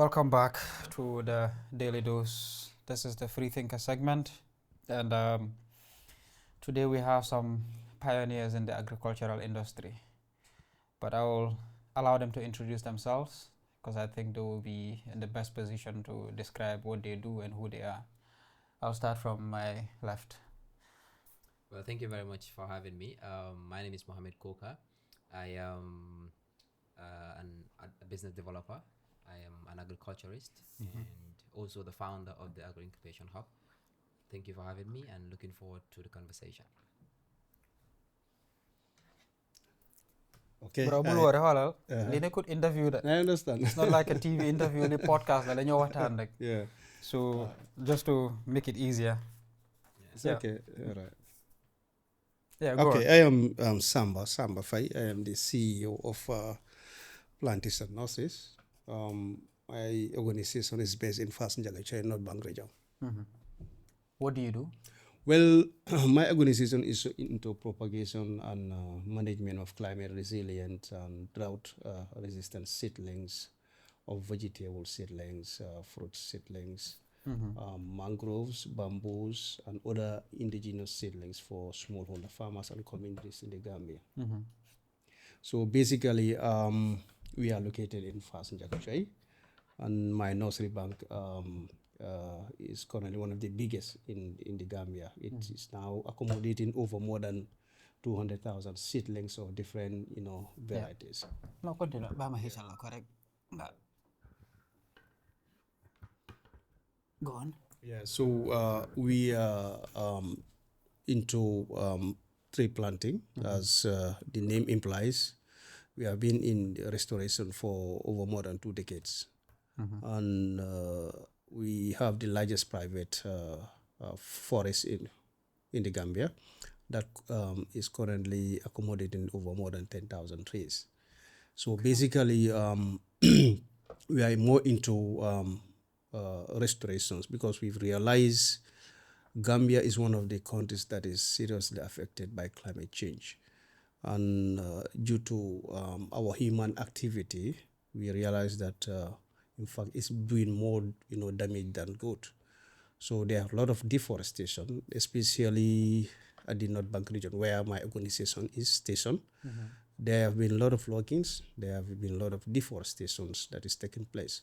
Welcome back to the Daily Dose. This is the Free Thinker segment, and today we have some pioneers in the agricultural industry. But I will allow them to introduce themselves because I think they will be in the best position to describe what they do and who they are. I'll start from my left. Well, thank you very much for having me. My name is Muhammed Coker. I am a business developer. I am an agriculturist and also the founder of the Agro Incubation Hub. Thank you for having me and looking forward to the conversation. Okay. Bro, bul worry, xoolal. Lii nekkul interview de. I understand. It's not like a TV interview, the podcast la dañoo waxtaan rek. Yeah, So just to make it easier. it's Yeah. okay. All right. Yeah, go Okay, on. I am Samba Faye. I am the CEO of Plantation Nurses. My organization is based in Fasenjagacha, North Bank region. What do you do? Well, my organization is into propagation and management of climate resilient and drought resistant seedlings of vegetable seedlings, fruit seedlings, mangroves, bamboos, and other indigenous seedlings for smallholder farmers and communities in the Gambia. So basically, we are located in Fasenjagacha, and my nursery bank is currently one of the biggest in the Gambia. It is now accommodating over more than 200,000 seedlings of different, varieties. No, continue. Bama hisala, correct. Go on. Yeah, so we are into tree planting, as the name implies. We have been in restoration for over more than 2 decades. And we have the largest private forest in the Gambia that is currently accommodating over more than 10,000 trees. So basically, we are more into restorations because we've realized Gambia is one of the countries that is seriously affected by climate change. And due to our human activity, we realize that in fact it's doing more damage than good. So there are a lot of deforestation, especially at the North Bank region where my organization is stationed. There have been a lot of loggings, there have been a lot of deforestations that is taking place.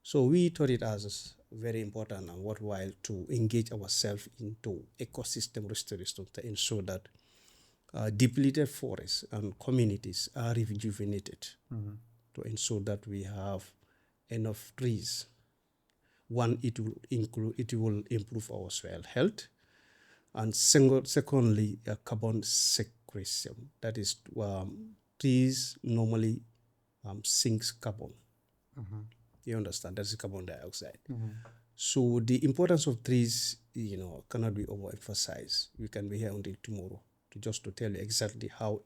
So we thought it as very important and worthwhile to engage ourselves into ecosystem restoration to ensure that depleted forests and communities are rejuvenated, to ensure that we have enough trees. One, it will improve our soil health, and secondly, carbon sequestration. That is, trees normally sinks carbon. You understand? That is carbon dioxide. So the importance of trees, cannot be overemphasized. We can be here until tomorrow to tell you exactly how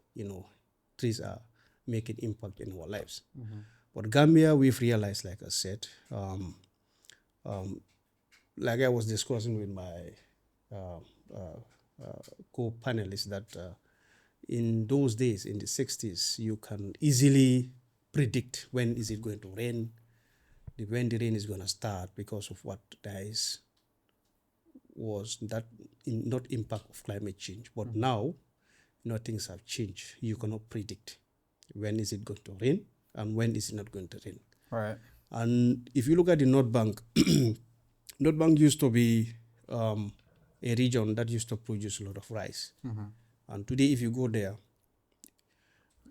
trees are making impact in our lives. But Gambia, we've realized, like I said, like I was discussing with my co-panelists, that in those days, in the 60s, you can easily predict when is it going to rain, when the rain is going to start, because of what was that not impact of climate change. But now, things have changed. You cannot predict when is it going to rain and when is it not going to rain. Right. And if you look at the North Bank, North Bank used to be a region that used to produce a lot of rice. And today, if you go there,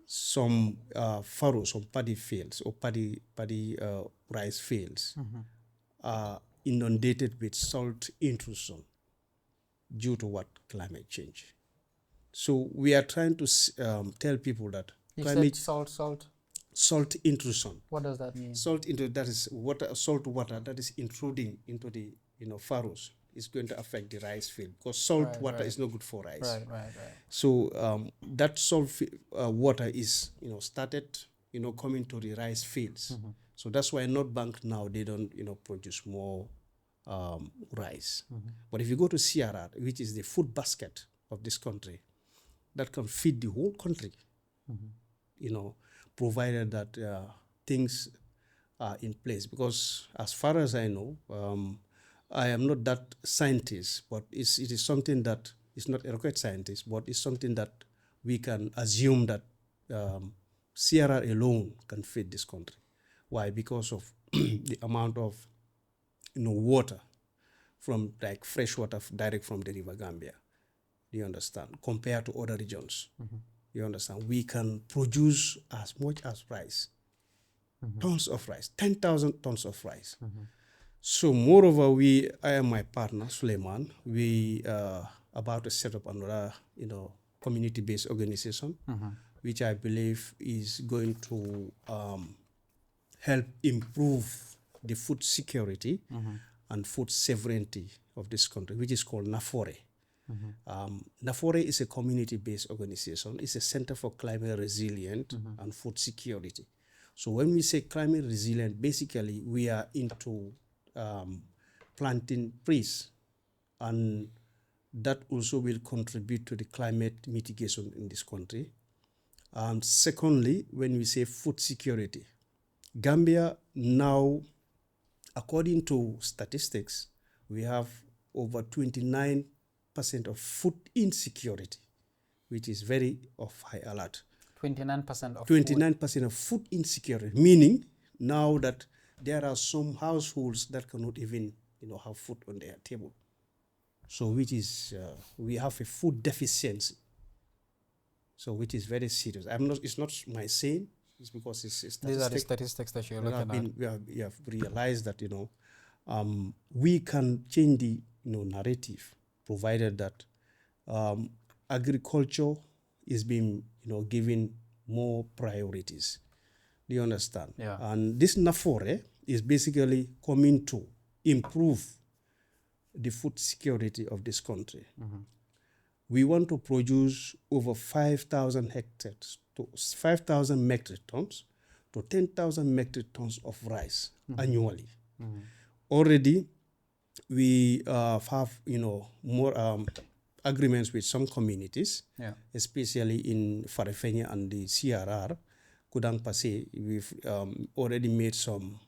some furrows, some paddy fields or paddy rice fields are inundated with salt intrusion due to what? Climate change. So we are trying to tell people that You climate said salt. salt intrusion. What does that mean? That is water, salt water that is intruding into the furrows is going to affect the rice field, because salt water is not good for rice. Right. So that salt water is started coming to the rice fields. So that's why North Bank now they don't produce more rice. But if you go to CRR, which is the food basket of this country, that can feed the whole country, provided that things are in place, because as far as I know, I am not that scientist, but it is something that is not a rocket scientist, but it's something that we can assume that CRR alone can feed this country. Why? Because of the amount of water from like fresh water direct from the river Gambia. Do you understand? Compared to other regions, you understand? We can produce as much as rice, tons of rice, 10,000 tons of rice. So moreover, I and my partner Sulayman, we about to set up another, community-based organization, which I believe is going to help improve the food security and food sovereignty of this country, which is called NAFORE. NAFORE is a community-based organization. It's a Center for Climate Resilient and Food Security. So when we say climate resilient, basically we are into planting trees, and that also will contribute to the climate mitigation in this country. Secondly, when we say food security, Gambia now, according to statistics, we have over 29% of food insecurity, which is very of high alert. 29% of 29% of food insecurity, meaning now that there are some households that cannot even have food on their table. So which is we have a food deficiency. So which is very serious. It's not my saying. It's because it's These are the statistics that you're looking at. We have realized that we can change the narrative, provided that agriculture is being given more priorities. Do you understand? Yeah. And this NAFORE is basically coming to improve the food security of this country. We want to produce over 5,000 hectares to 5,000 metric tons to 10,000 metric tons of rice annually. Already, we have more agreements with some communities, especially in Farafenya and the CRR, Kudang Pase. We've already made some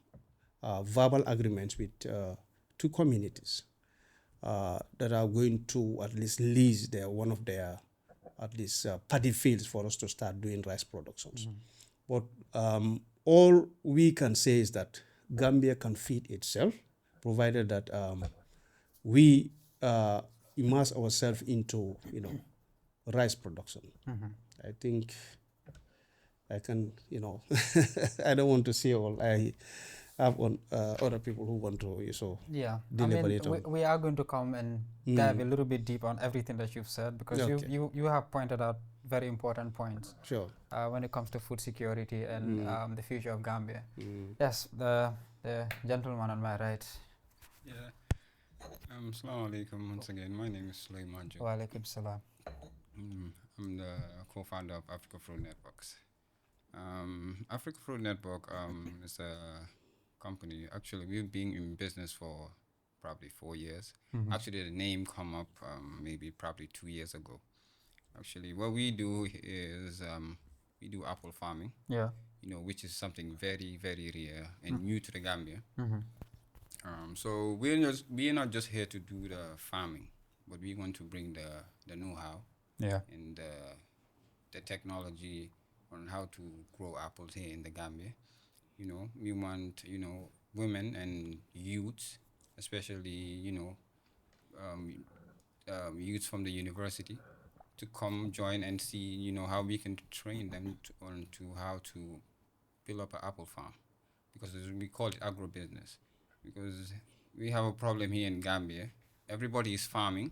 verbal agreements with 2 communities that are going to at least lease one of their at least paddy fields for us to start doing rice productions. But all we can say is that Gambia can feed itself, provided that we immerse ourselves into rice production. I think I can I don't want to say all. I have other people who want to deliver it. We are going to come and dive a little bit deep on everything that you've said, because you have pointed out very important points. Sure. When it comes to food security and the future of Gambia. Yes, the gentleman on my right. Yeah. Assalamu alaikum once again. My name is Sulayman Jobe. Wa alaikum salam. I'm the co-founder of Africa Fruit Networks. Africa Fruit Network is a company. Actually, we've been in business for probably 4 years. Actually, the name come up maybe probably 2 years ago. Actually, what we do is we do apple farming. Yeah. Which is something very, very rare and new to the Gambia. So we're not just here to do the farming, but we want to bring the know-how and the technology on how to grow apples here in the Gambia. We want women and youths, especially youths from the university, to come join and see how we can train them on how to build up an apple farm, because we call it agribusiness. Because we have a problem here in Gambia. Everybody is farming,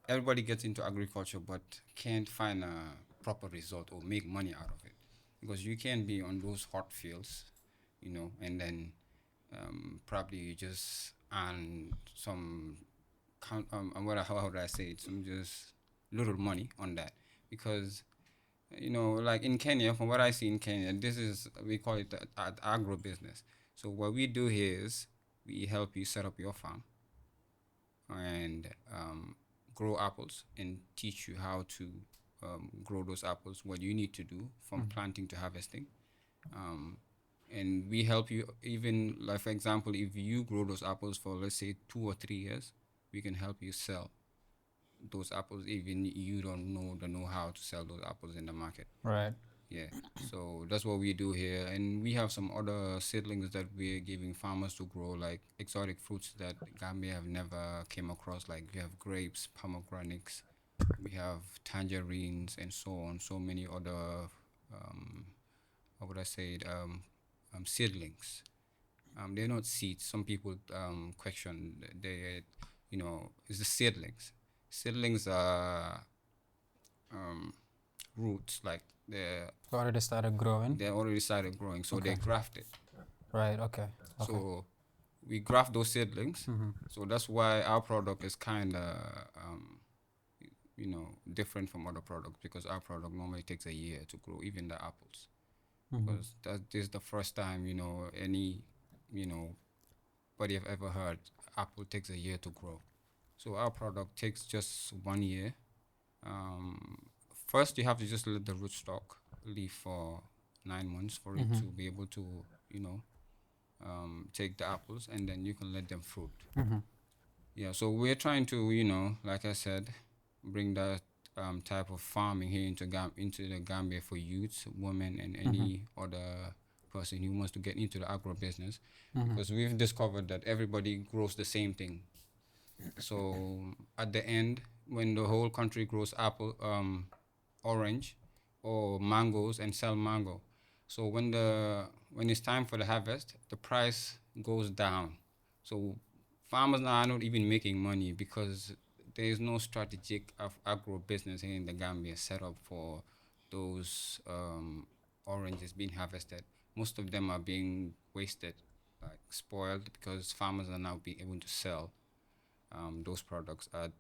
everybody gets into agriculture, but can't find a proper result or make money out of it. Because you can be on those hot fields, and then probably you just earn some, how would I say it, some just little money on that. Because, like in Kenya, from what I see in Kenya, we call it agribusiness. So what we do here is we help you set up your farm and grow apples and teach you how to grow those apples, what you need to do from planting to harvesting, and we help you. Even like for example, if you grow those apples for let's say 2 or 3 years, we can help you sell those apples. Even you don't know the know-how to sell those apples in the market. Right. Yeah, so that's what we do here, and we have some other seedlings that we're giving farmers to grow, like exotic fruits that Gambia have never came across. Like we have grapes, pomegranates, we have tangerines, and so on. So many other, how would I say it, seedlings. They're not seeds. Some people question they, it's the seedlings. Seedlings are roots, like Already started growing. they already started growing, so they Okay. grafted. Right. Okay. Okay. So we graft those seedlings. So that's why our product is kind of, different from other products, because our product normally takes a year to grow, even the apples. Because this is the first time, any, buddy have ever heard apple takes a year to grow. So our product takes just 1 year. First, you have to just let the rootstock live for 9 months for it to be able to, take the apples, and then you can let them fruit. Yeah, so we're trying to, like I said, bring that type of farming here into the Gambia for youths, women, and any other person who wants to get into the agribusiness, because we've discovered that everybody grows the same thing. So at the end, when the whole country grows apple, orange, or mangoes and sell mango, so when it's time for the harvest, the price goes down. So farmers now are not even making money, because there is no strategic of agro business here in the Gambia set up for those oranges being harvested. Most of them are being wasted, like spoiled, because farmers are now being able to sell those products at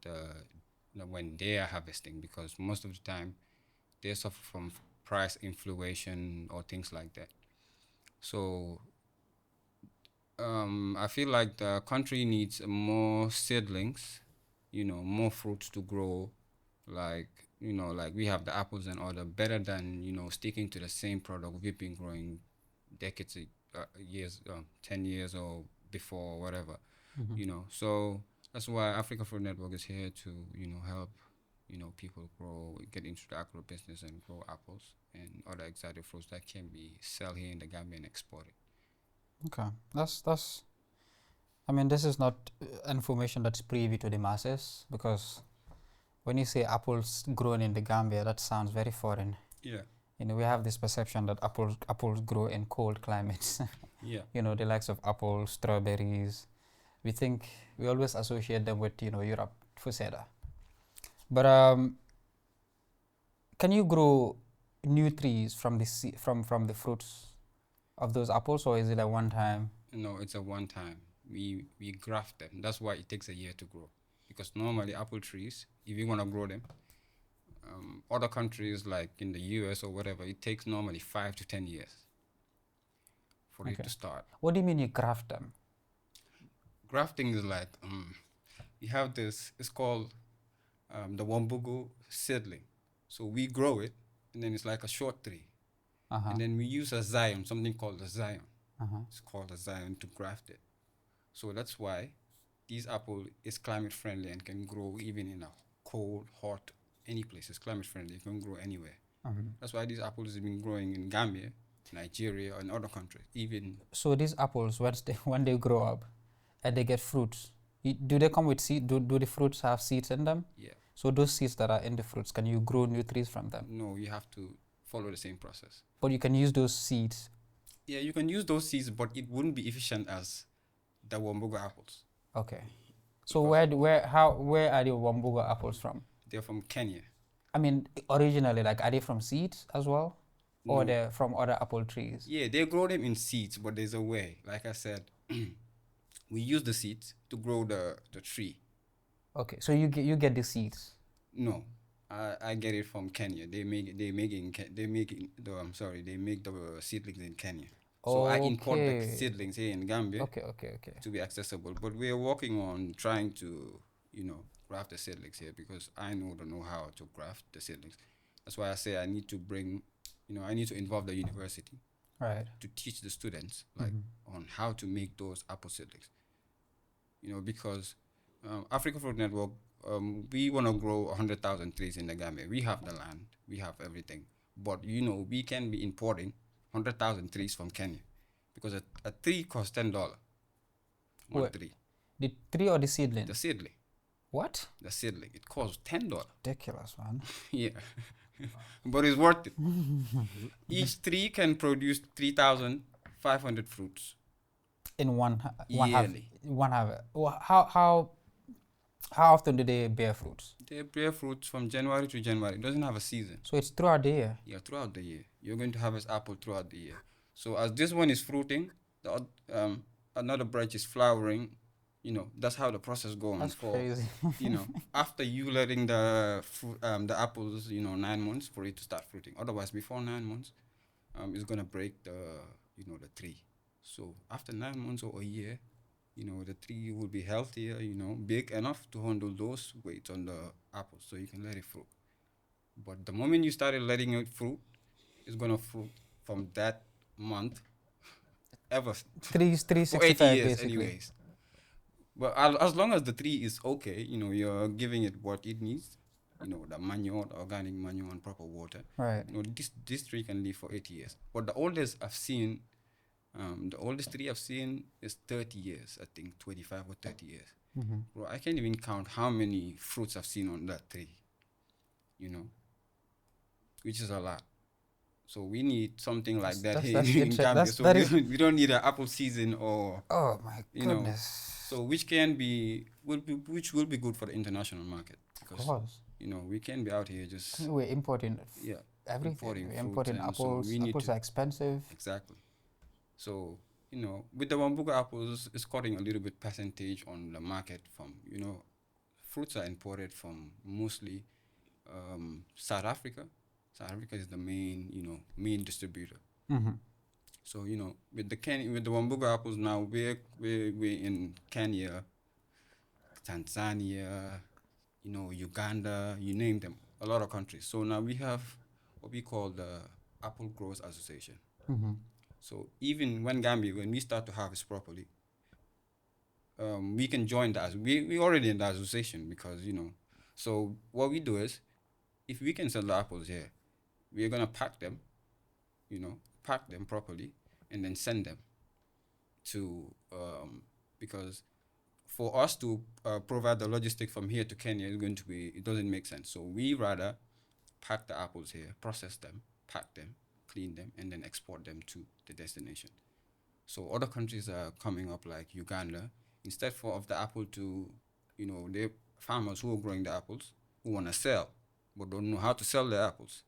when they are harvesting, because most of the time they suffer from price inflation or things like that. So I feel like the country needs more seedlings, more fruits to grow, like like we have the apples and all that, better than sticking to the same product we've been growing decades, years, 10 years or before, whatever. So that's why Africa Fruit Network is here to help people get into the agro business and grow apples and other exotic fruits that can be sell here in the Gambia and exported. Okay. That's. I mean, this is not information that's privy to the masses, because when you say apples grown in the Gambia, that sounds very foreign. Yeah. We have this perception that apples grow in cold climates. Yeah. The likes of apples, strawberries. We always associate them with Europe, Fuseda. But can you grow new trees from the fruits of those apples, or is it a one time? No, it's a one time. We graft them. That's why it takes a year to grow. Because normally apple trees, if you want to grow them, other countries like in the US or whatever, it takes normally 5 to 10 years for it Okay. to start. What do you mean you graft them? Grafting is like, we have this, it's called the Wambugu seedling. So we grow it, and then it's like a short tree. And then we use a zion, something called a zion. It's called a zion to graft it. So that's why this apple is climate friendly and can grow even in a cold, hot, any place. It's climate friendly. It can grow anywhere. That's why these apples have been growing in Gambia, Nigeria, and other countries. Even So these apples, when they grow up and they get fruits, do they come with seed? Do the fruits have seeds in them? yeah, So those seeds that are in the fruits, can you grow new trees from them? no, you have to follow the same process. But you can use those seeds. Yeah, you can use those seeds, but it wouldn't be efficient as the Wambugu apples. Okay. So where are the Wambuga apples from? They're from Kenya. I mean, originally, like, are they from seeds as well, or No. they're from other apple trees? Yeah, they grow them in seeds, but there's a way. Like I said, we use the seeds to grow the tree. Okay. So you get the seeds. No, I get it from Kenya. They make the seedlings in Kenya. So I import the Okay. seedlings here in Gambia Okay. to be accessible. But we are working on trying to, graft the seedlings here, because I know how to graft the seedlings. That's why I say I need to bring, I need to involve the university Right. to teach the students like on how to make those apple seedlings. Because Africa Fruit Network, we want to grow 100,000 trees in the Gambia. We have the land, we have everything, but we can be importing 100,000 trees from Kenya because a tree costs $10. One Wait. tree. The tree or the seedling? The seedling. What? The seedling. It costs $10. Ridiculous, man. Yeah. But it's worth it. Each tree can produce 3,500 fruits In one yearly. One harvest. How often do they bear fruits? They bear fruits from January to January. It doesn't have a season. So it's throughout the year. Yeah, throughout the year. You're going to harvest apple throughout the year. So as this one is fruiting, another branch is flowering. That's how the process goes on. That's crazy. After you letting the apples, 9 months for it to start fruiting. Otherwise, before 9 months, it's gonna break the tree. So after 9 months or a year, the tree will be healthier, big enough to handle those weights on the apples, so you can let it fruit. But the moment you started letting it fruit, it's gonna fruit from that month ever for 365 80 years basically. anyways. But as long as the tree is okay, you're giving it what it needs, the manure, the organic manure and proper water. Right. This tree can live for 80 years. But the oldest tree I've seen is 30 years, I think 25 or 30 years. Bro, I can't even count how many fruits I've seen on that tree, which is a lot. So we need something like that here in Gambia. So we don't need an apple season or. Oh my goodness. So which will be good for the international market, because Of course. we can be out here just We're importing importing everything. We're fruits, importing and so apples. we need Apples to- are expensive. exactly. So with the Wambuga apples, it's cutting a little bit percentage on the market from fruits are imported from mostly South Africa. South Africa is the main distributor. So with the Wambuga apples now, we're in Kenya, Tanzania, Uganda, you name them, a lot of countries. So now we have what we call the Apple Growers Association. So even when we start to harvest properly, we can join that. We already in the association because So what we do is, if we can sell the apples here, we're gonna pack them properly, and then send them to because for us to provide the logistics from here to Kenya it doesn't make sense. So we rather pack the apples here, process them, pack them, clean them, and then export them to the destination. So other countries are coming up like Uganda. Instead of the apple to, the farmers who are growing the apples who want to sell but don't know how to sell their apples.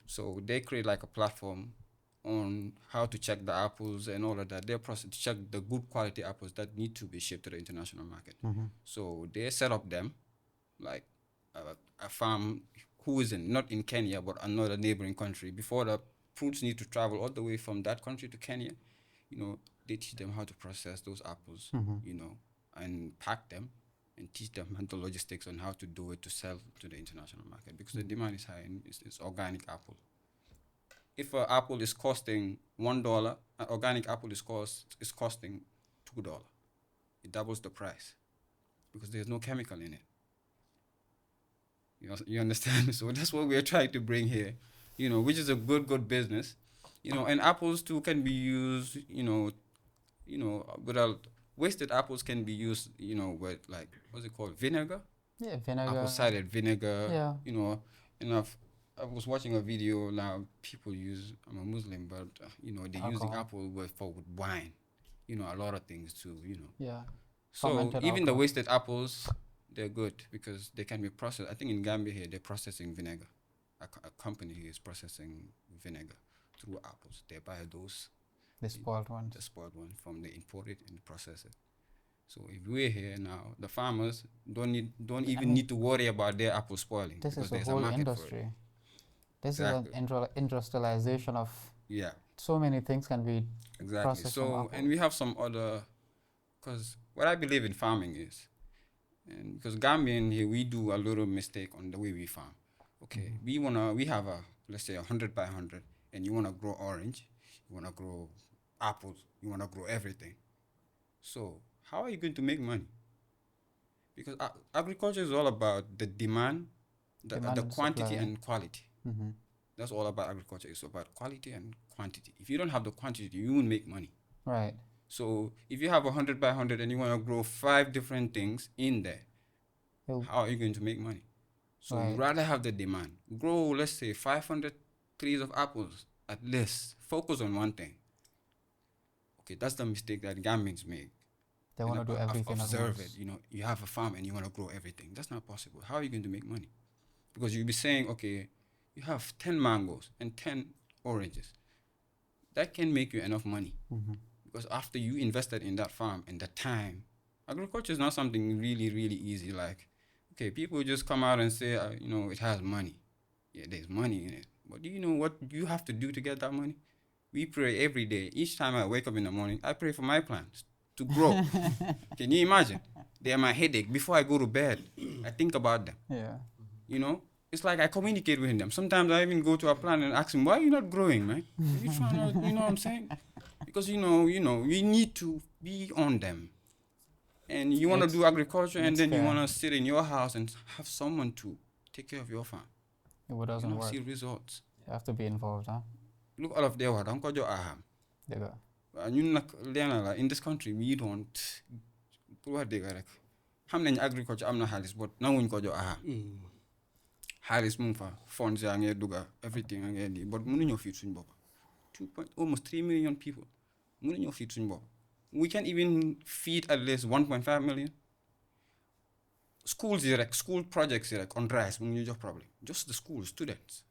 So they create like a platform on how to check the apples and all of that. They process to check the good quality apples that need to be shipped to the international market. So they set up them like a farm who is not in Kenya but another neighboring country. Before the fruits need to travel all the way from that country to Kenya, they teach them how to process those apples, and pack them and teach them the logistics on how to do it to sell to the international market, because the demand is high and it's organic apple. If an apple is costing $1, an organic apple is costing $2. It doubles the price because there's no chemical in it. You understand? So that's what we're trying to bring here, which is a good business, and apples too can be used, without wasted apples can be used, with like, what's it called? Vinegar? Yeah, vinegar. Apple cider vinegar. Yeah. And I was watching a video now. People use. I'm a Muslim, but they're using apple with wine. A lot of things too. Yeah. So Fermented even the alcohol. wasted apples, they're good because they can be processed. I think in Gambia here they're processing vinegar. A company here is processing vinegar through apples. They buy those The spoiled ones. the spoiled one from the imported and process it. So if we're here now, the farmers don't even need to worry about their apple spoiling. This because is a there's whole market for it. industry. This Exactly. is an industrialization of Yeah, so many things can be exactly. processed from So, apples. and we have some other, because what I believe in farming is, and because Gambian here, we do a little mistake on the way we farm. Okay, we have let's say 100 by 100, and you wanna grow orange. you want to grow apples, you want to grow everything. So how are you going to make money? Because agriculture is all about the demand, Demand the and quantity supply. and quality. Mm-hmm. That's all about agriculture. It's about quality and quantity. If you don't have the quantity, you won't make money. Right. So if you have 100 by 100 and you want to grow 5 different things in there, You'll- how are you going to make money? So you Right. rather have the demand. Grow, let's say, 500 trees of apples at least. Focus on one thing. Okay, that's the mistake that Gambians make. They want to do everything at Observe once. it. You have a farm and you want to grow everything. That's not possible. How are you going to make money? Because you'll be saying, okay, you have 10 mangoes and 10 oranges. That can make you enough money. Mm-hmm. Because after you invested in that farm and the time, agriculture is not something really, really easy. Like, okay, people just come out and say, it has money. Yeah, there's money in it. But do you know what you have to do to get that money? We pray every day. Each time I wake up in the morning, I pray for my plants to grow. Can you imagine? They are my headache. Before I go to bed, I think about them. Yeah. It's like I communicate with them. Sometimes I even go to a plant and ask him, why are you not growing, man? Are you trying to, you know what I'm saying? Because, we need to be on them. And you want to do agriculture and then you want to sit in your house and have someone to take care of your farm. It doesn't You don't work. see results. You have to be involved, huh? Look, all of them are don't go aham. There you You in this country, we don't. What they got? How many agriculture? I'm not halis, but now we go aham. Halis mungfa funds yang duga everything yang but munu ñoo feed suñ bopp. Almost 3 million people. Munu ñoo feed suñ bopp. We can't even feed at least 1.5 million. Schools direct, school projects direct on rice, munu ñu jox problem. Just the school students.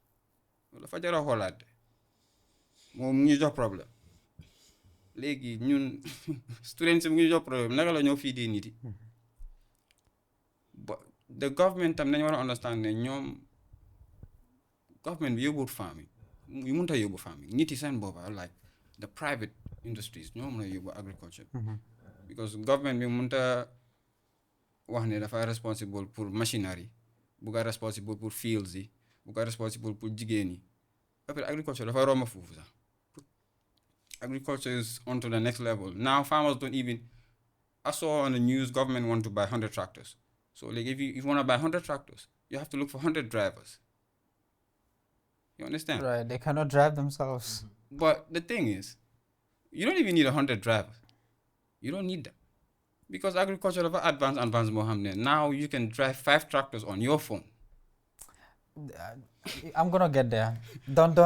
Wala fa jara xolaat de. Moom ñu jox problem. Léegi ñun students mu ñu jox problem naka la ñoo feedee nit yi. But the government tam nañu war a understand ne ñoom government bi yóbbuwut farming yu mënut a yóbbu farming nit yi seen boppa like the private industries ñoo mën a yóbbu agriculture because government bi mënut a wax ne dafa responsible pour machinery bu ko responsible pour fields yi bu ko responsible pour jigéen yi après agriculture dafa romb foofu sax agriculture is on to the next level now farmers don't even I saw on the news government want to buy 100 tractors. So like if you want to buy 100 tractors, you have to look for 100 drivers. You understand? Right. They cannot drive themselves. But the thing is, you don't even need 100 drivers. You don't need them. Because agriculture have advanced Mohammed. Now you can drive 5 tractors on your phone. I'm gonna get there. Don't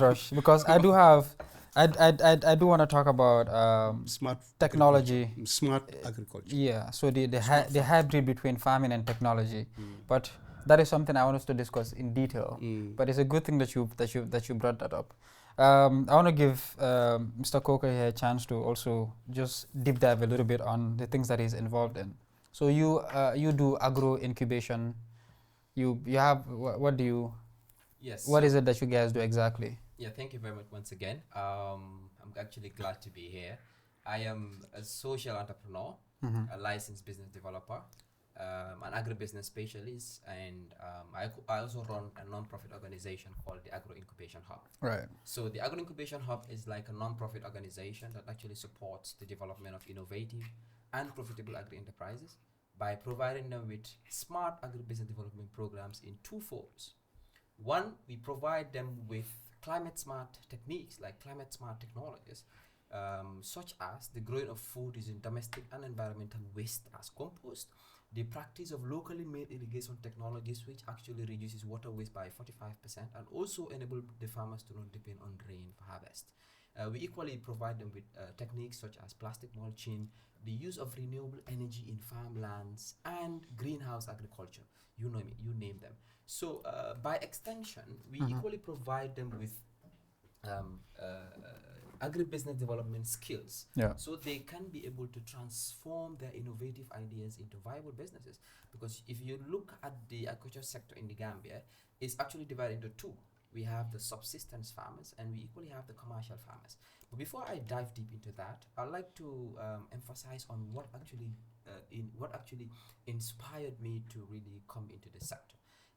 rush because I do have. I do want to talk about Smart technology. Smart agriculture. Yeah, so the hybrid between farming and technology, but that is something I want us to discuss in detail. But it's a good thing that you brought that up. I want to give Mr. Coker here a chance to also just deep dive a little bit on the things that he's involved in. So you do agro incubation. You have what do you? Yes. What is it that you guys do exactly? Yeah, thank you very much once again. I'm actually glad to be here. I am a social entrepreneur, a licensed business developer, an agribusiness specialist, and I also run a non-profit organization called the Agro Incubation Hub. Right. So the Agro Incubation Hub is like a non-profit organization that actually supports the development of innovative and profitable agri-enterprises by providing them with smart agribusiness development programs in 2 forms. One, we provide them with climate smart techniques like climate smart technologies, such as the growing of food using domestic and environmental waste as compost, the practice of locally made irrigation technologies which actually reduces water waste by 45% and also enable the farmers to not depend on rain for harvest. We equally provide them with techniques such as plastic mulching, the use of renewable energy in farmlands, and greenhouse agriculture. You name them. So by extension, we equally provide them with agribusiness development skills, so they can be able to transform their innovative ideas into viable businesses. Because if you look at the agriculture sector in the Gambia, it's actually divided into 2. We have the subsistence farmers and we equally have the commercial farmers. But before I dive deep into that, I'd like to emphasize on what actually inspired me to really come into this sector.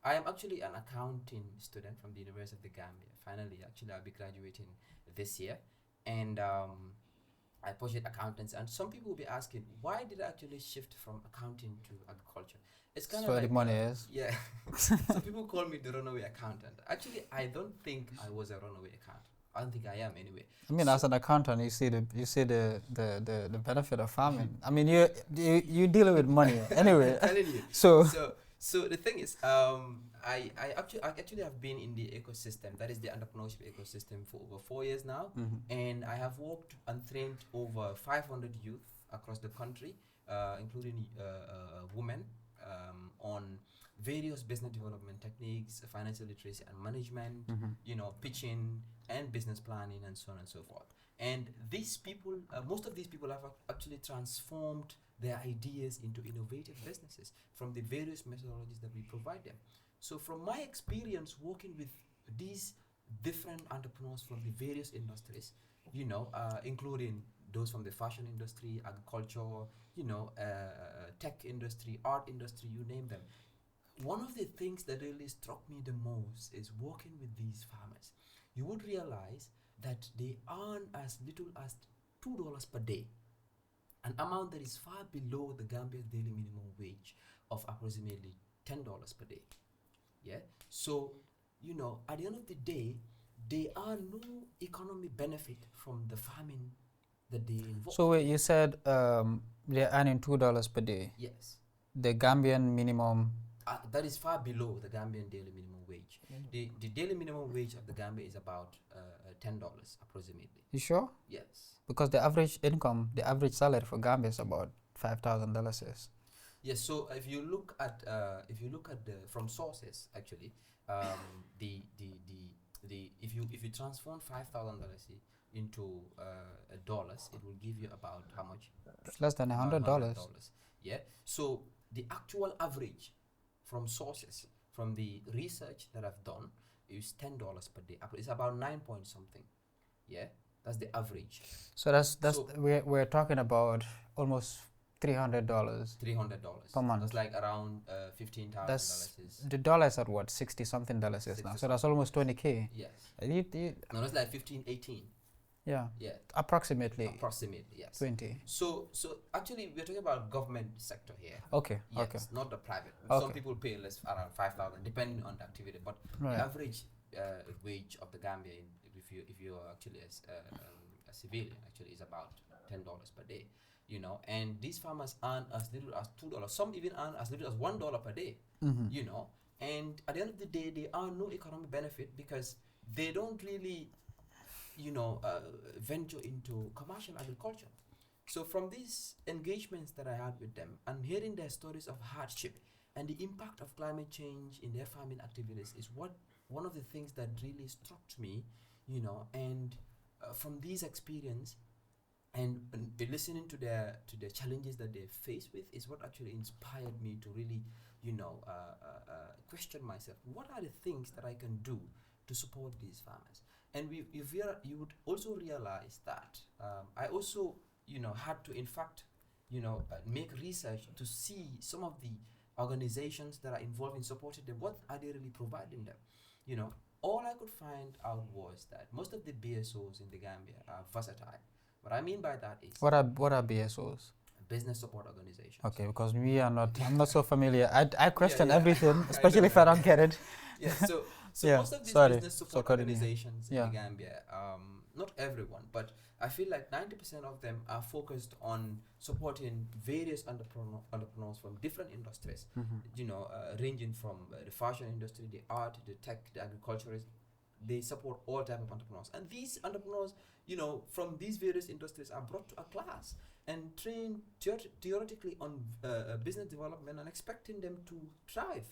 I am actually an accounting student from the University of the Gambia. Finally, actually, I'll be graduating this year, and I pursued accountants. And some people will be asking, why did I actually shift from accounting to agriculture? It's kind That's of where like the money is. yeah. So people call me the runaway accountant. Actually, I don't think I was a runaway accountant. I don't think I am anyway. I mean, as an accountant, you see the benefit of farming. I mean, you deal with money anyway. I'm telling you. So So the thing is, I actually have been in the ecosystem, that is the entrepreneurship ecosystem, for over 4 years now, and I have worked and trained over 500 youth across the country, including women, on various business development techniques, financial literacy and management, pitching and business planning, and so on and so forth. And these people, most of these people have actually transformed their ideas into innovative businesses from the various methodologies that we provide them. So from my experience working with these different entrepreneurs from the various industries, including those from the fashion industry, agriculture, tech industry, art industry, you name them. One of the things that really struck me the most is working with these farmers. You would realize that they earn as little as $2 per day, an amount that is far below the Gambia's daily minimum wage of approximately $10 per day. Yeah. So, at the end of the day, they are no economic benefit from the farming that they involve. So wait, you said they're earning $2 per day. Yes. The Gambian minimum. That is far below the Gambian daily minimum wage. The daily minimum wage of the Gambia is about $10 approximately. You sure? Yes. Because the average income, the average salary for Gambia is about $5,000. Yes. So if you look at the from sources actually, if you transform $5,000 into dollars, it will give you about how much? It's less than $100. Yeah. So the actual average from sources, from the research that I've done, is $10 per day. It's about 9 point something. Yeah, that's the average. So we're talking about almost $300. $300 per month. That's like around $15,000. The dollar is at what, 60 something dollars is now. So that's almost 20K. Yes. No, it's like 15, 18. Yeah. Yeah. Approximately. Yes. 20. So actually we're talking about government sector here. Okay. Yes, okay. not the private. Okay. Some people pay less, around 5,000, depending on the activity. But Right. the average wage of the Gambia, if you are actually a civilian, actually is about $10 per day. And these farmers earn as little as $2. Some even earn as little as $1 per day. And at the end of the day, they earn no economic benefit because they don't really venture into commercial agriculture. So from these engagements that I had with them and hearing their stories of hardship and the impact of climate change in their farming activities is one of the things that really struck me, and from these experience and listening to their challenges that they face with is what actually inspired me to really, question myself. What are the things that I can do to support these farmers? And you would also realize that I also, had to, in fact, make research to see some of the organizations that are involved in supporting them. What are they really providing them? All I could find out was that most of the BSOs in the Gambia are versatile. What I mean by that is What are BSOs? business support organizations. Okay, because I'm not so familiar. I question yeah. everything, especially if I don't get it. Yeah, so Yeah, most of these sorry. business support continue. organizations Yeah. in the Gambia, not everyone, but I feel like 90% of them are focused on supporting various entrepreneurs from different industries, ranging from the fashion industry, the art, the tech, the agriculturist. They support all type of entrepreneurs. And these entrepreneurs, from these various industries are brought to a class and trained theoretically on business development and expecting them to thrive,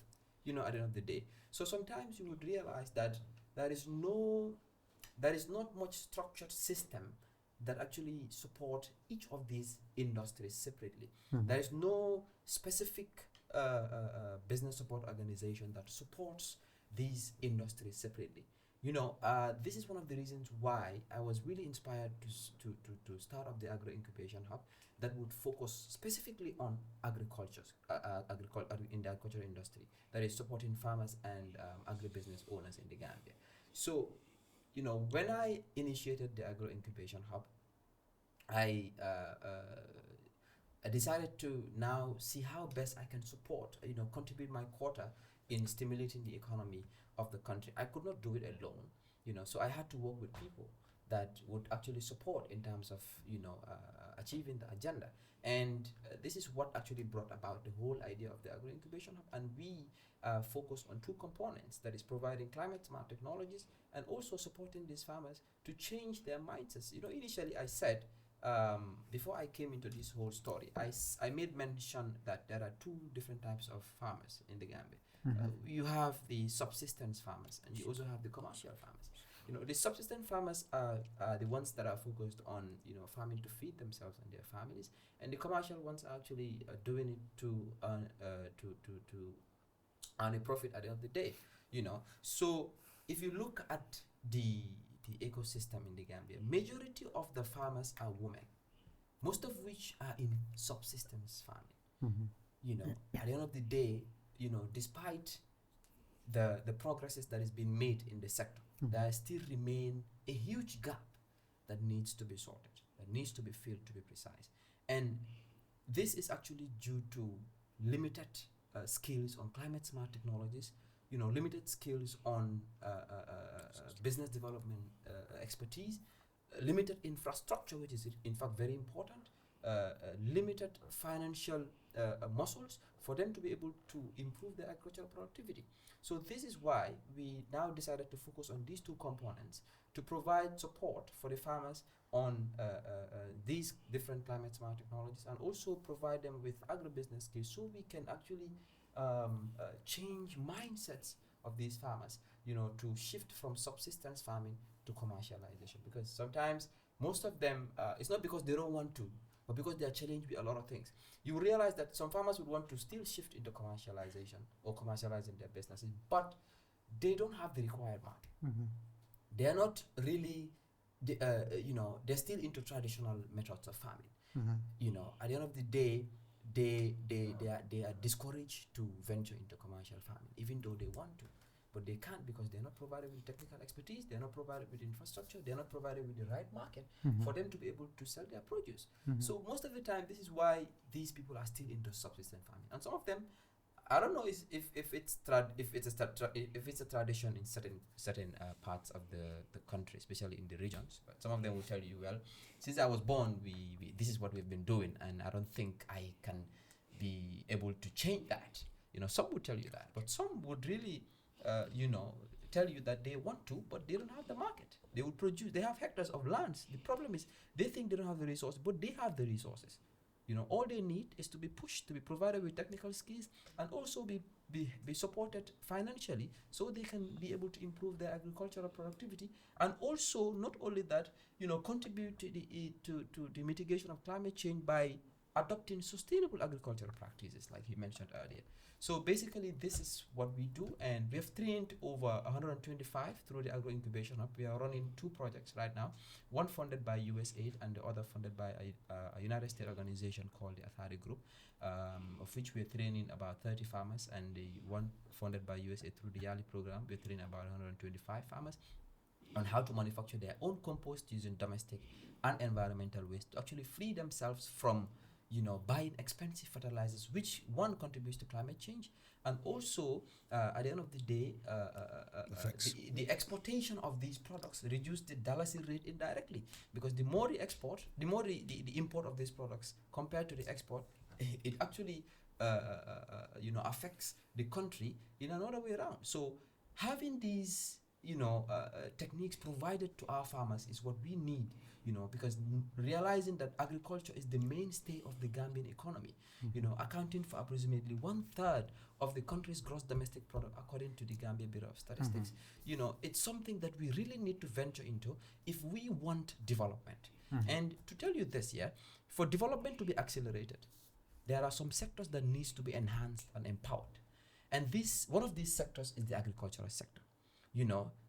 at the end of the day. So sometimes you would realize that there is not much structured system that actually support each of these industries separately. There is no specific business support organization that supports these industries separately. This is one of the reasons why I was really inspired to start up the Agro Incubation Hub that would focus specifically on agriculture, in the agricultural industry, that is supporting farmers and agribusiness owners in the Gambia. So, when I initiated the Agro Incubation Hub, I decided to now see how best I can support, contribute my quota in stimulating the economy of the country. I could not do it alone, so I had to work with people that would actually support in terms of, achieving the agenda. And this is what actually brought about the whole idea of the Agro Incubation Hub. And we focus on two components, that is providing climate smart technologies and also supporting these farmers to change their mindsets. Initially I said, before I came into this whole story, I made mention that there are two different types of farmers in the Gambia. You have the subsistence farmers and you also have the commercial farmers. The subsistence farmers are the ones that are focused on, farming to feed themselves and their families, and the commercial ones are actually doing it to earn a profit at the end of the day. So if you look at the ecosystem in the Gambia, majority of the farmers are women, most of which are in subsistence farming. At the end of the day, despite the progresses that has been made in the sector, there still remain a huge gap that needs to be sorted, that needs to be filled, to be precise. And this is actually due to limited skills on climate smart technologies, limited skills on business development expertise, limited infrastructure, which is in fact very important, limited financial muscles for them to be able to improve their agricultural productivity. So this is why we now decided to focus on these two components to provide support for the farmers on these different climate smart technologies, and also provide them with agribusiness skills so we can actually change mindsets of these farmers, to shift from subsistence farming to commercialization. Because sometimes most of them, it's not because they don't want to, but because they are challenged with a lot of things. You realize that some farmers would want to still shift into commercialization or commercializing their businesses, but they don't have the required market. They are not really, they're still into traditional methods of farming. At the end of the day, they are discouraged to venture into commercial farming, even though they want to. But they can't, because they're not provided with technical expertise, they're not provided with infrastructure, they're not provided with the right market for them to be able to sell their produce. So most of the time, this is why these people are still into subsistence farming. And some of them, I don't know if it's a tradition in certain parts of the country, especially in the regions. But some of them will tell you, well, since I was born, we this is what we've been doing, and I don't think I can be able to change that. Some would tell you that, but some would really tell you that they want to, but they don't have the market. They will produce. They have hectares of lands. The problem is they think they don't have the resources, but they have the resources. All they need is to be pushed, to be provided with technical skills, and also be supported financially, so they can be able to improve their agricultural productivity, and also not only that, contribute to the mitigation of climate change by adopting sustainable agricultural practices, like you mentioned earlier. So basically, this is what we do, and we have trained over 125 through the Agro Incubation Hub. We are running two projects right now, one funded by USAID and the other funded by a United States organization called the Athari Group, of which we are training about 30 farmers, and the one funded by USAID through the YALI program, we're training about 125 farmers on how to manufacture their own compost using domestic and environmental waste to actually free themselves from buying expensive fertilizers, which one contributes to climate change, and also at the end of the day, the exportation of these products reduce the dollar rate indirectly, because the more the export, the more the import of these products compared to the export, it actually affects the country in another way around. So having these techniques provided to our farmers is what we need, because realizing that agriculture is the mainstay of the Gambian economy, accounting for approximately 1/3 of the country's gross domestic product, according to the Gambia Bureau of Statistics. It's something that we really need to venture into if we want development. And to tell you this, for development to be accelerated, there are some sectors that needs to be enhanced and empowered. And one of these sectors is the agricultural sector.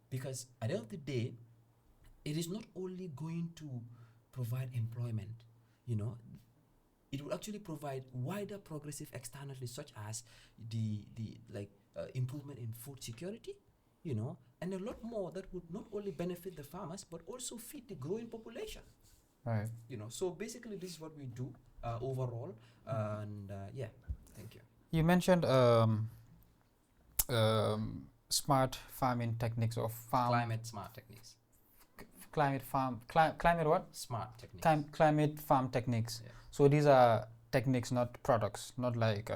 because at the end of the day, it is not only going to provide employment, it will actually provide wider progressive externalities such as the improvement in food security, and a lot more that would not only benefit the farmers but also feed the growing population. Right. So basically this is what we do overall, and thank you. You mentioned smart farming techniques or Climate smart techniques. Climate what? Smart techniques. Climate farm techniques. Yeah. So these are techniques, not products, not like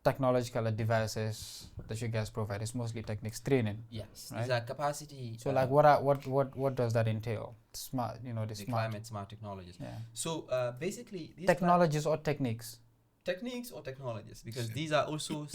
technological devices that you guys provide. It's mostly techniques, training. Yes, right? these are capacity. So like what does that entail? Smart, the the smart. climate smart technologies. Yeah. So basically, these Technologies or techniques? techniques or technologies, because these are also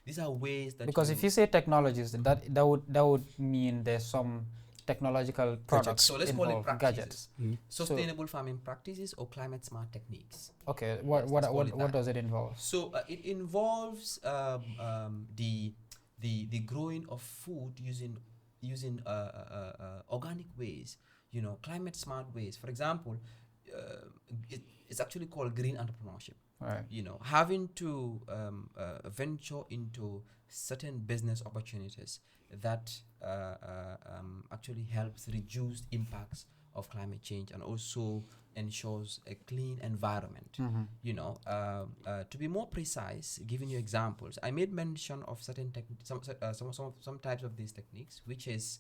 these are ways that Because if you say technologies, that would mean there's some technological products so let's call it involved, practices. gadgets. Sustainable farming practices or climate smart techniques. Okay, Yes, let's call it what that. does it involve? So it involves the growing of food using organic ways, climate smart ways. For example, it's actually called green entrepreneurship. Right. Having to venture into certain business opportunities that actually helps reduce impacts of climate change and also ensures a clean environment. To be more precise, giving you examples, I made mention of certain some types of these techniques, which is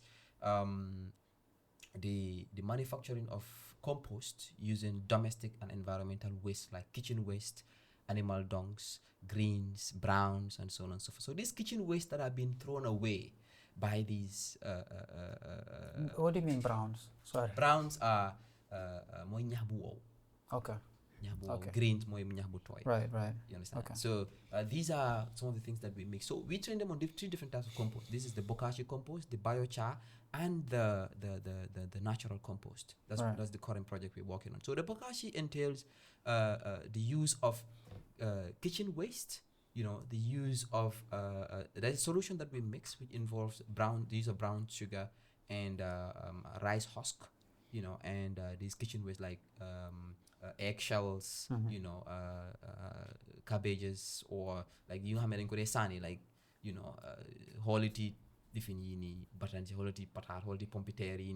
the manufacturing of compost using domestic and environmental waste like kitchen waste, animal dungs, greens, browns, and so on and so forth. So these kitchen waste that have been thrown away by these What do you mean browns? Sorry. browns are moy ñax bu wow. Okay. ñax bu wow. Okay. Greens moy ñax bu tooy. Right. You understand? Okay. So these are some of the things that we make. So we train them on three different types of compost. This is the bokashi compost, the biochar, and the natural compost. That's the current project we're working on. So the bokashi entails the use of kitchen waste. The use of there's a solution that we mix, which involves the use of brown sugar and rice husk. And these kitchen waste like eggshells, cabbages, or like sani, like holity different batanji, holity patat, holity pompiteri,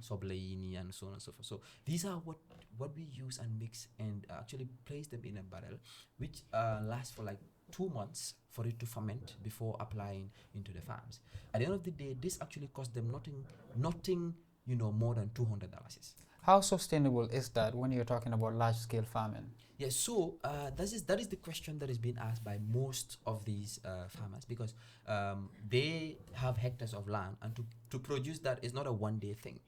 soble and so on and so forth. So these are what we use and mix and actually place them in a barrel, which lasts for like 2 months for it to ferment before applying into the farms. At the end of the day, this actually costs them nothing more than $200. How sustainable is that when you're talking about large scale farming? Yes, so that is the question that is being asked by most of these farmers, because they have hectares of land, and to produce that is not a one-day thing.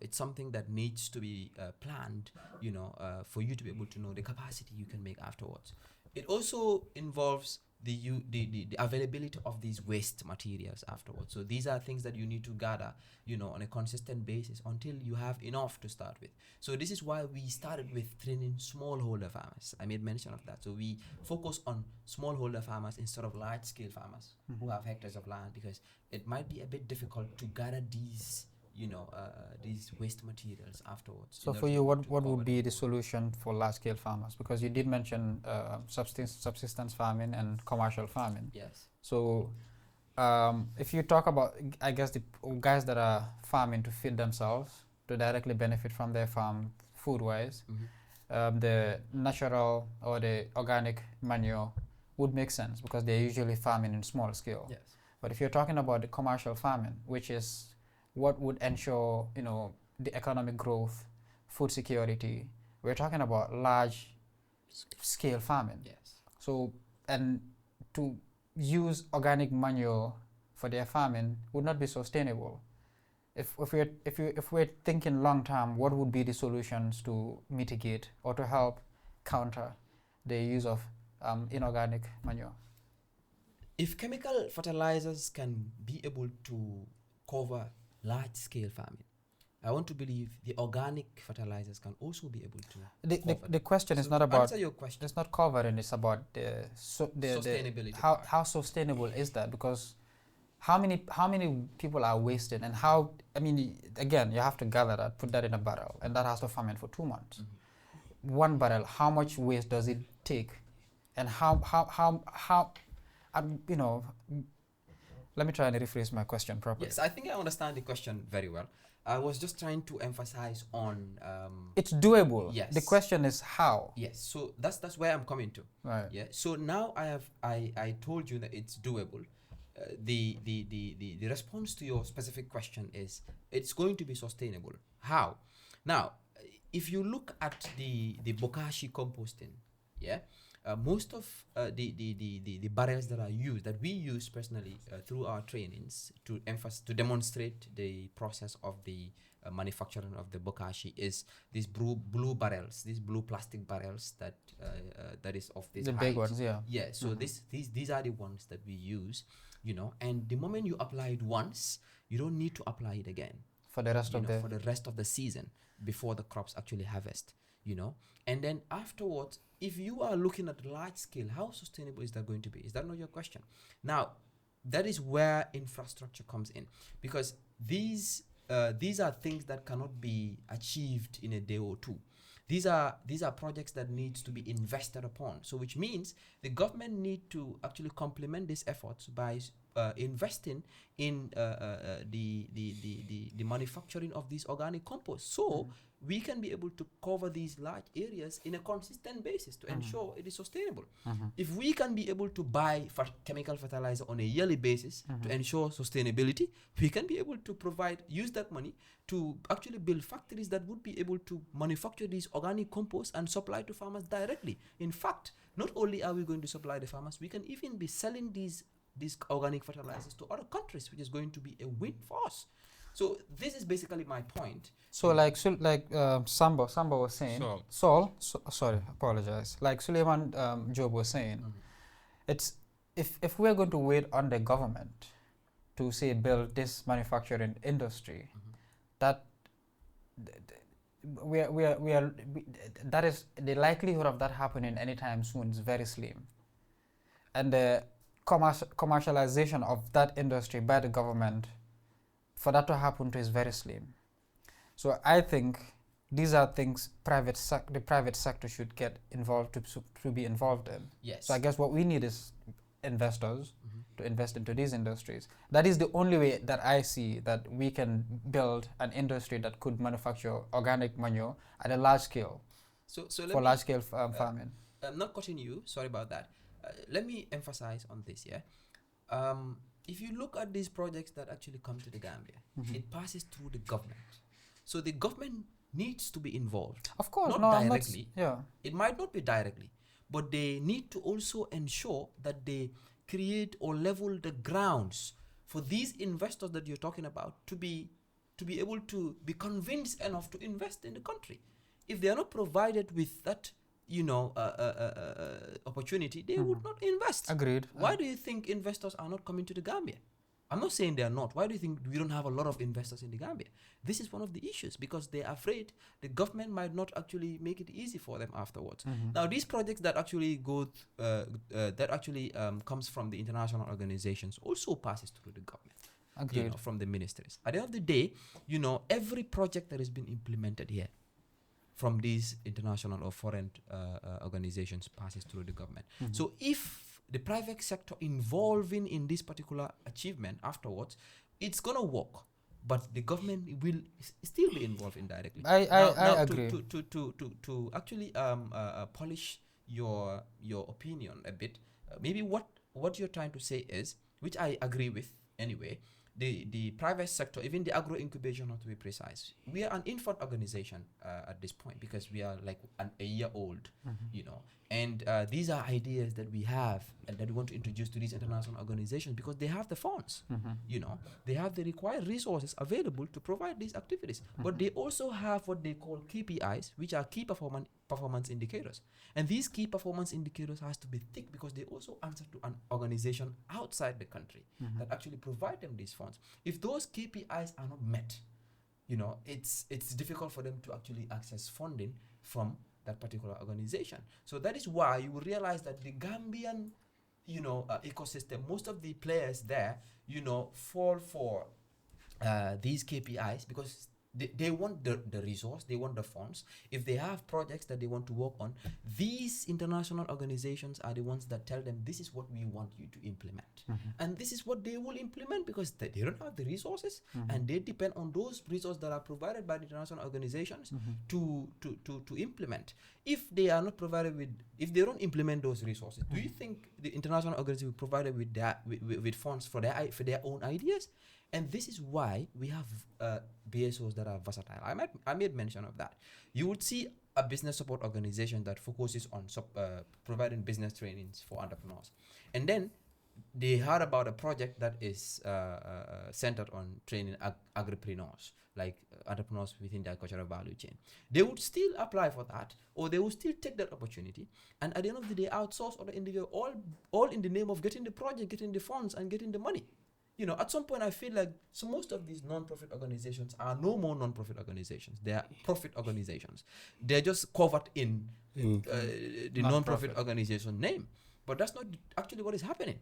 It's something that needs to be planned, for you to be able to know the capacity you can make afterwards. It also involves the availability of these waste materials afterwards. So these are things that you need to gather, on a consistent basis until you have enough to start with. So this is why we started with training smallholder farmers. I made mention of that. So we focus on smallholder farmers instead of large-scale farmers who have hectares of land, because it might be a bit difficult to gather these waste materials afterwards. So for you, what would be the solution for large-scale farmers? Because you did mention subsistence farming and commercial farming. Yes. So if you talk about, I guess, the guys that are farming to feed themselves, to directly benefit from their farm food-wise, the natural or the organic manure would make sense because they're usually farming in small scale. Yes. But if you're talking about the commercial farming, which is what would ensure, the economic growth, food security, we're talking about large scale farming. Yes. So, and to use organic manure for their farming would not be sustainable. If we're thinking long term, what would be the solutions to mitigate or to help counter the use of inorganic manure? If chemical fertilizers can be able to cover large-scale farming, I want to believe the organic fertilizers can also be able to. The question is not to about. answer your question. It's not covering. It's about the Sustainability how part. how sustainable is that? Because how many people are wasted, and how, I mean, again, you have to gather that, put that in a barrel, and that has to ferment for 2 months. One barrel, how much waste does it take, and how you know, let me try and rephrase my question properly. Yes, I think I understand the question very well. I was just trying to emphasize on It's doable. Yes. The question is how. yes, so that's where I'm coming to. Right. Yeah. So now I told you that it's doable. The response to your specific question is it's going to be sustainable. How? Now, if you look at the bokashi composting, yeah, most of the barrels that are used, that we use personally through our trainings to demonstrate the process of the manufacturing of the bokashi is these blue barrels, these blue plastic barrels that that is of this The height. big ones, yeah. Yeah, so these are the ones that we use, you know, and the moment you apply it once, you don't need to apply it again For the rest of the. for the rest of the season before the crops actually harvest, you know. And then afterwards, if you are looking at large scale, how sustainable is that going to be? Is that not your question? Now, that is where infrastructure comes in, because these are things that cannot be achieved in a day or two. These are projects that needs to be invested upon. So which means the government need to actually complement these efforts by investing in the manufacturing of these organic compost. So we can be able to cover these large areas in a consistent basis to ensure it is sustainable. If we can be able to buy chemical fertilizer on a yearly basis to ensure sustainability, we can be able to use that money to actually build factories that would be able to manufacture these organic compost and supply to farmers directly. In fact, not only are we going to supply the farmers, we can even be selling these organic fertilizers to other countries, which is going to be a win for us. So this is basically my point. So Samba was saying, sorry, apologize. Like Sulayman Jobe was saying, it's if we're going to wait on the government to say build this manufacturing industry, that that is the likelihood of that happening anytime soon is very slim, and the commercialization of that industry by the government, for that to happen to, is very slim. So I think these are things the private sector should get involved to be involved in. Yes. So I guess what we need is investors to invest into these industries. That is the only way that I see that we can build an industry that could manufacture organic manure at a large scale. So for large scale farming. I'm not cutting you. Sorry about that. Let me emphasize on this. Yeah. If you look at these projects that actually come to the Gambia, it passes through the government. So the government needs to be involved. Of course, not directly. Yeah. It might not be directly, but they need to also ensure that they create or level the grounds for these investors that you're talking about to be able to be convinced enough to invest in the country. If they are not provided with that, opportunity, they would not invest. Agreed. Why do you think investors are not coming to the Gambia? I'm not saying they are not. Why do you think we don't have a lot of investors in the Gambia? This is one of the issues, because they are afraid the government might not actually make it easy for them afterwards. Now, these projects that actually comes from the international organizations also passes through the government. Agreed. From the ministries. At the end of the day, every project that has been implemented here from these international or foreign organizations passes through the government. So if the private sector involving in this particular achievement afterwards, it's going to work, but the government will still be involved indirectly. I agree. To actually polish your opinion a bit, maybe what you're trying to say is, which I agree with anyway, the private sector, even the agro incubation, not to be precise, we are an infant organization at this point, because we are like a year old, and these are ideas that we have and that we want to introduce to these international organizations, because they have the funds, they have the required resources available to provide these activities, but they also have what they call KPIs, which are key performance indicators, and these key performance indicators has to be thick, because they also answer to an organization outside the country that actually provide them these funds. If those KPIs are not met, it's difficult for them to actually access funding from that particular organization. So that is why you will realize that the Gambian ecosystem, most of the players there, fall for these KPIs because they want the resource, they want the funds. If they have projects that they want to work on, these international organizations are the ones that tell them this is what we want you to implement. And this is what they will implement because they don't have the resources and they depend on those resources that are provided by the international organizations to implement. If they are not provided with, if they don't implement those resources, do you think the international organization will provide with with funds for their own ideas? And this is why we have BSOs that are versatile. I made mention of that. You would see a business support organization that focuses on providing business trainings for entrepreneurs. And then they heard about a project that is centered on training agripreneurs, like entrepreneurs within the agricultural value chain. They would still apply for that, or they would still take that opportunity. And at the end of the day, outsource other individual, all in the name of getting the project, getting the funds, and getting the money. At some point, I feel like most of these non-profit organizations are no more non-profit organizations. They are profit organizations. They're just covered in the non-profit organization name. But that's not actually what is happening.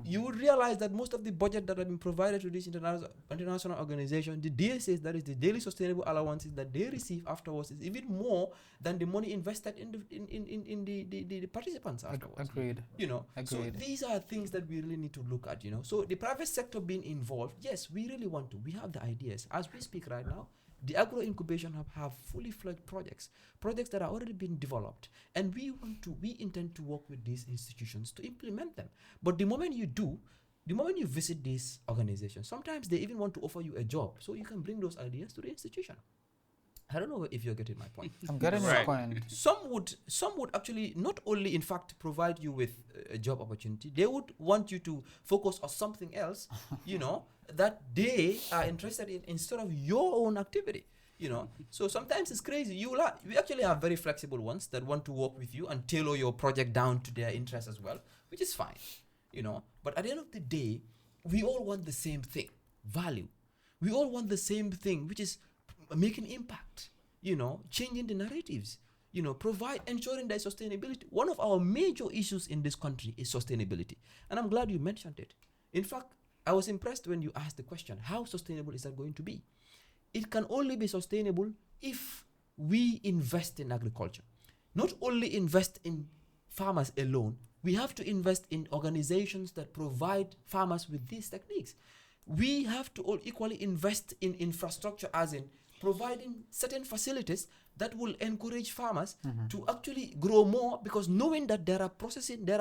You would realize that most of the budget that have been provided to this international organization, the DSAs, that is the daily sustainable allowances that they receive afterwards, is even more than the money invested in the participants afterwards. Agreed. So these are things that we really need to look at. So the private sector being involved, yes, we really want to. We have the ideas. As we speak right now, the agro incubation have fully fledged projects that are already being developed, and we intend to work with these institutions to implement them. But the moment you visit these organizations, sometimes they even want to offer you a job so you can bring those ideas to the institution. I don't know if you're getting my point. I'm getting your point. Some would actually not only, in fact, provide you with a job opportunity, they would want you to focus on something else, that they are interested in instead of your own activity. So sometimes it's crazy. We actually have very flexible ones that want to work with you and tailor your project down to their interests as well, which is fine. But at the end of the day, we all want the same thing, value. We all want the same thing, which is making impact, changing the narratives, ensuring that sustainability. One of our major issues in this country is sustainability. And I'm glad you mentioned it. In fact, I was impressed when you asked the question, how sustainable is that going to be? It can only be sustainable if we invest in agriculture. Not only invest in farmers alone, we have to invest in organizations that provide farmers with these techniques. We have to all equally invest in infrastructure, as in providing certain facilities that will encourage farmers to actually grow more, because knowing that there are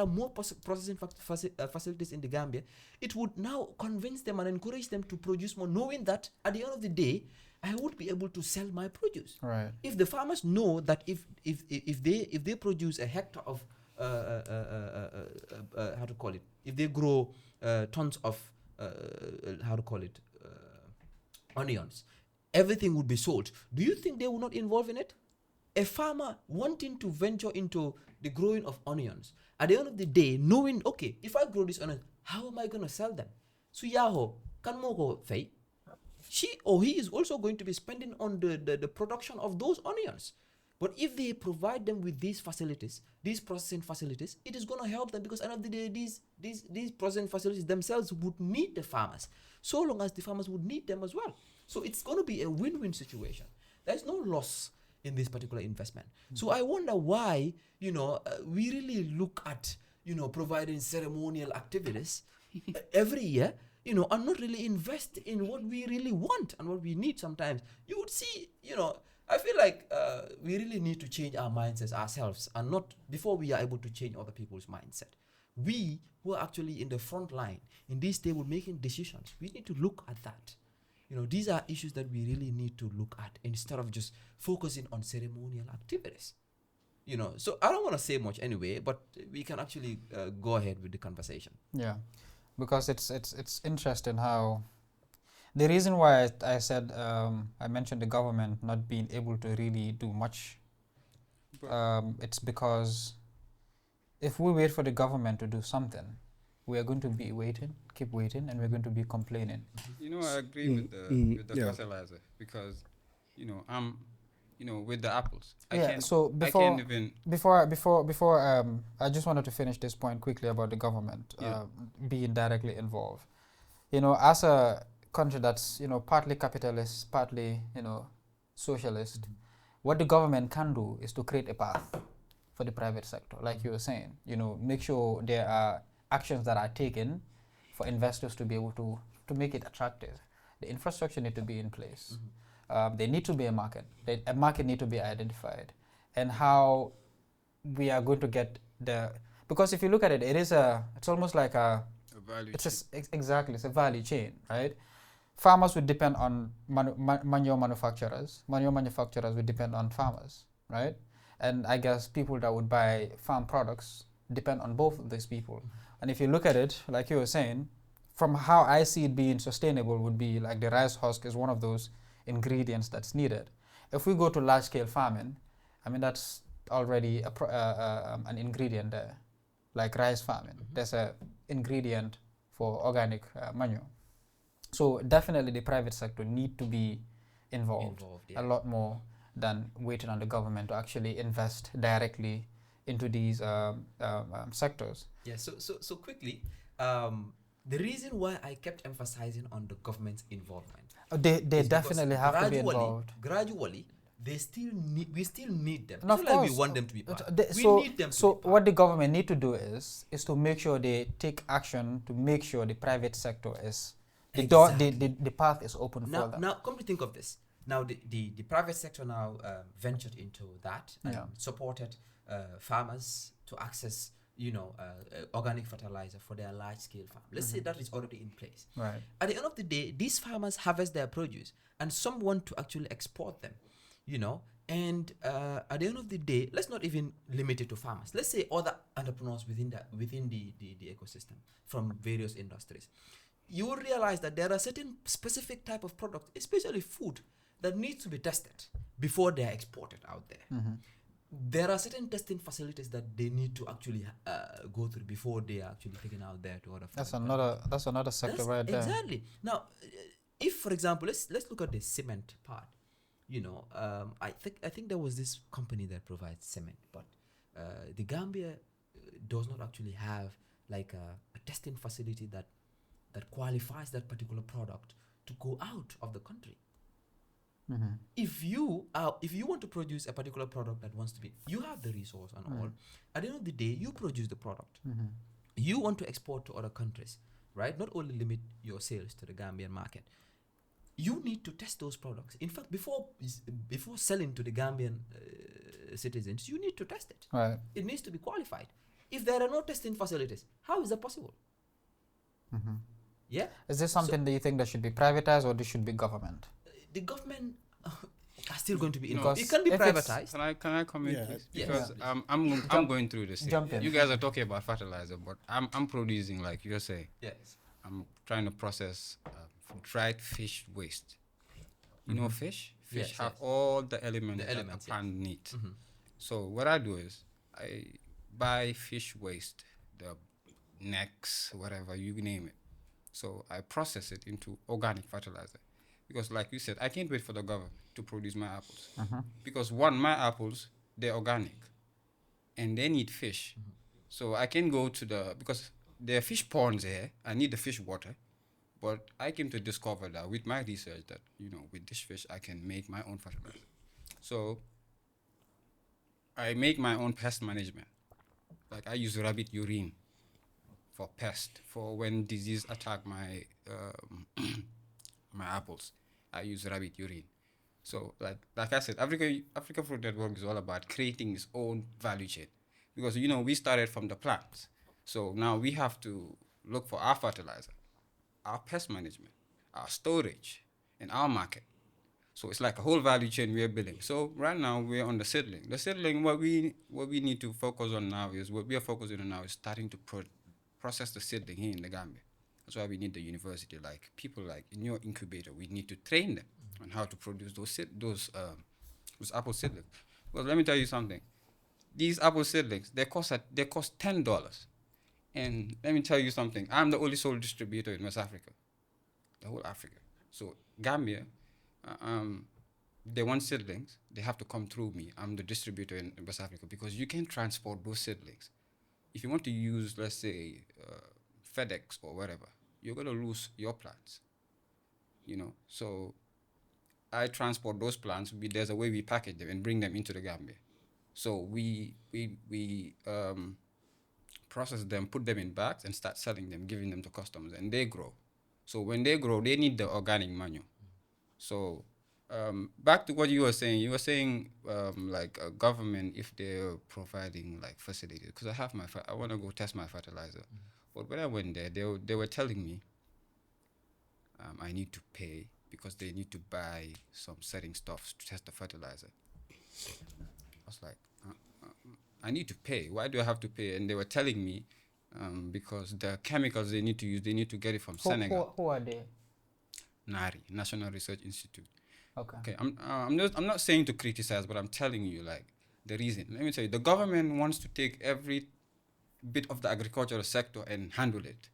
more processing facilities in the Gambia, it would now convince them and encourage them to produce more, knowing that at the end of the day, I would be able to sell my produce. Right. If the farmers know that if they produce a hectare of if they grow tons of onions, everything would be sold. Do you think they will not involve in it? A farmer wanting to venture into the growing of onions, at the end of the day, knowing, okay, if I grow these onions, how am I going to sell them? So yaho, kan mo ko fay? She or he is also going to be spending on the production of those onions. But if they provide them with these facilities, these processing facilities, it is going to help them, because at the end of the day, these processing facilities themselves would need the farmers, so long as the farmers would need them as well. So it's going to be a win-win situation. There's no loss in this particular investment. So I wonder why, we really look at, providing ceremonial activities every year, and not really invest in what we really want and what we need sometimes. You would see, I feel like we really need to change our mindsets ourselves, and not before we are able to change other people's mindset. We who are actually in the front line in this table making decisions, we need to look at that. These are issues that we really need to look at instead of just focusing on ceremonial activities. So I don't want to say much anyway, but we can actually go ahead with the conversation. Yeah, because it's interesting how the reason why I said I mentioned the government not being able to really do much. It's because if we wait for the government to do something, we are going to be keep waiting, and we're going to be complaining. I agree with the fertilizer, because, with the apples. So I can't even. I just wanted to finish this point quickly about the government being directly involved. As a country that's partly capitalist, partly socialist, what the government can do is to create a path for the private sector, like you were saying. Make sure there are actions that are taken for investors to be able to make it attractive. The infrastructure need to be in place. There need to be a market. A market need to be identified, and how we are going to get because if you look at it, it's almost like Value exactly, it's a value chain, right? Farmers would depend on manure manufacturers. Manure manufacturers would depend on farmers, right? And I guess people that would buy farm products depend on both of these people. And if you look at it, like you were saying, from how I see it being sustainable would be like the rice husk is one of those ingredients that's needed. If we go to large-scale farming, I mean, that's already an ingredient there, like rice farming. There's an ingredient for organic manure. So definitely the private sector need to be involved a lot more than waiting on the government to actually invest directly into these sectors. Yeah, so quickly, the reason why I kept emphasizing on the government's involvement, they definitely have to be involved. Gradually, we still need them. And of It's not course, like we want them to be part. We need them to so be part. what the government need to do is to make sure they take action to make sure the private sector is the path is open for them. Now, come to think of this. Now, the private sector now ventured into that and supported farmers to access, organic fertilizer for their large-scale farm. Let's say that is already in place. Right. At the end of the day, these farmers harvest their produce, and some want to actually export them. And at the end of the day, let's not even limit it to farmers. Let's say other entrepreneurs within the ecosystem from various industries. You will realize that there are certain specific type of products, especially food, that needs to be tested before they are exported out there. There are certain testing facilities that they need to actually go through before they are actually taken out there to other. That's another sector right there. Exactly. Now, if for example, let's look at the cement part. I think there was this company that provides cement, but the Gambia does not actually have like a testing facility that qualifies that particular product to go out of the country. If you want to produce a particular product that wants to be, you have the resource and all. At the end of the day, you produce the product. You want to export to other countries, right? Not only limit your sales to the Gambian market. You need to test those products. In fact, before selling to the Gambian citizens, you need to test it. Right. It needs to be qualified. If there are no testing facilities, how is that possible? Yeah. Is this something that you think that should be privatized or this should be government? The government are still going to be Because involved. It can be privatized. Can I comment, please? Yes. Because I'm going through this. Jump in. You guys are talking about fertilizer, but I'm producing, like you're saying. Yes. I'm trying to process dried fish waste. Fish Yes, have yes. all the elements that a elements, plant needs. So what I do is I buy fish waste, the necks, whatever you name it. So I process it into organic fertilizer. Because like you said, I can't wait for the government to produce my apples. Because my apples, they're organic. And they need fish. So I can go to because there are fish ponds here. I need the fish water. But I came to discover that with my research that, with this fish, I can make my own fertilizer. So I make my own pest management. Like I use rabbit urine for pest, for when disease attack my my apples. I use rabbit urine. So like I said, Africa Fruit Network is all about creating its own value chain. Because, we started from the plants. So now we have to look for our fertilizer, our pest management, our storage, and our market. So it's like a whole value chain we are building. So right now we're on the seedling. The seedling, what we need to focus on now is starting to process the seedling here in the Gambia. That's why we need the university, like people like in your incubator. We need to train them on how to produce those apple seedlings. Well, let me tell you something. These apple seedlings, they cost $10. And let me tell you something. I'm the only sole distributor in West Africa, the whole Africa. So Gambia, they want seedlings, they have to come through me. I'm the distributor in West Africa because you can transport those seedlings. If you want to use, let's say, FedEx or whatever, you're going to lose your plants, So I transport those plants. There's a way we package them and bring them into the Gambia. So we process them, put them in bags, and start selling them, giving them to customers, and they grow. So when they grow, they need the organic manure. So back to what you were saying, like a government, if they're providing like facilities, because I want to go test my fertilizer. But when I went there, they were telling me I need to pay because they need to buy some certain stuff to test the fertilizer. I was like, I need to pay. Why do I have to pay? And they were telling me because the chemicals they need to use, they need to get it from Senegal. Who are they? NARI, National Research Institute. Okay. I'm not saying to criticize, but I'm telling you like the reason. Let me tell you, the government wants to take every bit of the agricultural sector and handle it.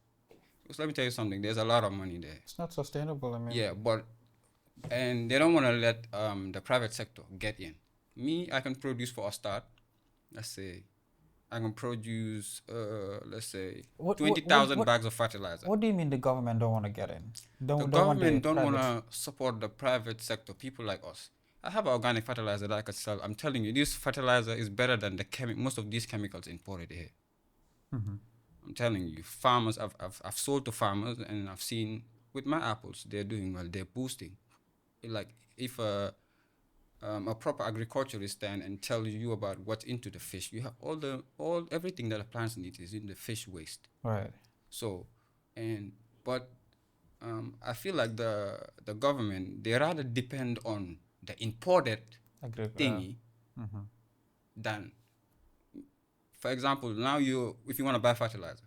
Because let me tell you something. There's a lot of money there. It's not sustainable. I mean. Yeah, and they don't want to let the private sector get in. Me, I can produce for a start. Let's say I can produce, let's say, 20,000 bags of fertilizer. What do you mean the government don't want to get in? The government don't want to support the private sector, people like us. I have organic fertilizer that I could sell. I'm telling you, this fertilizer is better than most of these chemicals imported here. Mm-hmm. I'm telling you, farmers, I've sold to farmers, and I've seen with my apples, they're doing well. They're boosting. Like if a proper agriculturist stand and tell you about what's into the fish, you have everything that the plants need is in the fish waste. Right. So, but I feel like the government, they rather depend on the imported thingy than, for example, now if you want to buy fertilizer,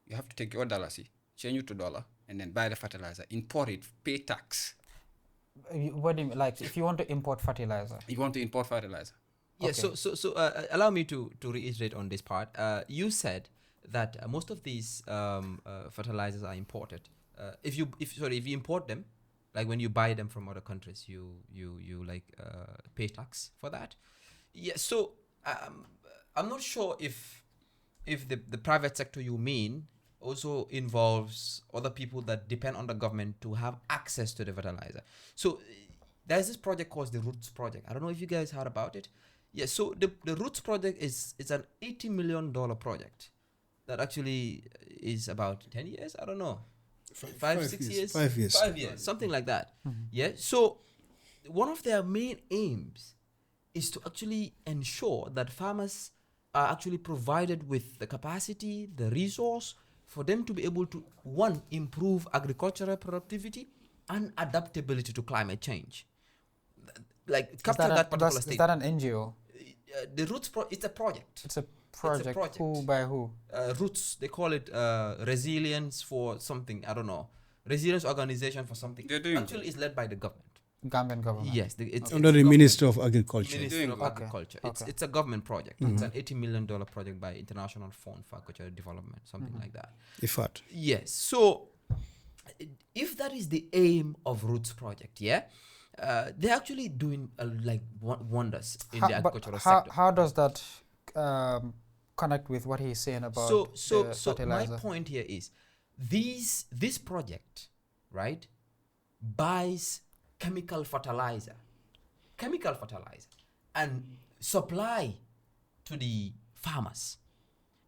you have to take your dollar, change it to dollar, and then buy the fertilizer, import it, pay tax. What do you mean? Like, if you want to import fertilizer? You want to import fertilizer. Yeah, okay. So allow me to reiterate on this part. You said that most of these fertilizers are imported. If you import them, like when you buy them from other countries, you pay tax for that. Yeah. So I'm not sure if the private sector you mean also involves other people that depend on the government to have access to the fertilizer. So there's this project called the Roots Project. I don't know if you guys heard about it. Yeah, so the Roots Project is an $80 million project that actually is about 10 years. I don't know. 6 years? 5 years. 5 years, something like that. Mm-hmm. Yeah, so one of their main aims is to actually ensure that farmers are actually provided with the capacity, the resource, for them to be able to, one, improve agricultural productivity and adaptability to climate change. Like, capture that particular state. Is that an NGO? The Roots it's a project. It's a project. Who by who? Roots, they call it Resilience for something, I don't know. Resilience Organization for something. Actually, it's led by the government. Gambian government. Yes, it's under the Minister of Agriculture. Minister of Agriculture. It's a government project. Mm-hmm. It's an $80 million project by International Fund for Agricultural Development, something like that. IFAD. Yes. So, if that is the aim of Roots Project, they're actually doing wonders in the agricultural sector. How does that connect with what he's saying about so my point here is this project, right, buys chemical fertilizer and supply to the farmers,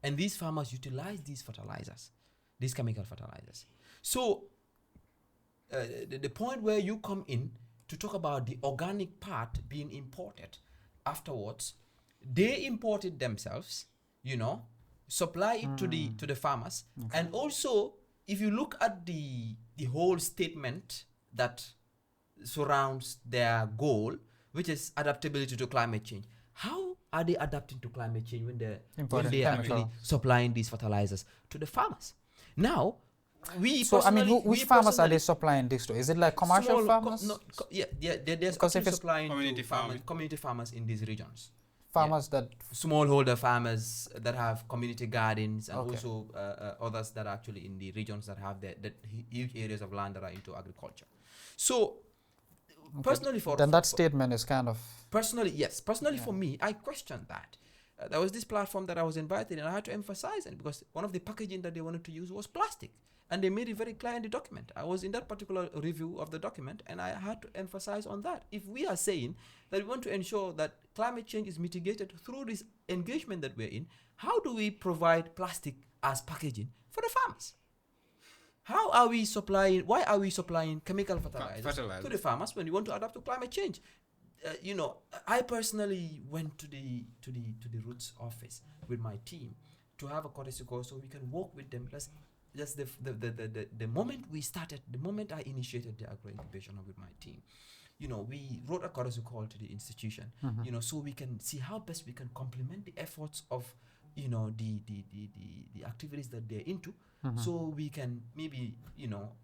and these farmers utilize these chemical fertilizers. So the point where you come in to talk about the organic part being imported afterwards, they import it themselves, supply it to the farmers. Okay. And also, if you look at the whole statement that surrounds their goal, which is adaptability to climate change, how are they adapting to climate change when they're actually supplying these fertilizers to the farmers? Now, which farmers are they supplying this to? Is it like commercial farmers? They're supplying community farmers in these regions. Farmers that smallholder farmers that have community gardens, and also others that are actually in the regions that have the huge areas of land that are into agriculture. So personally then that statement is kind of personally, yes. Personally, for me, I questioned that. There was this platform that I was invited, and I had to emphasize it because one of the packaging that they wanted to use was plastic, and they made it very clear in the document. I was in that particular review of the document, and I had to emphasize on that. If we are saying that we want to ensure that climate change is mitigated through this engagement that we're in, how do we provide plastic as packaging for the farmers? How are we supplying? Why are we supplying chemical fertilizers to the farmers when we want to adapt to climate change? I personally went to the roots office with my team to have a courtesy call so we can work with them. That's the moment we started, the moment I initiated the agro incubation with my team. We wrote a courtesy call to the institution. So we can see how best we can complement the efforts of the activities that they're into. So we can maybe,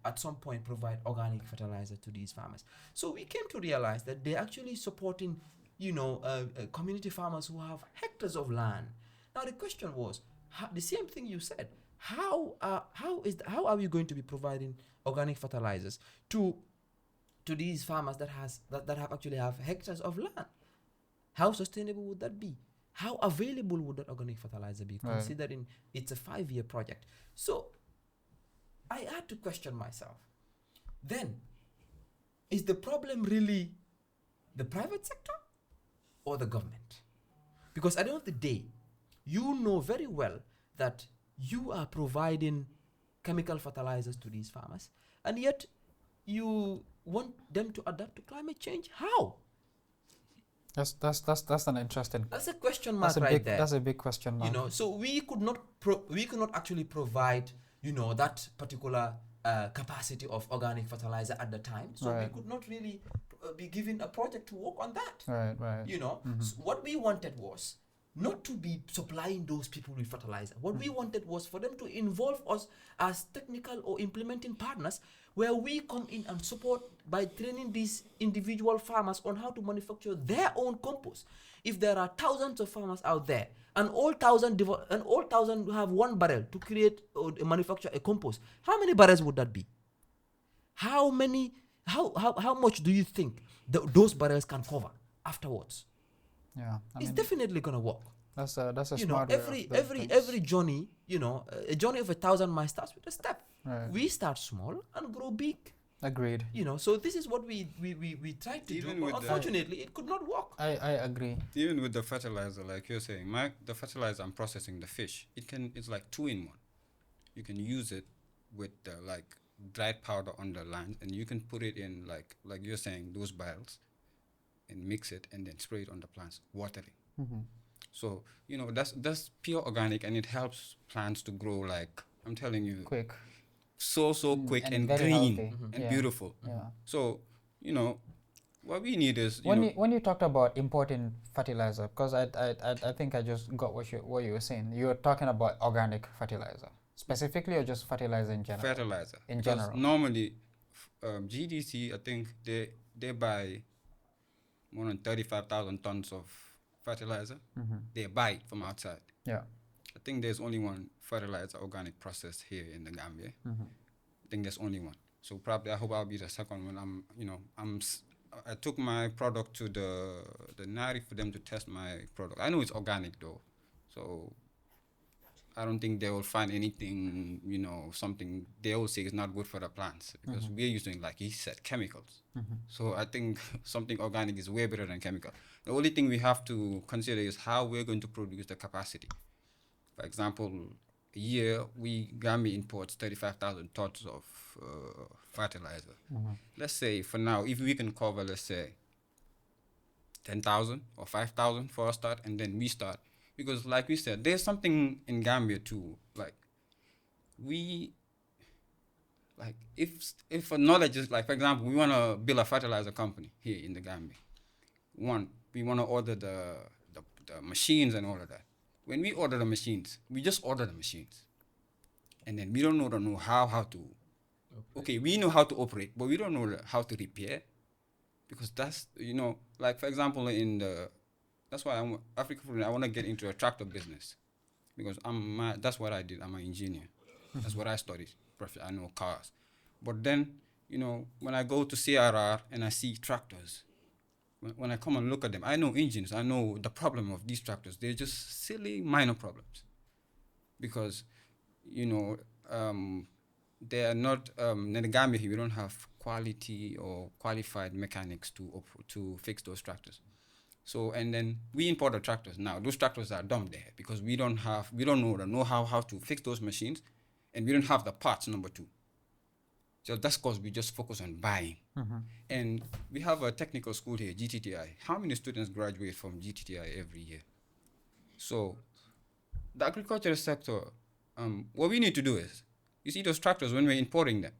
at some point provide organic fertilizer to these farmers. So we came to realize that they're actually supporting, community farmers who have hectares of land. Now the question was, the same thing you said, how are we going to be providing organic fertilizers to these farmers that have hectares of land? How sustainable would that be? How available would that organic fertilizer be, considering it's a 5-year project? So I had to question myself. Then, is the problem really the private sector or the government? Because at the end of the day, you know very well that you are providing chemical fertilizers to these farmers, and yet you want them to adapt to climate change. How? That's an interesting. That's a question mark right there. That's a big question mark. So we could not actually provide that particular capacity of organic fertilizer at the time. So we could not really be given a project to work on that. Right. So what we wanted was not to be supplying those people with fertilizer. What we wanted was for them to involve us as technical or implementing partners, where we come in and support by training these individual farmers on how to manufacture their own compost. If there are thousands of farmers out there, and all thousand have 1 barrel to create or manufacture a compost, how many barrels would that be? How much do you think those barrels can cover afterwards? Yeah, it's definitely gonna work. That's a smart way. Every journey, a journey of 1,000 miles starts with a step. Right. We start small and grow big. Agreed. So this is what we tried to do, but unfortunately it could not work. I agree. Even with the fertilizer, like you're saying, the fertilizer I'm processing the fish, it's like 2-in-1. You can use it with dried powder on the land, and you can put it in like you're saying, those barrels, and mix it and then spray it on the plants, watering. So that's pure organic, and it helps plants to grow, like I'm telling you, quick, so quick and green and beautiful. So what we need is when you talked about importing fertilizer, because I think I just got what you were saying. You were talking about organic fertilizer specifically, or just fertilizer in general? Fertilizer in general. Normally GDC, I think they buy more than 35,000 tons of fertilizer. They buy it from outside. Yeah, I think there's only one fertilizer organic process here in the Gambia. I think there's only one. So probably I hope I'll be the second one. I took my product to the Nari for them to test my product. I know it's organic though, so I don't think they will find anything, something they will say is not good for the plants, because we're using, like he said, chemicals. So I think something organic is way better than chemical. The only thing we have to consider is how we're going to produce the capacity. For example, a year, Gambia imports 35,000 tons of fertilizer. Let's say for now, if we can cover, let's say, 10,000 or 5,000 for a start, and then we start. Because like we said, there's something in Gambia too, if a knowledge is, like, for example, we want to build a fertilizer company here in the Gambia. We want to order the machines and all of that. When we order the machines, we just order the machines. And then we don't know how to, okay, we know how to operate, but we don't know how to repair. Because that's, like, for example, that's why I'm Africa. I want to get into a tractor business, because that's what I did. I'm an engineer. That's what I studied. I know cars, but then You know, when I go to CRR and I see tractors, when I come and look at them, I know engines, I know the problem of these tractors. They're just silly, minor problems. Because, you know, they are not, in the Gambia here, we don't have quality or qualified mechanics to fix those tractors. So, and then we import the tractors now. Those tractors are dumped there because we don't know the know-how how to fix those machines, and we don't have the parts, number two. So that's because we just focus on buying. And we have a technical school here, GTTI. How many students graduate from GTTI every year? So the agricultural sector, what we need to do is, you see those tractors, when we're importing them,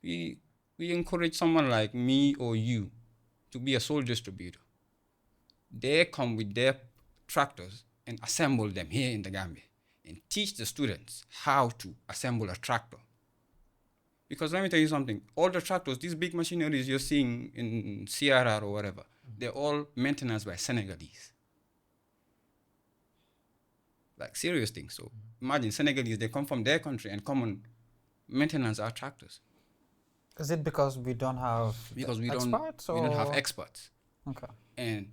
we encourage someone like me or you to be a sole distributor. They come with their tractors and assemble them here in the Gambia and teach the students how to assemble a tractor. Because let me tell you something, all the tractors, these big machineries you're seeing in CRR or whatever, they're all maintenance by Senegalese. Like serious things. So imagine Senegalese, they come from their country and come and maintenance our tractors. Is it because we don't have experts? We don't have experts. Okay. And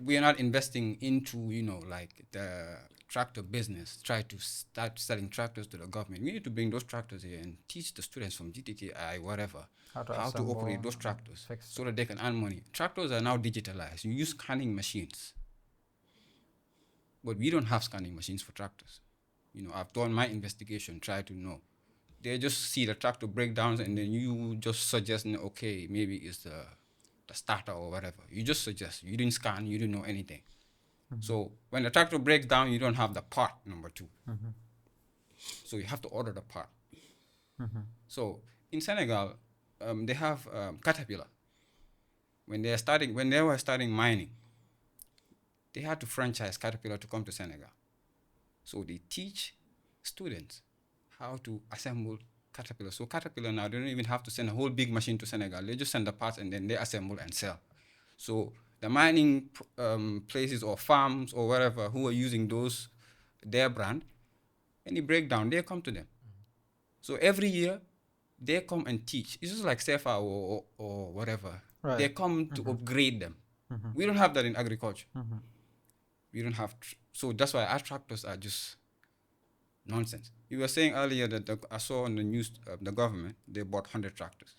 we are not investing into, you know, like the tractor business, try to start selling tractors to the government. We need to bring those tractors here and teach the students from GTTI, whatever, how to operate those tractors so that they can earn money. Tractors are now digitalized. You use scanning machines. But we don't have scanning machines for tractors. You know, I've done my investigation, try to know. They just see the tractor breakdowns and then you just suggest, okay, maybe it's the starter or whatever. You just suggest. You didn't scan, you didn't know anything. So when the tractor breaks down, you don't have the part, number two. So you have to order the part. So in Senegal, they have Caterpillar. When they were starting mining, they had to franchise Caterpillar to come to Senegal. So they teach students how to assemble Caterpillar. So Caterpillar now, they don't even have to send a whole big machine to Senegal. They just send the parts and then they assemble and sell. So the mining places or farms or wherever who are using their brand, any breakdown, they come to them. So every year, they come and teach. It's just like SEFA or whatever. Right. They come to upgrade them. We don't have that in agriculture. We don't have, so that's why our tractors are just nonsense. You were saying earlier that I saw on the news, the government, they bought 100 tractors.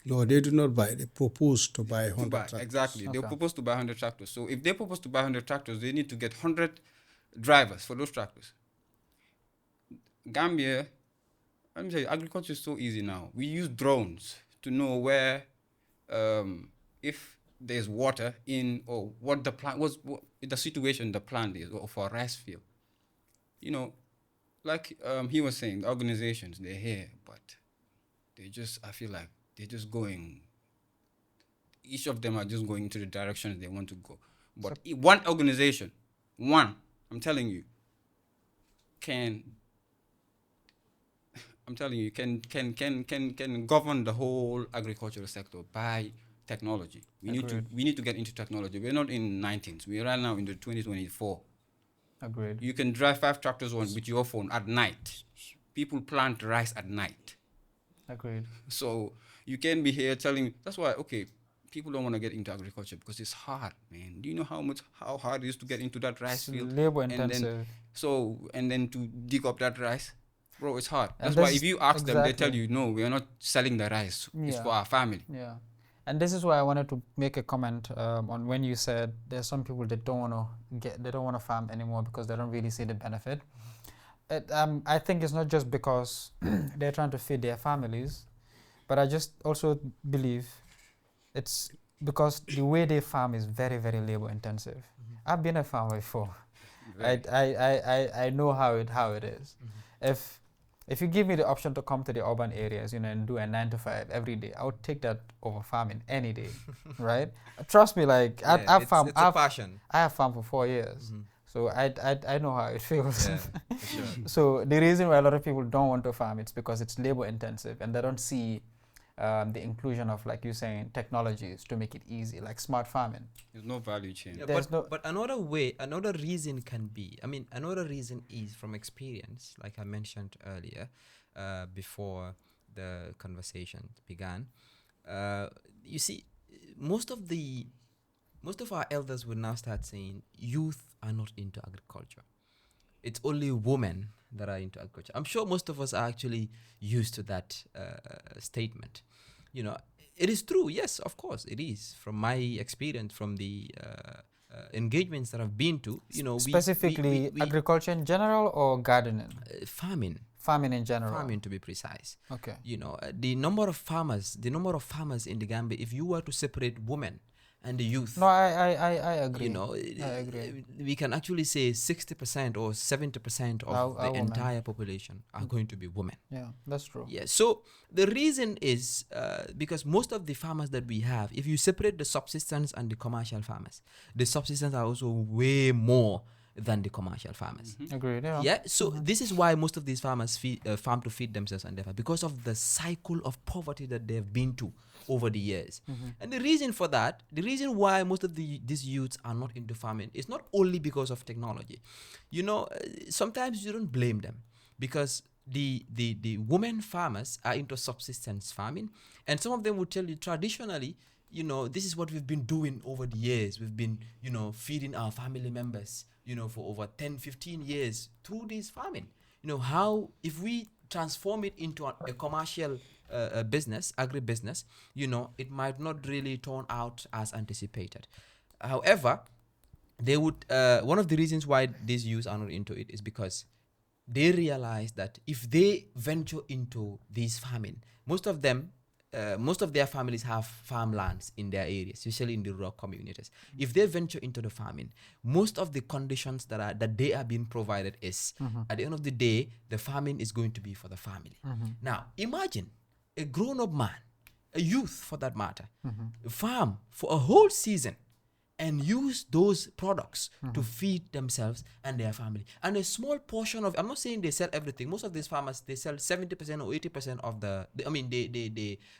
No, they do not buy. They propose to buy 100 tractors. Exactly. Okay. They propose to buy 100 tractors. So if they propose to buy 100 tractors, they need to get 100 drivers for those tractors. Gambia, let me tell you, agriculture is so easy now. We use drones to know where, if there's water in or what the plant was, what the situation the plant is, or for a rice field. You know, like he was saying, the organizations, they're here, but they just, I feel like they're just going, each of them are just going into the direction they want to go. But one organization, I'm telling you, can govern the whole agricultural sector by technology. We need to get into technology. We're not in 19th. We're right now in the 2024. Agreed. You can drive 5 tractors with your phone at night. People plant rice at night. Agreed. So you can be here telling, that's why, okay, people don't want to get into agriculture because it's hard, man. Do you know how hard it is to get into that rice field? Labor intensive. And then to dig up that rice? Bro, it's hard. That's why if you ask them, they tell you, no, we are not selling the rice. Yeah. It's for our family. Yeah. And this is why I wanted to make a comment on when you said there's some people that don't want to farm anymore because they don't really see the benefit. I think it's not just because they're trying to feed their families, but I just also believe it's because the way they farm is very, very labor intensive. I've been a farmer before. I know how it is. If you give me the option to come to the urban areas, and do a 9 to 5 every day, I would take that over farming any day, right? Trust me, like I've farmed. It's a passion. I have farmed for 4 years, so I know how it feels. Yeah, for sure. So the reason why a lot of people don't want to farm, it's because it's labor intensive, and they don't see the inclusion of, like you're saying, technologies to make it easy, like smart farming. There's no value chain. Yeah, but another reason can be, another reason is from experience, like I mentioned earlier, before, the conversation began, you see, most of our elders will now start saying youth are not into agriculture. It's only women that are into agriculture. I'm sure most of us are actually used to that statement. You know, it is true. Yes, of course, it is. From my experience, from the engagements that I've been to, you know, Specifically, agriculture in general or gardening? Farming. Farming in general. Farming, to be precise. Okay. You know, the number of farmers in the Gambia, if you were to separate women and the youth. No, I agree. You know, I agree. we can actually say 60% or 70% of the entire population are going to be women. Yeah, that's true. Yeah. So the reason is because most of the farmers that we have, if you separate the subsistence and the commercial farmers, the subsistence are also way more than the commercial farmers. Agreed. Yeah. Yeah. So this is why most of these farmers farm to feed themselves and their family, because of the cycle of poverty that they've been to over the years. And the reason for that, the reason why most of these youths are not into farming is not only because of technology. You know, sometimes you don't blame them, because the women farmers are into subsistence farming, and some of them will tell you traditionally, you know, this is what we've been doing over the years. We've been, you know, feeding our family members, you know, for over 10, 15 years through this farming. You know, how, if we transform it into a commercial business, agribusiness, you know, it might not really turn out as anticipated. However, they would, one of the reasons why these youths are not into it is because they realize that if they venture into this farming, most of their families have farmlands in their areas, especially in the rural communities. If they venture into the farming, most of the conditions that they are being provided is, at the end of the day, the farming is going to be for the family. Now, imagine a grown-up man, a youth for that matter, farm for a whole season and use those products to feed themselves and their family. And a small portion of, I'm not saying they sell everything. Most of these farmers, they sell 70% or 80% of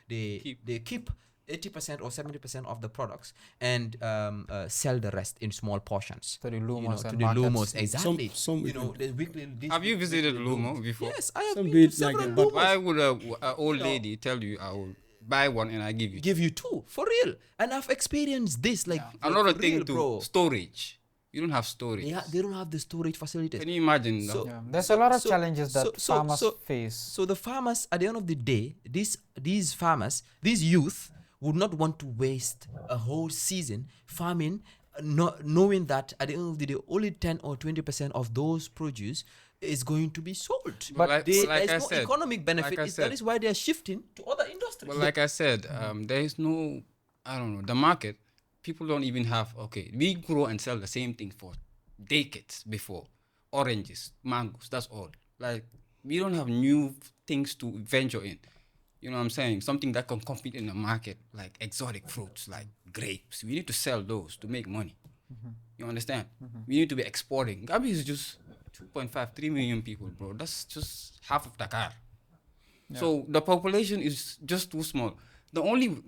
they keep 80% or 70% of the products and sell the rest in small portions. To the Lumos to and the markets. Lumos, exactly. Some you know, the weekly. Have you visited Lumo before? Yes, I have Some been bit to several like that, Lumos. but Why would a old lady tell you, I will buy one and I give you? Give you two, for real. And I've experienced this, like, Another for thing real, too, bro. storage. You don't have storage. They don't have the storage facilities. Can you imagine? So- Yeah. There's a lot of challenges that farmers face. So the farmers, at the end of the day, these farmers, these youth, would not want to waste a whole season farming, knowing that at the end of the day, only 10 or 20% of those produce is going to be sold. But there's like I no said- economic benefit. like I That said- is why they are shifting to other industries. But like I said, there is no, I don't know, the market, people don't even have, okay, we grow and sell the same thing for decades before. Oranges, mangoes, that's all. Like, we don't have new things to venture in. You know what I'm saying? Something that can compete in the market, like exotic fruits, like grapes. We need to sell those to make money. You understand? We need to be exporting. Gambia is just 2.5, 3 million people, bro. That's just half of Dakar. So the population is just too small. The only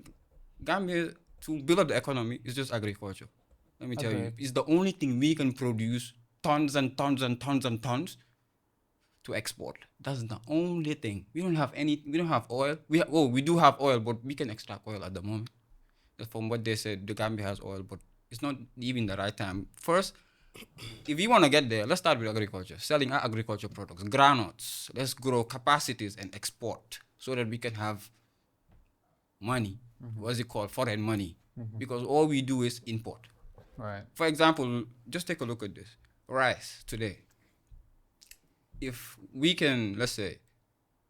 Gambia to build up the economy is just agriculture. Let me tell you, Agreed. it's the only thing we can produce tons and tons and tons and tons to export. That's the only thing. We don't have oil. We do have oil, but we can extract oil at the moment. That's from what they said, the Gambia has oil, but it's not even the right time. First, if we want to get there, let's start with agriculture, selling our agriculture products, granules. Let's grow capacities and export so that we can have money. What's it called? Foreign money. Because all we do is import. Right. For example, just take a look at this. Rice today. If we can, let's say,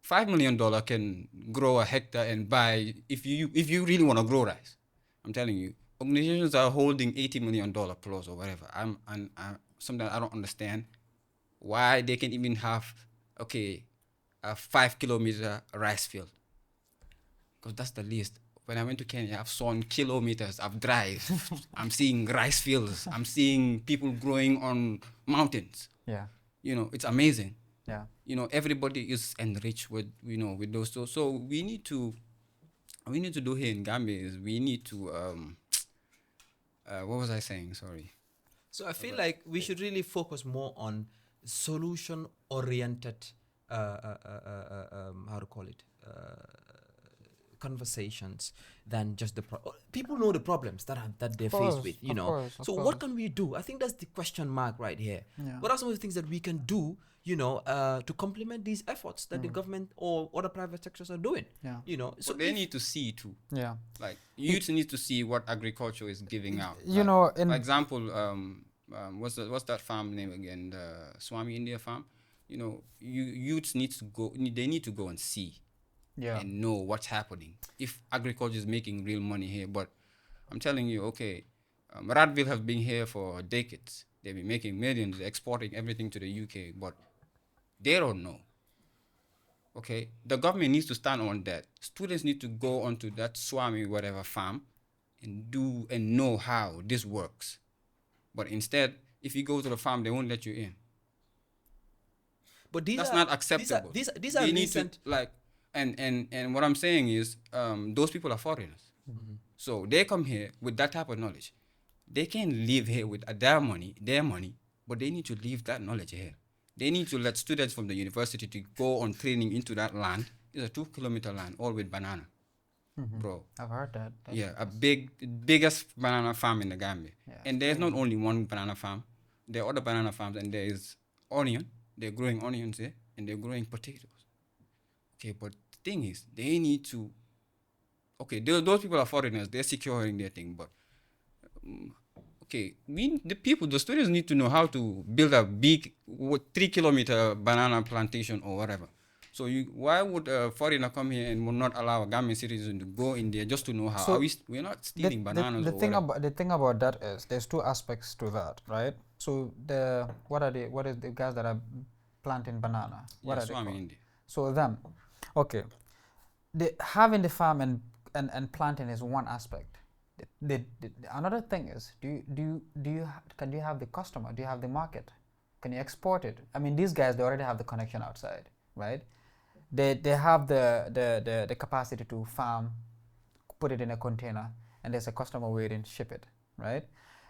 $5 million can grow a hectare and buy, if you really want to grow rice, I'm telling you, organizations are holding $80 million plus or whatever. I'm sometimes I don't understand why they can even have, okay, a 5-kilometer rice field. Because that's the least. When I went to Kenya, I've sown kilometers of drive. I'm seeing rice fields. I'm seeing people growing on mountains. Yeah. You know, it's amazing. Yeah. You know, everybody is enriched with, you know, with those. So we need to do here in Gambia is we need to, what was I saying? Sorry. So I feel like we should really focus more on solution-oriented, how to call it, conversations than just the people know the problems that they're faced with, you of know. course, of So what can we do? I think that's the question mark right here. Yeah. What are some of the things that we can do, you know, to complement these efforts that the government or other private sectors are doing? Yeah. You know, so But they need to see too. Yeah. Like youth need to see what agriculture is giving out. You Like, know, for example, what's that farm name again? The Swami India farm. You know, youths need to go. They need to go and see yeah. and know what's happening. If agriculture is making real money here, but I'm telling you, okay, Radville have been here for decades. They've been making millions, exporting everything to the UK, but they don't know. Okay, the government needs to stand on that. Students need to go onto that Swami whatever farm and do and know how this works. But instead, if you go to the farm, they won't let you in. but these That's are not acceptable. These are They need recent. to like, and what I'm saying is, those people are foreigners. So they come here with that type of knowledge. They can live here with their money, but they need to leave that knowledge here. They need to let students from the university to go on training into that land. It's a 2-kilometer land, all with banana, bro. I've heard that. Yeah, biggest banana farm in the Gambia. Yeah, And there's not only one banana farm. There are other banana farms, and there is onion. They're growing onions there, and they're growing potatoes. Okay, but the thing is, they need to. Okay, those people are foreigners. They're securing their thing, but okay, the students need to know how to build a big 3-kilometer banana plantation or whatever. So why would a foreigner come here and will not allow a Gambian citizen to go in there just to know how? So We're not stealing bananas. The thing about that is there's two aspects to that, right? So what is the guys that are planting banana? What are they called? India. So them, okay. Having the farm and planting is one aspect. Another thing is, can you have the customer? Do you have the market? Can you export it? I mean, these guys, they already have the connection outside, right? They have the capacity to farm, put it in a container, and there's a customer waiting, ship it, right?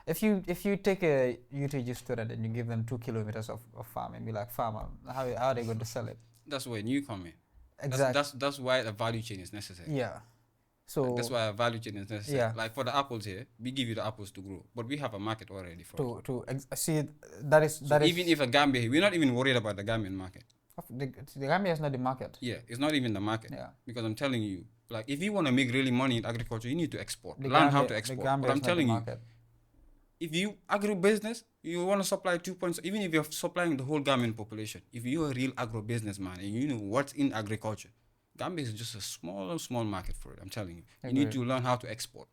If you take a UTG student and you give them 2 kilometers of farming, be like, farmer, how are they going to sell it? That's when you come in. Exactly. That's why a value chain is necessary. Yeah. So that's why a value chain is necessary. Yeah. Like for the apples here, we give you the apples to grow, but we have a market already for it. See that is even if a Gambia, we're not even worried about the Gambian market. The Gambia is not the market. Yeah, it's not even the market. Yeah. Because I'm telling you, like if you want to make really money in agriculture, you need to export. Learn how to export. But I'm telling you, if you agribusiness, you want to supply 2 points, even if you're supplying the whole Gambian population, if you're a real agribusinessman and you know what's in agriculture, Gambia is just a small market for it. I'm telling you. You need to learn how to export.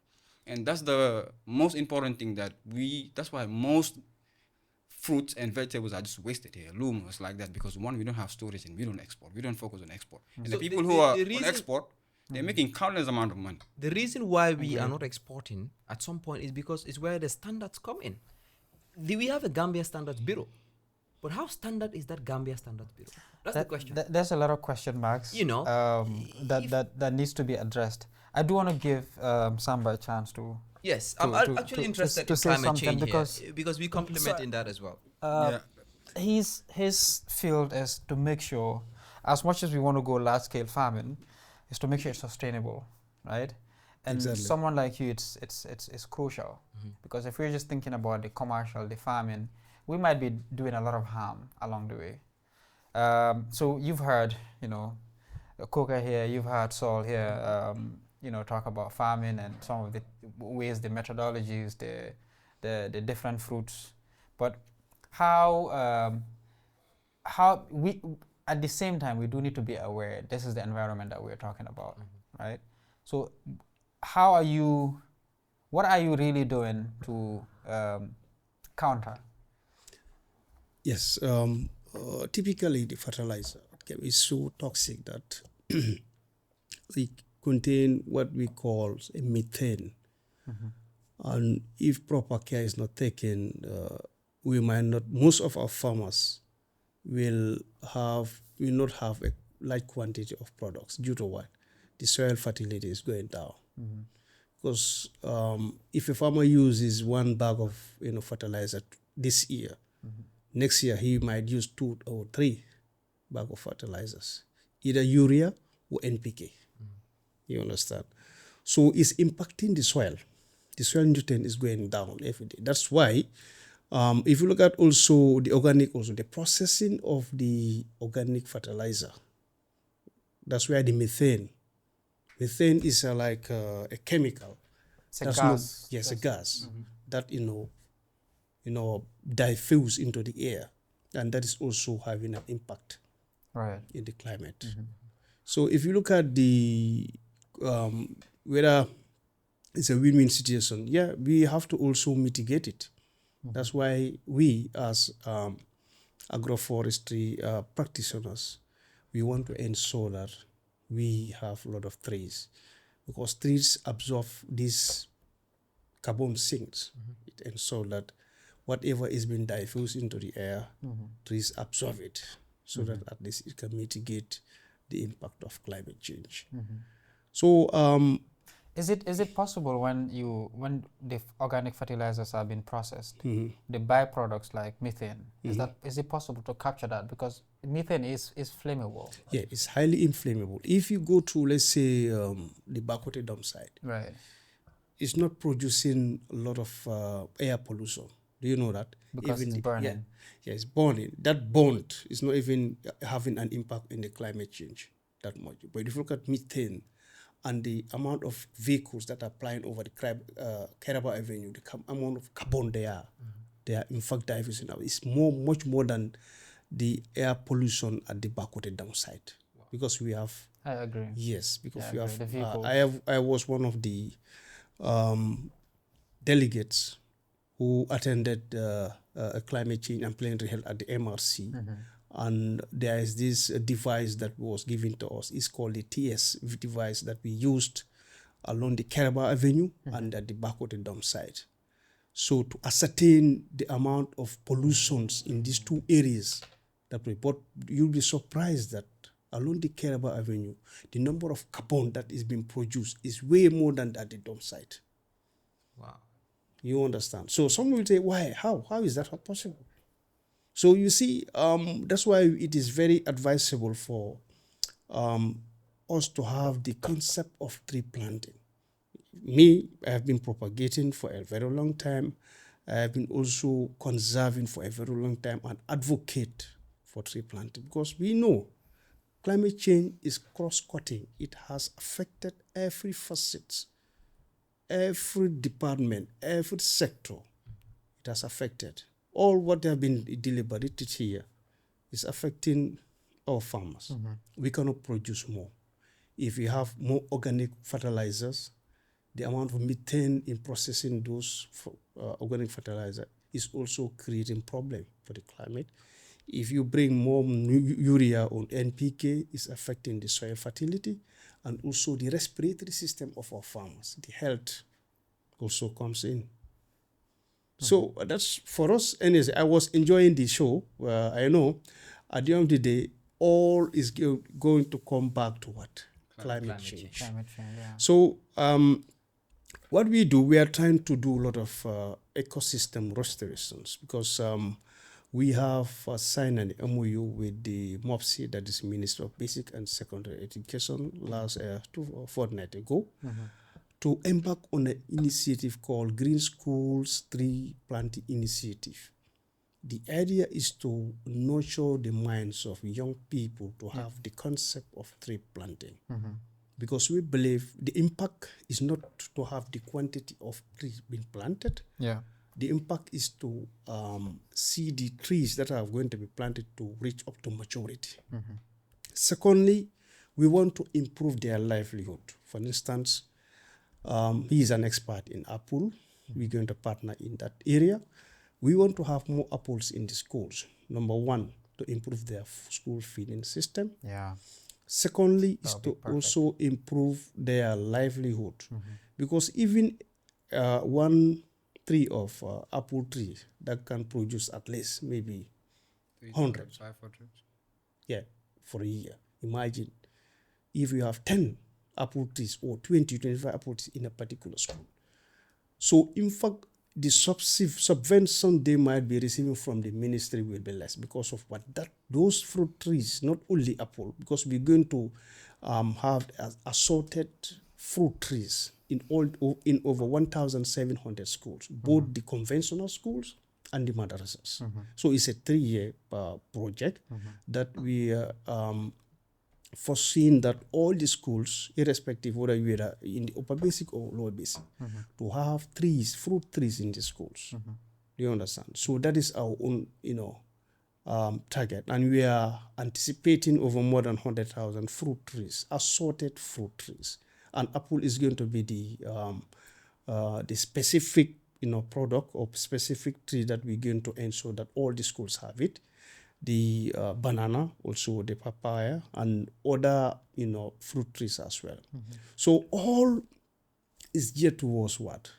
And that's the most important thing that's why most fruits and vegetables are just wasted here. Loom was like that because one, we don't have storage and we don't export. We don't focus on export. And So the people who are on export, they're making countless amount of money. The reason why we are not exporting at some point is because it's where the standards come in. We have a Gambia Standards Bureau. But how standard is that Gambia Standards Bureau? That's the question. There's a lot of question marks. You know, that needs to be addressed. I do want to give Samba a chance to. Yes, I'm actually interested in climate change because we complement in that as well. His field is to make sure, as much as we want to go large scale farming, is to make sure it's sustainable, right? And someone like you, it's crucial because if we're just thinking about the commercial, the farming, we might be doing a lot of harm along the way. So you've heard, Coker here, you've heard Saul here, talk about farming and some of the ways, the methodologies, the different fruits. But how we, at the same time, we do need to be aware this is the environment that we're talking about, right? So what are you really doing to counter? Yes, typically the fertilizer is so toxic that it contain what we call a methane. And if proper care is not taken, most of our farmers will not have a large quantity of products due to what? The soil fertility is going down. Because if a farmer uses 1 bag of fertilizer this year, next year he might use 2 or 3 bags of fertilizers, either urea or NPK. You understand? So it's impacting the soil. The soil nutrient is going down every day. That's why, if you look at also the organic, also the processing of the organic fertilizer, that's where the methane is like a chemical. It's a That's gas. a gas that diffuse into the air, and that is also having an impact Right. in the climate. So if you look at the whether it's a win-win situation, yeah, we have to also mitigate it. That's why we, as agroforestry practitioners, we want to ensure that we have a lot of trees, because trees absorb these carbon sinks. It ensures that whatever is being diffused into the air, trees absorb it, so that at least it can mitigate the impact of climate change. So Is it possible when the organic fertilizers are being processed, the byproducts like methane, is it possible to capture that? Because methane is flammable. yeah, it's highly inflammable. If you go to, let's say, the Bakote dump site, Right. it's not producing a lot of air pollution. Do you know that? Because it's burning. Yeah, it's burning. That bond is not even having an impact in the climate change that much. But if you look at methane and the amount of vehicles that are flying over the Caraba Avenue, the amount of carbon they are in fact diffusing now. It's much more than the air pollution at the Bakote dump site. Because we have... I agree. Yes, because Yeah, we I agree. The vehicles. I was one of the delegates who attended a climate change and planetary health at the MRC. And there is this device that was given to us. It's called the TS device that we used along the Caraba Avenue and at the Bakote dump site. So to ascertain the amount of pollutions in these two areas, but you'll be surprised that along the Caraba Avenue, the number of carbon that is being produced is way more than at the dump site. Wow. You understand? So some will say, why? How is that possible? So you see, that's why it is very advisable for us to have the concept of tree planting. Me, I have been propagating for a very long time. I have been also conserving for a very long time and advocate for tree planting, because we know climate change is cross-cutting. It has affected every facet, every department, every sector. It has affected. All what have been deliberated here is affecting our farmers. We cannot produce more. If we have more organic fertilizers, the amount of methane in processing those organic fertilizer is also creating problem for the climate. If you bring more urea or NPK, it's affecting the soil fertility and also the respiratory system of our farmers. The health also comes in. So that's for us. Anyways, I was enjoying the show. I know at the end of the day, all is going to come back to what? Climate change. Climate change, yeah. So what we do, we are trying to do a lot of ecosystem restorations, because we have signed an MOU with the MOPSI, that is Minister of Basic and Secondary Education, last 2 fortnight ago, to embark on an initiative called Green Schools Tree Planting Initiative. The idea is to nurture the minds of young people to have the concept of tree planting. Because we believe the impact is not to have the quantity of trees being planted. Yeah. The impact is to see the trees that are going to be planted to reach up to maturity. Secondly, we want to improve their livelihood. For instance, he is an expert in apple. We're going to partner in that area. We want to have more apples in the schools. Number one, to improve their school feeding system. Yeah. Secondly, is to also improve their livelihood. Because even one tree of apple tree that can produce at least maybe 100. 500. Yeah, for a year. Imagine if you have 10 apple trees or 20, 25 apple trees in a particular school. So in fact, the subvention they might be receiving from the ministry will be less because of what those fruit trees, not only apple, because we're going to have assorted fruit trees in over 1,700 schools, both the conventional schools and the madrasas. So it's a 3-year project that we are foreseeing that all the schools, irrespective whether you are in the upper basic or lower basic, to have trees, fruit trees in the schools. Do you understand? So that is our own, target, and we are anticipating over more than 100,000 fruit trees, assorted fruit trees, and apple is going to be the specific product or specific tree that we're going to ensure that all the schools have it. The banana, also the papaya, and other fruit trees as well. So all is geared towards what?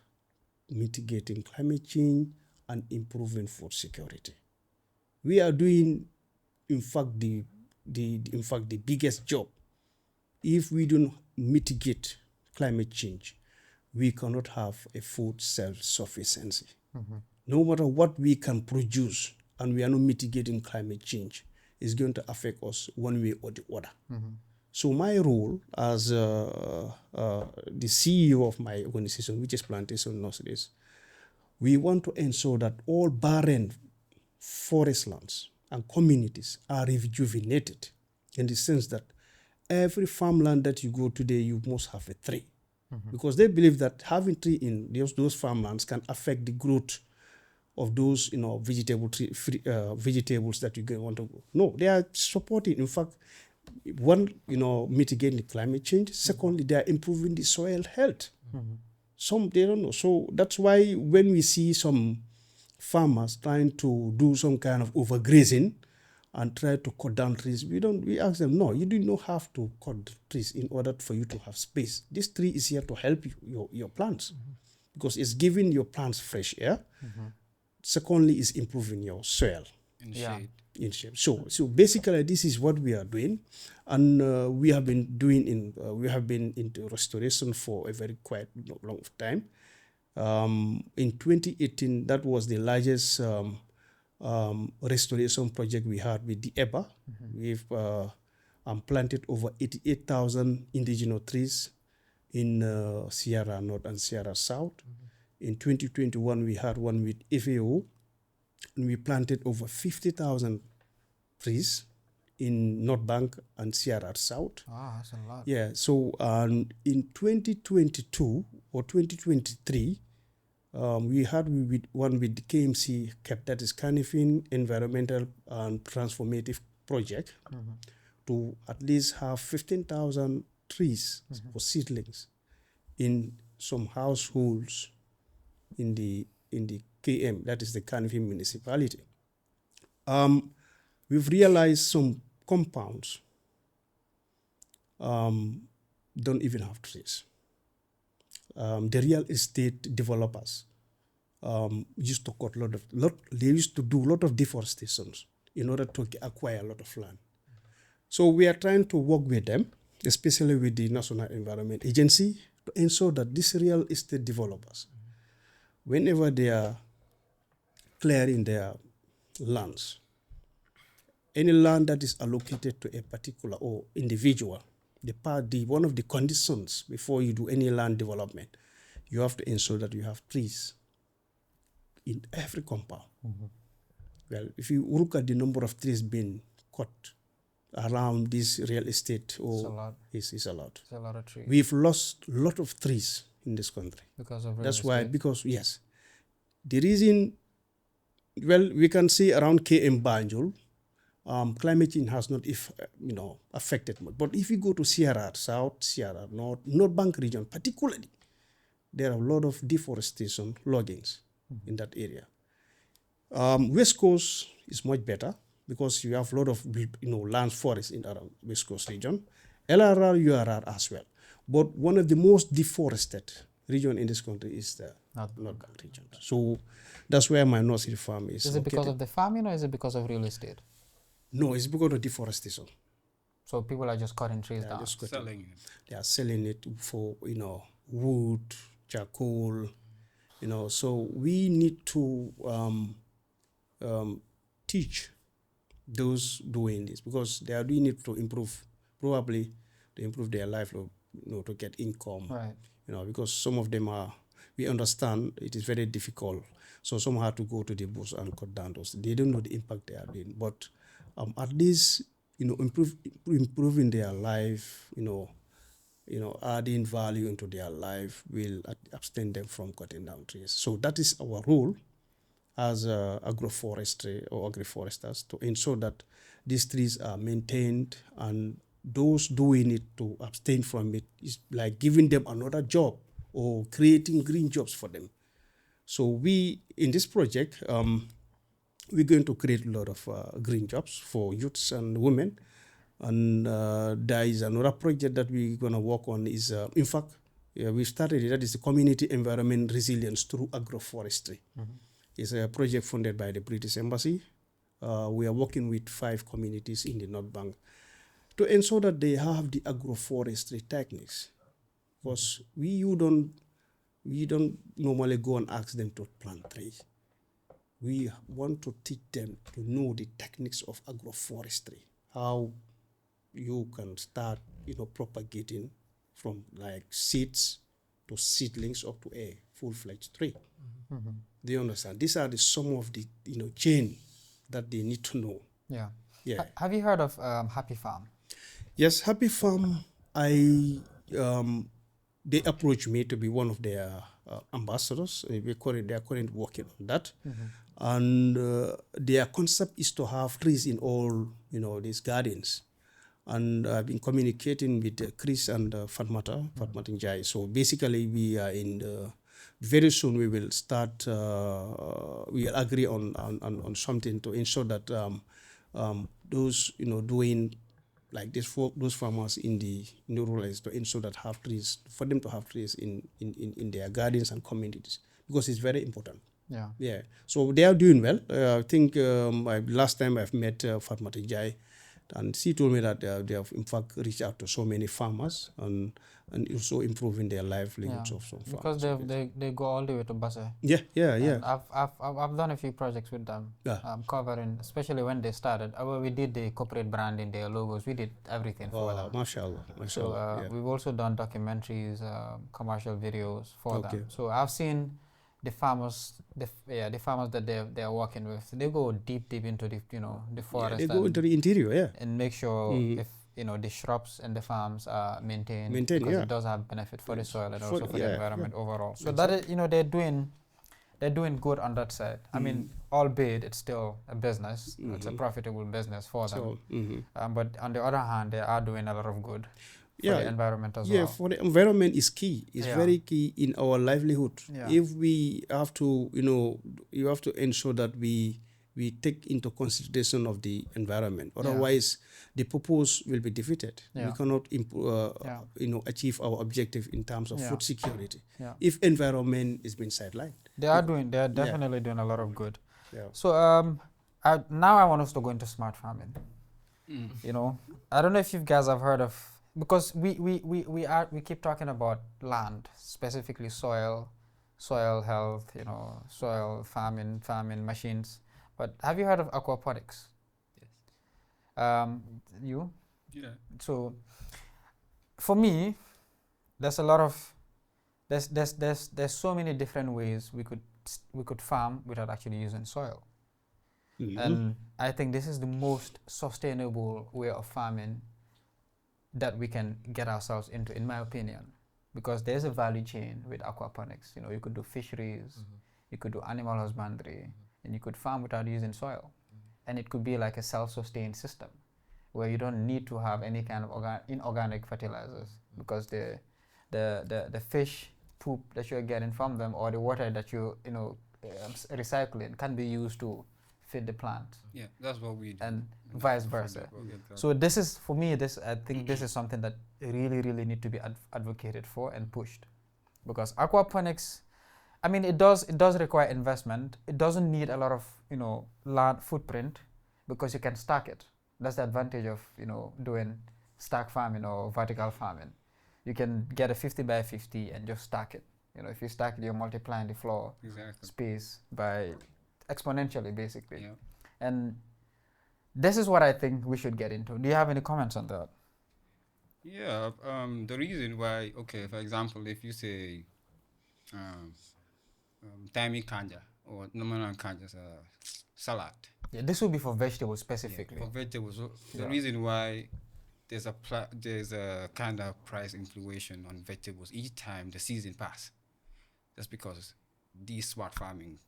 Mitigating climate change and improving food security. We are doing, in fact, the biggest job. If we don't mitigate climate change, we cannot have a food self-sufficiency. No matter what we can produce, and we are not mitigating climate change, is going to affect us one way or the other. So my role as the CEO of my organization, which is Plantation Nurseries, we want to ensure that all barren forest lands and communities are rejuvenated, in the sense that every farmland that you go today, you must have a tree. Because they believe that having tree in those farmlands can affect the growth of those vegetables that you want to go. No, they are supporting. In fact, one, mitigating the climate change. Secondly, they are improving the soil health. Some they don't know. So that's why when we see some farmers trying to do some kind of overgrazing and try to cut down trees, we ask them, no, you do not have to cut trees in order for you to have space. This tree is here to help your plants, because it's giving your plants fresh air. Secondly, is improving your soil In shade. in shape. So basically, this is what we are doing, and we have been into restoration for a very quite long time. In 2018, that was the largest restoration project we had with the EBA. We've planted over 88,000 indigenous trees in Sierra North and Sierra South. In 2021, we had one with FAO, and we planted over 50,000 trees in North Bank and Sierra South. That's a lot. Yeah, so in 2022 or 2023, we had one with the KMC, that is Canifin Environmental and Transformative Project, to at least have 15,000 trees or seedlings in some households in the KM, that is the Canifin municipality. We've realized some compounds don't even have trees. The real estate developers used to cut they used to do a lot of deforestation in order to acquire a lot of land. So we are trying to work with them, especially with the National Environment Agency, to ensure that these real estate developers, whenever they are clearing their lands, any land that is allocated to a particular or individual, one of the conditions before you do any land development, you have to ensure that you have trees in every compound. Well, if you look at the number of trees being cut around this real estate, It's a lot. It's a lot. It's a lot of trees. We've lost a lot of trees in this country. Because of real That's why, estate. because yes, the reason, well, we can see around KM Banjul, climate change has not affected much. But if you go to Sierra South, Sierra North, North Bank region particularly, there are a lot of deforestation, loggings in that area. West Coast is much better because you have a lot of land forests in around West Coast region. LRR, URR as well. But one of the most deforested region in this country is the North Bank region. So that's where my nursery farm is. Is it because of the farming or is it because of real estate? No, it's because of deforestation. So people are just cutting trees down. Selling it. They are selling it for wood, charcoal, So we need to teach those doing this, because they are doing it to improve, probably to improve their life, or, to get income. Right. Because some of them we understand it is very difficult. So some have to go to the bush and cut down those. They don't know the impact they are doing, but at least improving their life, adding value into their life will abstain them from cutting down trees. So that is our role as agroforestry or agriforesters, to ensure that these trees are maintained, and those doing it to abstain from it is like giving them another job or creating green jobs for them. So we, in this project, we're going to create a lot of green jobs for youths and women. And there is another project that we're going to work on is, in fact, we started it, that is the Community Environment Resilience through Agroforestry. It's a project funded by the British Embassy. We are working with 5 communities in the North Bank to ensure that they have the agroforestry techniques. Because we don't normally go and ask them to plant trees. We want to teach them to know the techniques of agroforestry, how you can start, propagating from like seeds to seedlings up to a full-fledged tree. Do you understand? These are some of the chain that they need to know. Yeah. Yeah. Have you heard of Happy Farm? Yes, Happy Farm. They approached me to be one of their ambassadors. They are currently working on that. And their concept is to have trees in all these gardens. And I've been communicating with Chris and Fatmata Njai. So basically, we are very soon we will start. We will agree on something to ensure that those doing like this for those farmers in the rural areas, to ensure that have trees, for them to have trees in their gardens and communities, because it's very important. Yeah. Yeah. So they are doing well. I think last time I've met Fatmata Njai, and she told me that they have in fact reached out to so many farmers and also improving their livelihoods of some farmers. Because they go all the way to Basse. Yeah. And I've done a few projects with them, Yeah. covering, especially when they started. We did the corporate branding, their logos. We did everything for them. Mashallah. So Yeah. we've also done documentaries, commercial videos for Okay. them. So I've seen the farmers, the farmers that they are working with. They go deep into the the forest. They go into the interior, yeah. and make sure if the shrubs and the farms are maintained, because yeah. it does have benefit for the soil and For- also for the yeah, environment overall. So Exactly. that is, they're doing good on that side. I mean, albeit it's still a business, it's a profitable business for them. So, But on the other hand, they are doing a lot of good for Yeah, the environment as yeah, well. for the environment is key. It's Yeah. very key in our livelihood. Yeah. If we have to, you have to ensure that we take into consideration of the environment. Otherwise, the purpose will be defeated. Yeah. We cannot, Yeah. achieve our objective in terms of Yeah. food security. Yeah. If environment is being sidelined. They are definitely doing a lot of good. Yeah. So now I want us to go into smart farming. I don't know if you guys have heard of, because we keep talking about land, specifically soil health, soil farming machines. But have you heard of aquaponics? Yes. You? Yeah. So for me, there's a lot of there's so many different ways we could farm without actually using soil. And I think this is the most sustainable way of farming that we can get ourselves into, in my opinion, because there's a value chain with aquaponics. You could do fisheries, you could do animal husbandry, and you could farm without using soil. And it could be like a self-sustained system where you don't need to have any kind of inorganic fertilizers, because the fish poop that you're getting from them, or the water that you recycling, can be used to feed the plant, Yeah, that's what we do. and vice versa. So this is, for me, I think this is something that really, really need to be advocated for and pushed, because aquaponics, I mean, it does require investment. It doesn't need a lot of land footprint, because you can stack it. That's the advantage of doing stack farming or vertical farming. You can get a 50 by 50 and just stack it. if you stack it, you're multiplying the floor Exactly. space by exponentially, basically. Yeah. And this is what I think we should get into. Do you have any comments on that? Yeah. The reason why, okay, for example, if you say timing kanja or normal kanja salad. Yeah, this will be for vegetables Yeah, specifically. for vegetables, so the Yeah. reason why there's a kind of price inflation on vegetables each time the season pass, that's because these smart farming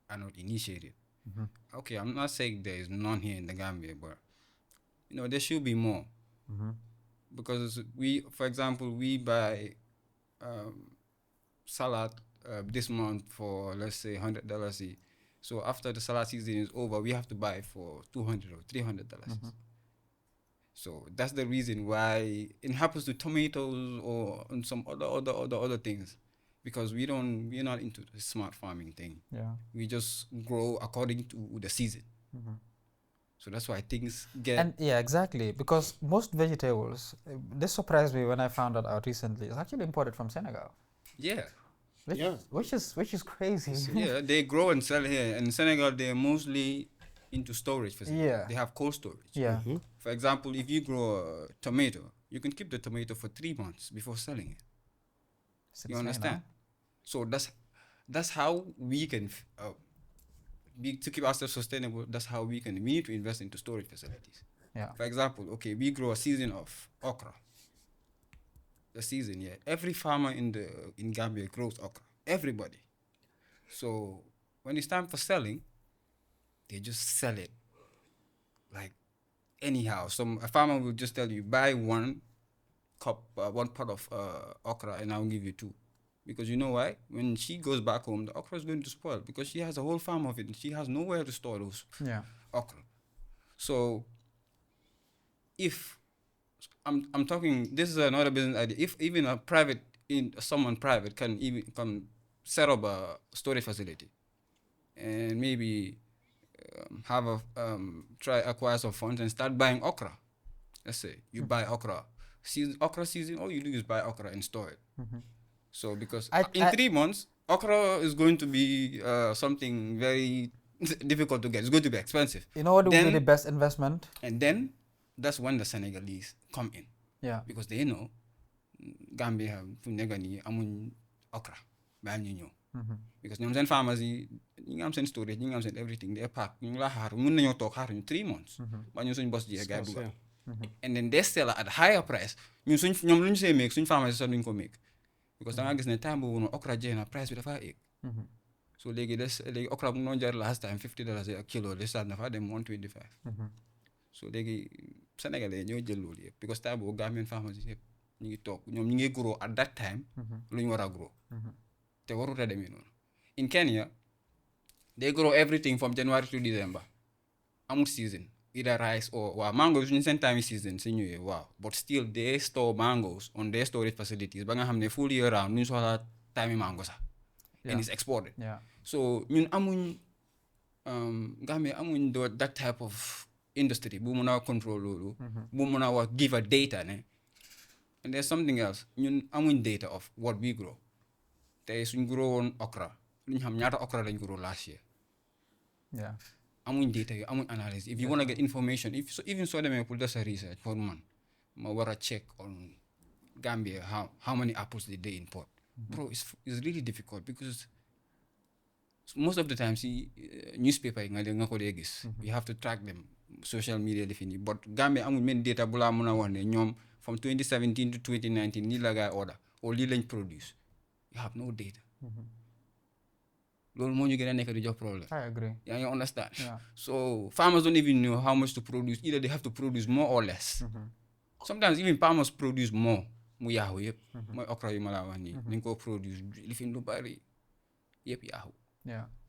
are not initiated. Okay, I'm not saying there is none here in the Gambia, but there should be more. Because for example, we buy salad this month for, let's say, $100 each. So after the salad season is over, we have to buy for $200 or $300. So that's the reason why it happens to tomatoes or on some other things, because we're not into the smart farming thing. Yeah. We just grow according to the season. So that's why things get. And yeah, exactly. Because most vegetables, this surprised me when I found that out recently. It's actually imported from Senegal. Yeah. Which is crazy. Yeah, they grow and sell here. In Senegal, they're mostly into storage facilities. Yeah. They have cold storage. Yeah. For example, if you grow a tomato, you can keep the tomato for 3 months before selling it. It's You insane, understand? So that's how we can to keep ourselves sustainable. That's how we need to invest into storage facilities. Yeah. For example, okay, we grow a season of okra. The season, yeah. Every farmer in Gambia grows okra. Everybody. So when it's time for selling, they just sell it like anyhow. A farmer will just tell you, buy one pot of okra and I'll give you 2. Because you know why? When she goes back home, the okra is going to spoil because she has a whole farm of it and she has nowhere to store those okra. So if I'm talking, this is another business idea. If even someone private can set up a storage facility and maybe try acquire some funds and start buying okra. Let's say you buy okra season, all you do is buy okra and store it. So because in 3 months, okra is going to be something very difficult to get. It's going to be expensive. You know what would be the best investment? And then that's when the Senegalese come in. Yeah. Because they know Gambia fu nekk nii amuñ okra bàyyil ñu ñëw. Because ñoom seen farmers yi ñi nga am seen storage ñi nga am seen everything they pack ñu ngi la xaar mun nañoo toog xaar ñu 3 months. ba ñu suñ bos jiyee gars yi dugal. And then they sell at a higher price. ñoom lu ñu see make suñ farmers yi sax duñ ko make. Because da nga gis ne time boobu noonu okra jeex na price bi dafa egg. So léegi okra bu noonu jar last time $50 a kilo des start na fa dem 125. So léegi Sénégalais ñoo jël loolu yëpp because time boobu Gambian farmers yi yëpp ñu ngi toog ñoom ñu ngi grow at that time lu ñu war a grow te warut a demee noonu. In Kenya they grow everything from January to December amul season either rice or mangoes suñu seen time season su ñëwee but still they store mangoes on their storage facilities ba nga xam ne full year round ñu soxla time mango sax and it's exported. So ñun amuñ Gambia amuñ that type of industry bu mun a control loolu bu mun a wax give a data ne. And there's something else ñun amuñ data of what we grow tey suñ grow woon okra lu ñu xam ñaata okra lañ grow last year. Amuñ data yi amuñ analysis. If you want to get information even soo demee pour def sa research for man ma war a check on Gambia how many apples did they import. Bro, it's really difficult because most of the time si newspaper yi nga ko dee gis. You have to track them social media defi nii but Gambia amuñ men data bu laa mën a wax ne ñoom from 2017 to 2019 nii la gaa order or lii lañ produce. You have no data. Loolu moo ñu gën a nekk di jox problème. I agree. Yeah, you understand? So farmers don't even know how much to produce. Either they have to produce more or less. Sometimes even farmers produce more. Mu yaaxu yëpp. Mooy okra yu ma laa wax nii. Dañ koo produce lifin lu bari yëpp yaaxu.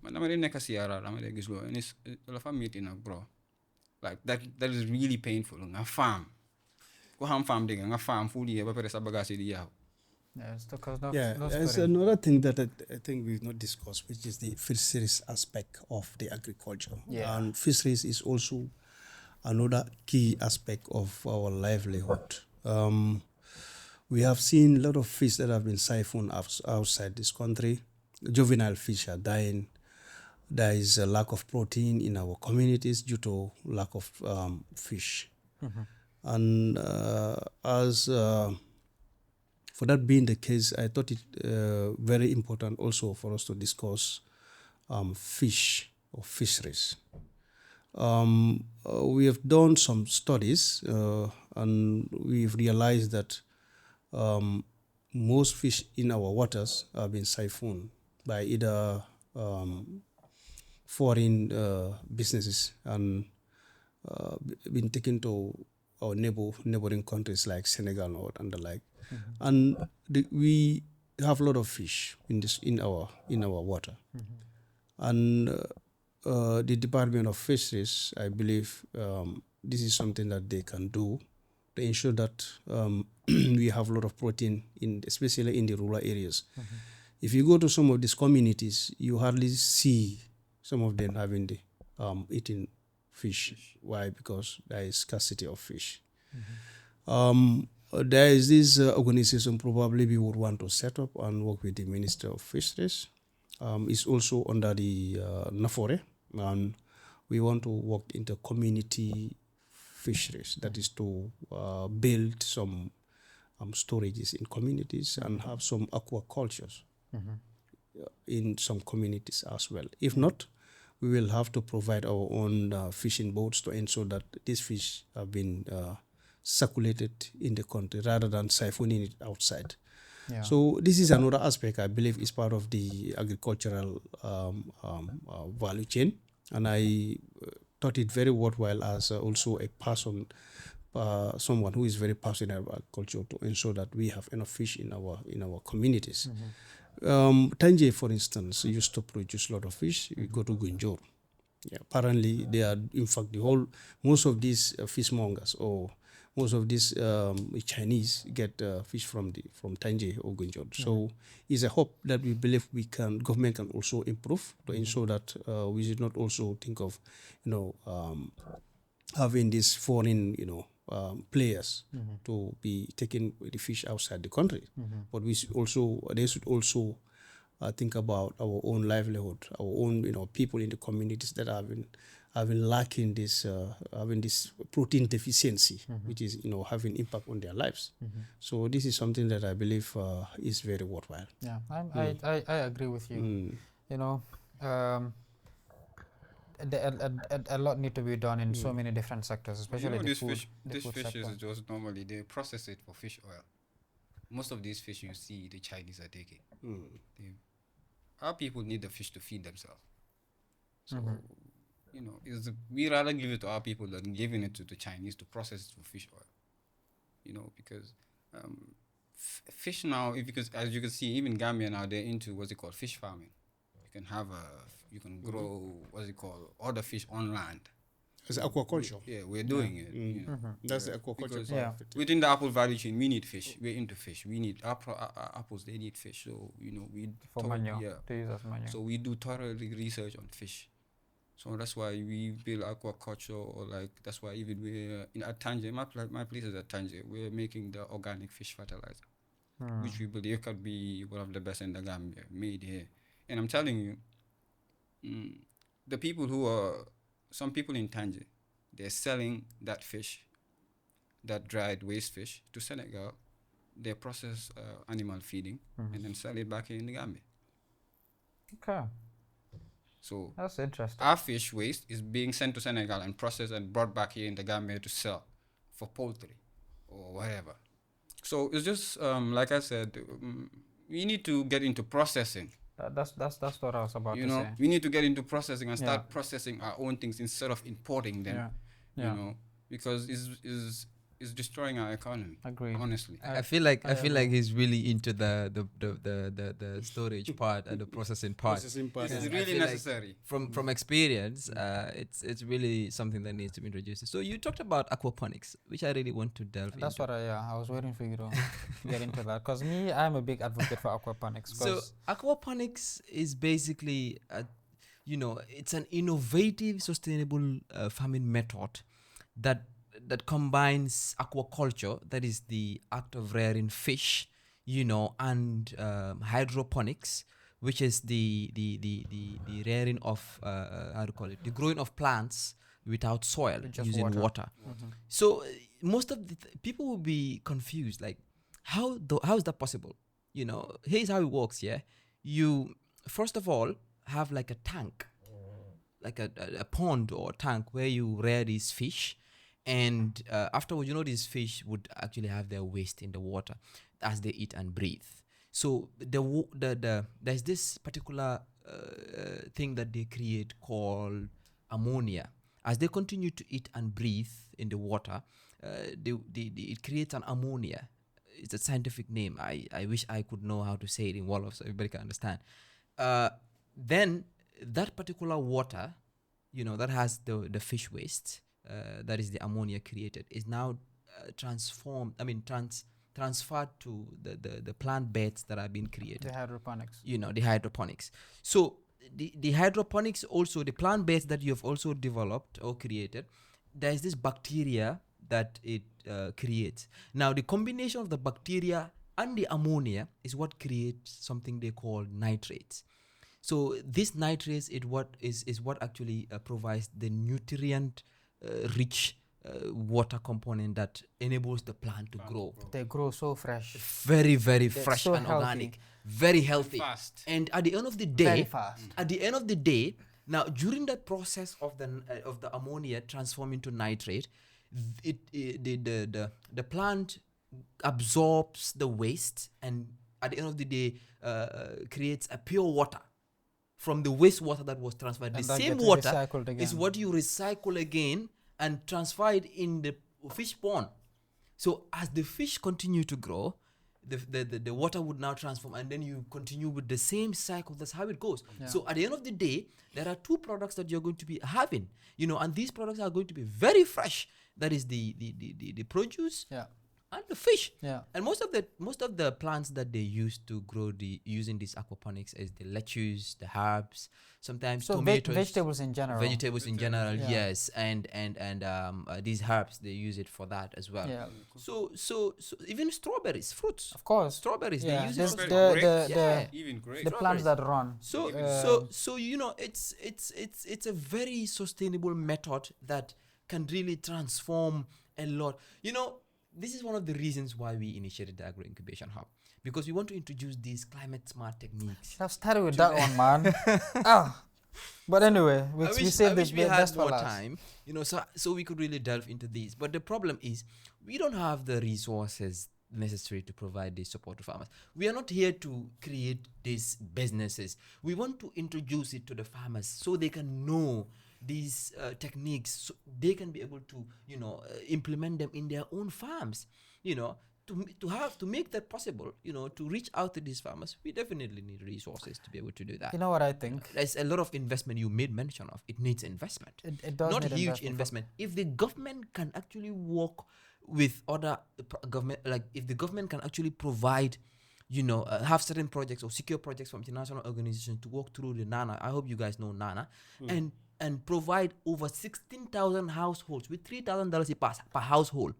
Man dama dee nekk si yaara dama dee gis loolu la fa metti nag bro. Like that is really painful. Nga farm. Ko xam farm dégg nga farm full year ba pare sa bagage yi di yaaxu. There's another thing that I think we've not discussed, which is the fisheries aspect of the agriculture. And fisheries is also another key aspect of our livelihood. We have seen a lot of fish that have been siphoned outside this country. Juvenile fish are dying. There is a lack of protein in our communities due to lack of fish. And as for that being the case, I thought it very important also for us to discuss fish or fisheries. We have done some studies and we've realized that most fish in our waters have been siphoned by either foreign businesses and been taken to our neighboring countries like Senegal and the like. And we have a lot of fish in our water. And the Department of Fisheries, I believe, this is something that they can do to ensure that we have a lot of protein, especially in the rural areas. If you go to some of these communities, you hardly see some of them having the eating fish. Why? Because there is scarcity of fish. There is this organization probably we would want to set up and work with the Minister of Fisheries. It's also under the NAFORE, and we want to work into community fisheries. That is to build some storages in communities and have some aquacultures in some communities as well. If not, we will have to provide our own fishing boats to ensure that these fish have been circulated in the country rather than siphoning it outside. Yeah. So this is another aspect I believe is part of the agricultural value chain, and I thought it very worthwhile as also a person, someone who is very passionate about agriculture, to ensure that we have enough fish in our communities. Tanje, for instance, used to produce a lot of fish. We go to Gunjur. Yeah, apparently, they are, in fact, most of these fishmongers or most of these Chinese get fish from Tanje or Gunjur. So it's a hope that we believe government can also improve to ensure that we should not also think of, having these foreign, players to be taking the fish outside the country. But they should also think about our own livelihood, our own, people in the communities that have been lacking this, having this protein deficiency, which is, having impact on their lives. So this is something that I believe is very worthwhile. Yeah, I agree with you. A lot need to be done in so many different sectors, especially this food. This food fish sector. is just normally they process it for fish oil. Most of these fish you see the Chinese are taking. Our people need the fish to feed themselves. So we rather give it to our people than giving it to the Chinese to process it for fish oil. Because fish now, because as you can see, even Gambia now they're into what's it called, fish farming. You can grow other fish on land. It's aquaculture. Yeah, we're doing it. That's the aquaculture part of it. Within the apple value chain, we need fish. We're into fish. We need our apples. They need fish. So we for manure. To use as manure. So we do thorough research on fish. So that's why we build aquaculture, or that's why even we at Tanje, my place is at Tanje. We're making the organic fish fertilizer, which we believe could be one of the best in the Gambia, made here. And I'm telling you, the people some people in Tanje, they're selling that fish, that dried waste fish, to Senegal. They process animal feeding and then sell it back here in the Gambia. Okay. So that's interesting. Our fish waste is being sent to Senegal and processed and brought back here in the Gambia to sell for poultry or whatever. So it's just like I said, we need to get into processing. That's what I was about to say. We need to get into processing and start processing our own things instead of importing them. Because it's destroying our economy. Agree. Honestly, I feel like he's really into the storage part and the processing part. It's really necessary. Like from experience, it's really something that needs to be introduced. So you talked about aquaponics, which I really want to delve into. That's what I was waiting for you to get into that, because I'm a big advocate for aquaponics. So aquaponics is basically it's an innovative, sustainable farming method that that combines aquaculture, that is the act of rearing fish, and hydroponics, which is the rearing of how to call it, the growing of plants without soil, With just using water. So most of the people will be confused, like how is that possible? Here's how it works. Yeah, you first of all have like a tank, like a pond or tank where you rear these fish, and afterwards, these fish would actually have their waste in the water as they eat and breathe. So there's this particular thing that they create called ammonia. As they continue to eat and breathe in the water, it creates an ammonia. It's a scientific name. I wish I could know how to say it in Wolof so everybody can understand. Then that particular water, that has the fish waste, that is the ammonia created, is now transferred to the plant beds that are being created. The hydroponics. The hydroponics. So the hydroponics, also the plant beds that you have also developed or created, there's this bacteria that it creates. Now the combination of the bacteria and the ammonia is what creates something they call nitrates. So this nitrates is what actually provides the nutrient rich water component that enables the plant to grow. They grow so fresh. Very, very fresh so and healthy. organic. Very healthy. Fast. And at the end of the Very day, fast. now during that process of the ammonia transform into nitrate, the plant absorbs the waste, and at the end of the day creates a pure water from the wastewater that was transferred. And the that same gets water recycled again. is what you recycle again and transfer it in the fish pond. So as the fish continue to grow, the water would now transform, and then you continue with the same cycle. That's how it goes. Yeah. So at the end of the day, there are two products that you're going to be having, and these products are going to be very fresh. That is the produce and the fish. Yeah. And most of the plants that they use to grow using this aquaponics is the lettuce, the herbs, sometimes So tomatoes, vegetables in general. vegetables in general, Yeah. yes, and these herbs, they use it for that as well. Yeah. So even strawberries, fruits, Of course. strawberries, Yeah. they use This- it. For the Even great. the plants that run. So it's a very sustainable method that can really transform a lot. This is one of the reasons why we initiated the Agro Incubation Hub, because we want to introduce these climate smart techniques. I've started with that one, man. But anyway, we save I wish the we had best for more last. time, so we could really delve into these. But the problem is we don't have the resources necessary to provide this support to farmers. We are not here to create these businesses. We want to introduce it to the farmers so they can know these techniques, so they can be able to implement them in their own farms. To make that possible, to reach out to these farmers, we definitely need resources to be able to do that. You know what I think? There's a lot of investment you made mention of. It needs investment. It does Not need huge investment. If the government can actually work with other government, like if the government can actually provide, have certain projects or secure projects from international organizations to work through the NANA. I hope you guys know NANA, and provide over 16,000 households with $3,000 per household.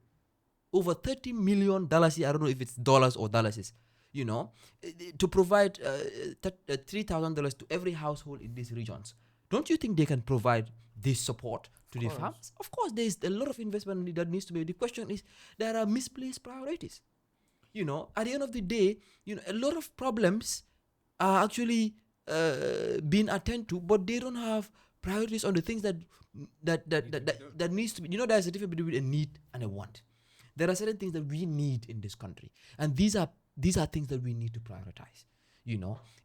Over $30 million, I don't know if it's dollars or dollars, to provide $3,000 to every household in these regions. Don't you think they can provide this support to the farmers? Of course, there's a lot of investment that needs to be. The question is, there are misplaced priorities. At the end of the day, a lot of problems are actually being attended to, but they don't have priorities on the things that needs to be. There's a difference between a need and a want. There are certain things that we need in this country, and these are things that we need to prioritize.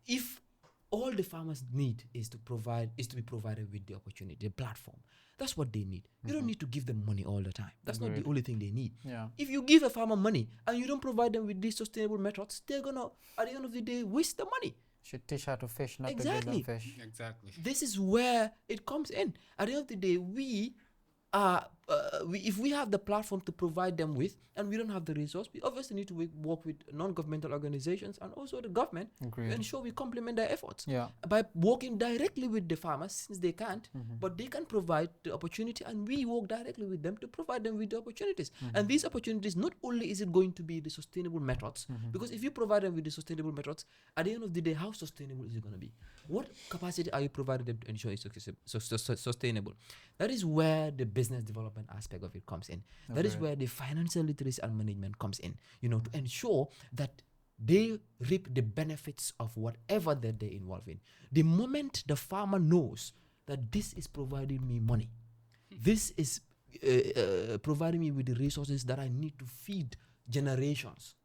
If all the farmers need is to be provided with the opportunity, the platform, that's what they need. You don't need to give them money all the time. That's not the only thing they need. Yeah. If you give a farmer money and you don't provide them with these sustainable methods, they're gonna, at the end of the day, waste the money. Should teach how to fish, not to Exactly. give them fish. Exactly. This is where it comes in. At the end of the day, we are if we have the platform to provide them with, and we don't have the resource, we obviously need to work with non-governmental organizations and also the government to ensure we complement their efforts by working directly with the farmers, since they can't, but they can provide the opportunity, and we work directly with them to provide them with the opportunities. And these opportunities, not only is it going to be the sustainable methods, because if you provide them with the sustainable methods, at the end of the day, how sustainable is it going to be? What capacity are you providing them to ensure it's sustainable? That is where the business development aspect of it comes in. That is where the financial literacy and management comes in, to ensure that they reap the benefits of whatever that they're involved in. The moment the farmer knows that this is providing me money, this is providing me with the resources that I need to feed generations,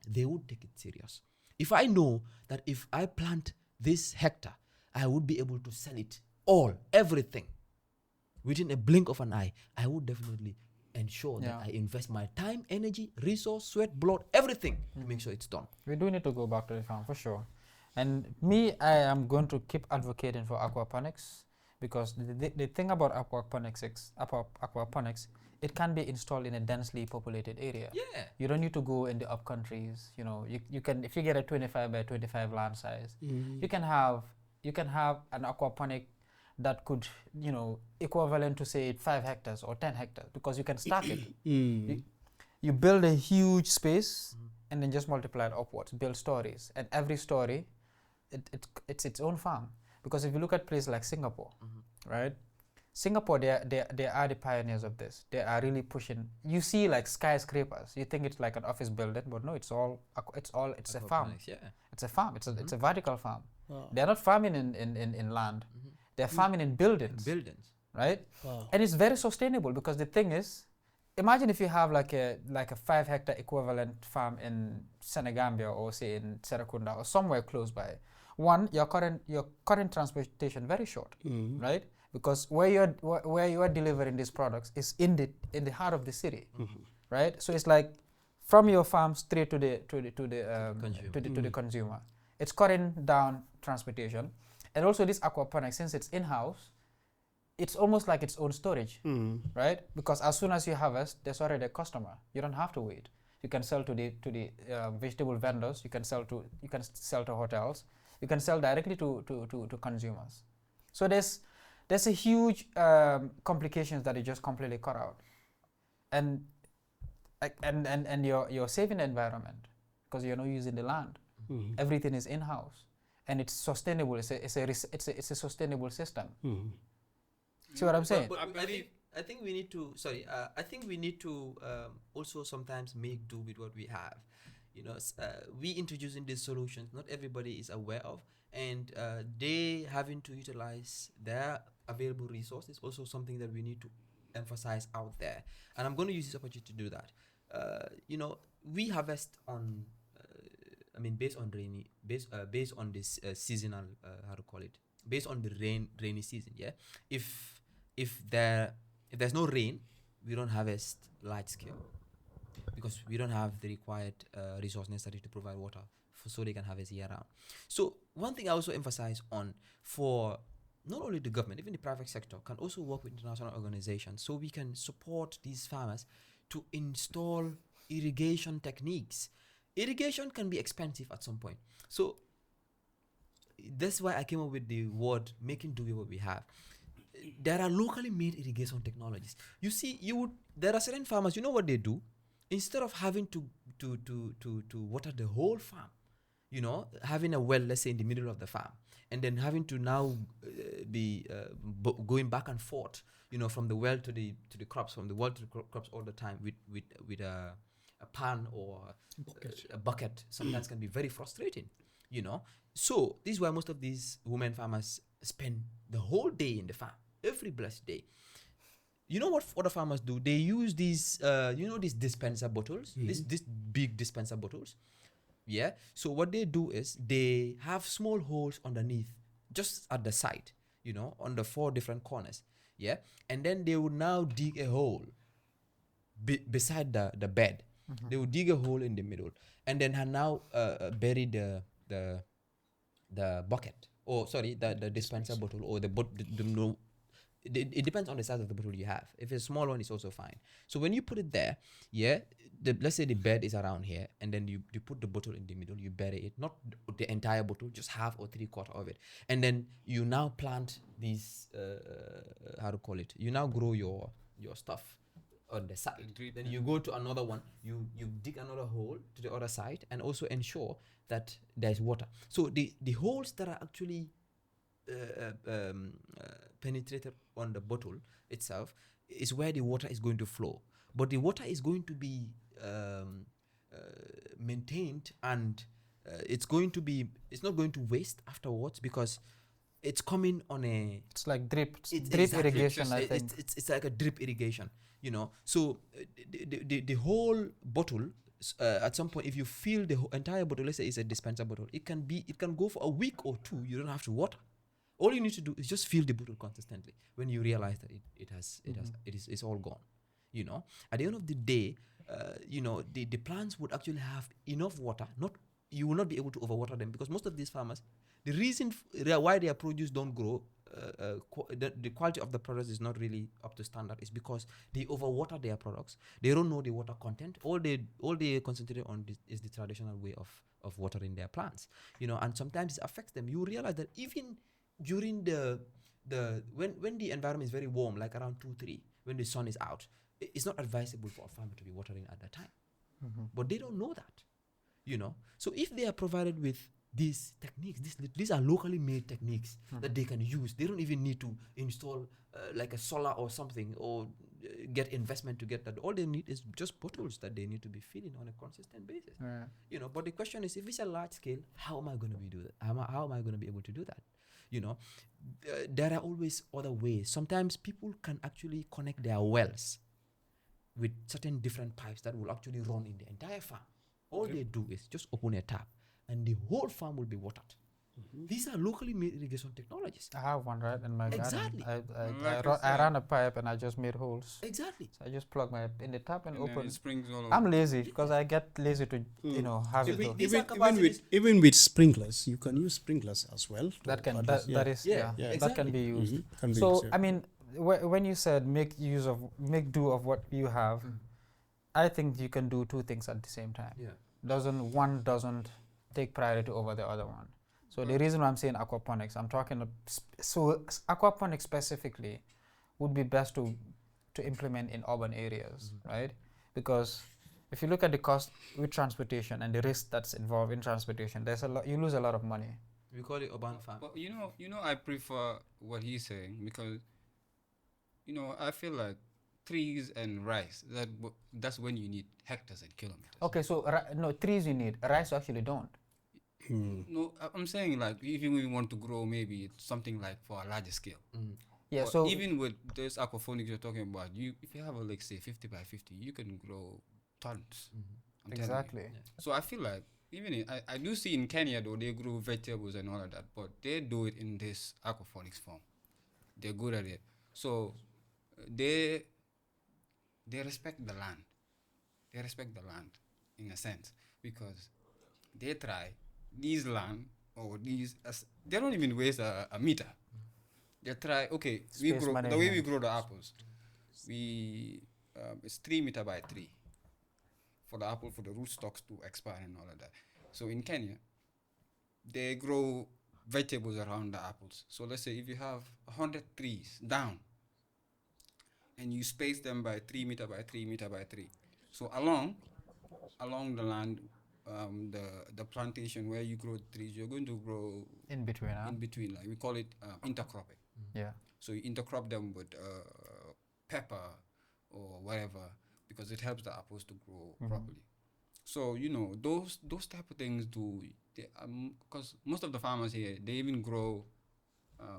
they would take it serious. If I know that if I plant this hectare, I would be able to sell it everything within a blink of an eye, I would definitely ensure that I invest my time, energy, resource, sweat, blood, everything to make sure it's done. We do need to go back to the farm for sure. And me, I am going to keep advocating for aquaponics, because the thing about aquaponics, it can be installed in a densely populated area. Yeah. You don't need to go in the up countries. You can, if you get a 25 by 25 land size, you can have an aquaponic that could, equivalent to say 5 hectares or 10 hectares, because you can stack it. You build a huge space and then just multiply it upwards, build stories, and every story, it's its own farm. Because if you look at places like Singapore, right? Singapore, they are the pioneers of this. They are really pushing. You see like skyscrapers. You think it's like an office building, but no, it's a farm. Yeah. It's a farm. It's a vertical farm. They're not farming in land. They're farming in buildings. Right? Wow. And it's very sustainable, because the thing is, imagine if you have like a 5 hectare equivalent farm in Senegambia, or say in Serekunda or somewhere close by. One, your current transportation very short, right? Because where you are delivering these products is in the heart of the city, right? So it's like from your farm straight to the consumer. It's cutting down transportation, and also this aquaponics, since it's in-house, it's almost like its own storage, right? Because as soon as you harvest, there's already a customer. You don't have to wait. You can sell to the vegetable vendors. You can sell to hotels. You can sell directly to consumers. So there's a huge complications that you just completely cut out, and you're saving the environment, because you're not using the land. Everything is in-house, and it's sustainable. It's a sustainable system. See what I'm saying? But I think we need to. I think we need to also sometimes make do with what we have. We introducing these solutions, not everybody is aware of, and they having to utilize their available resources, also something that we need to emphasize out there. And I'm going to use this opportunity to do that. We harvest on, based on this seasonal, based on the rainy season. Yeah, if there's no rain, we don't harvest large scale, because we don't have the required resource necessary to provide water so they can harvest year round. So one thing I also emphasize on, for not only the government, even the private sector can also work with international organizations, so we can support these farmers to install irrigation techniques. Irrigation can be expensive at some point. So that's why I came up with the word making do with what we have. There are locally made irrigation technologies. You see, there are certain farmers, you know what they do? Instead of having to water the whole farm, having a well, let's say in the middle of the farm, and then having to now be going back and forth, from the well to the crops, from the well to the crops all the time with a pan or a bucket, sometimes can be very frustrating, So this is why most of these women farmers spend the whole day in the farm, every blessed day. You know what other farmers do? They use these, these dispenser bottles, these big dispenser bottles. Yeah. So what they do is they have small holes underneath, just at the side, on the 4 different corners. Yeah. And then they would now dig a hole beside the bed. They would dig a hole in the middle, and then now bury the bucket, or sorry, the dispenser bottle, or the it depends on the size of the bottle you have. If it's a small one, it's also fine. So when you put it there, yeah, let's say the bed is around here, and then you put the bottle in the middle, you bury it, not the entire bottle, just half or 3/4 of it, and then you now plant these how to call it, you now grow your stuff on the side. Then you go to another one, you dig another hole to the other side, and also ensure that there's water. So the holes that are actually penetrated on the bottle itself is where the water is going to flow, but the water is going to be maintained, and it's not going to waste afterwards, because it's coming on a It's like drip exactly. irrigation, I think. It's like a drip irrigation, so the whole bottle, at some point, if you fill the entire bottle, let's say it's a dispenser bottle, it can go for a week or two. You don't have to water. All you need to do is just fill the bottle consistently. When you realize that it's all gone, at the end of the day, the plants would actually have enough water. You will not be able to overwater them, because most of these farmers, the reason why their produce don't grow, the quality of the products is not really up to standard, is because they overwater their products. They don't know the water content. All they concentrate on is the traditional way of watering their plants, and sometimes it affects them. You realize that even during when the environment is very warm, like around 2-3, when the sun is out, it's not advisable for a farmer to be watering at that time. But they don't know that, So if they are provided with these techniques, these are locally made techniques that they can use. They don't even need to install like a solar or something, or get investment to get that. All they need is just bottles that they need to be filling on a consistent basis. But the question is, if it's a large scale, how am I going to do that? How am I going to be able to do that? There are always other ways. Sometimes people can actually connect their wells with certain different pipes that will actually run in the entire farm. All they do is just open a tap, and the whole farm will be watered. These are locally made irrigation technologies. I have one right in my Exactly. garden. I ran a pipe and I just made holes. Exactly. So I just plug my in the tap and open. It springs all I'm lazy because I get lazy to have it. Even with sprinklers, you can use sprinklers as well. That can address- that is Exactly. that can be used. Can be So used, yeah. I mean, when you said make do of what you have, I think you can do two things at the same time. One doesn't take priority over the other one. So the reason why I'm saying aquaponics, I'm talking aquaponics specifically would be best to implement in urban areas, right? Because if you look at the cost with transportation and the risk that's involved in transportation, you lose a lot of money. We call it urban farm. But I prefer what he's saying, because I feel like trees and rice, that's when you need hectares and kilometers. Okay, so no, trees you need, rice you actually don't. No, I'm saying, like, even we want to grow maybe something like for a larger scale. Yeah, But so even with this aquaponics you're talking about, if you have a, like, say 50 by 50, you can grow tons. I'm telling you. exactly. So I feel like I do see in Kenya though, they grow vegetables and all of that, but they do it in this aquaponics form. They're good at it. So they respect the land. They respect the land in a sense, because they try these land or these, they don't even waste a meter. They try, okay, we Space grow the way we management. grow the apples. It's 3 meter by 3 for the apple, for the rootstocks to expand and all of that. So in Kenya, they grow vegetables around the apples. So let's say if you have 100 trees down, and you space them by 3 meter by 3 meter by 3. So along the land, the plantation where you grow trees, you're going to grow In between, huh? in between, like we call it intercropping. Yeah. So you intercrop them with pepper or whatever, because it helps the apples to grow properly. So those type of things because most of the farmers here, they even grow,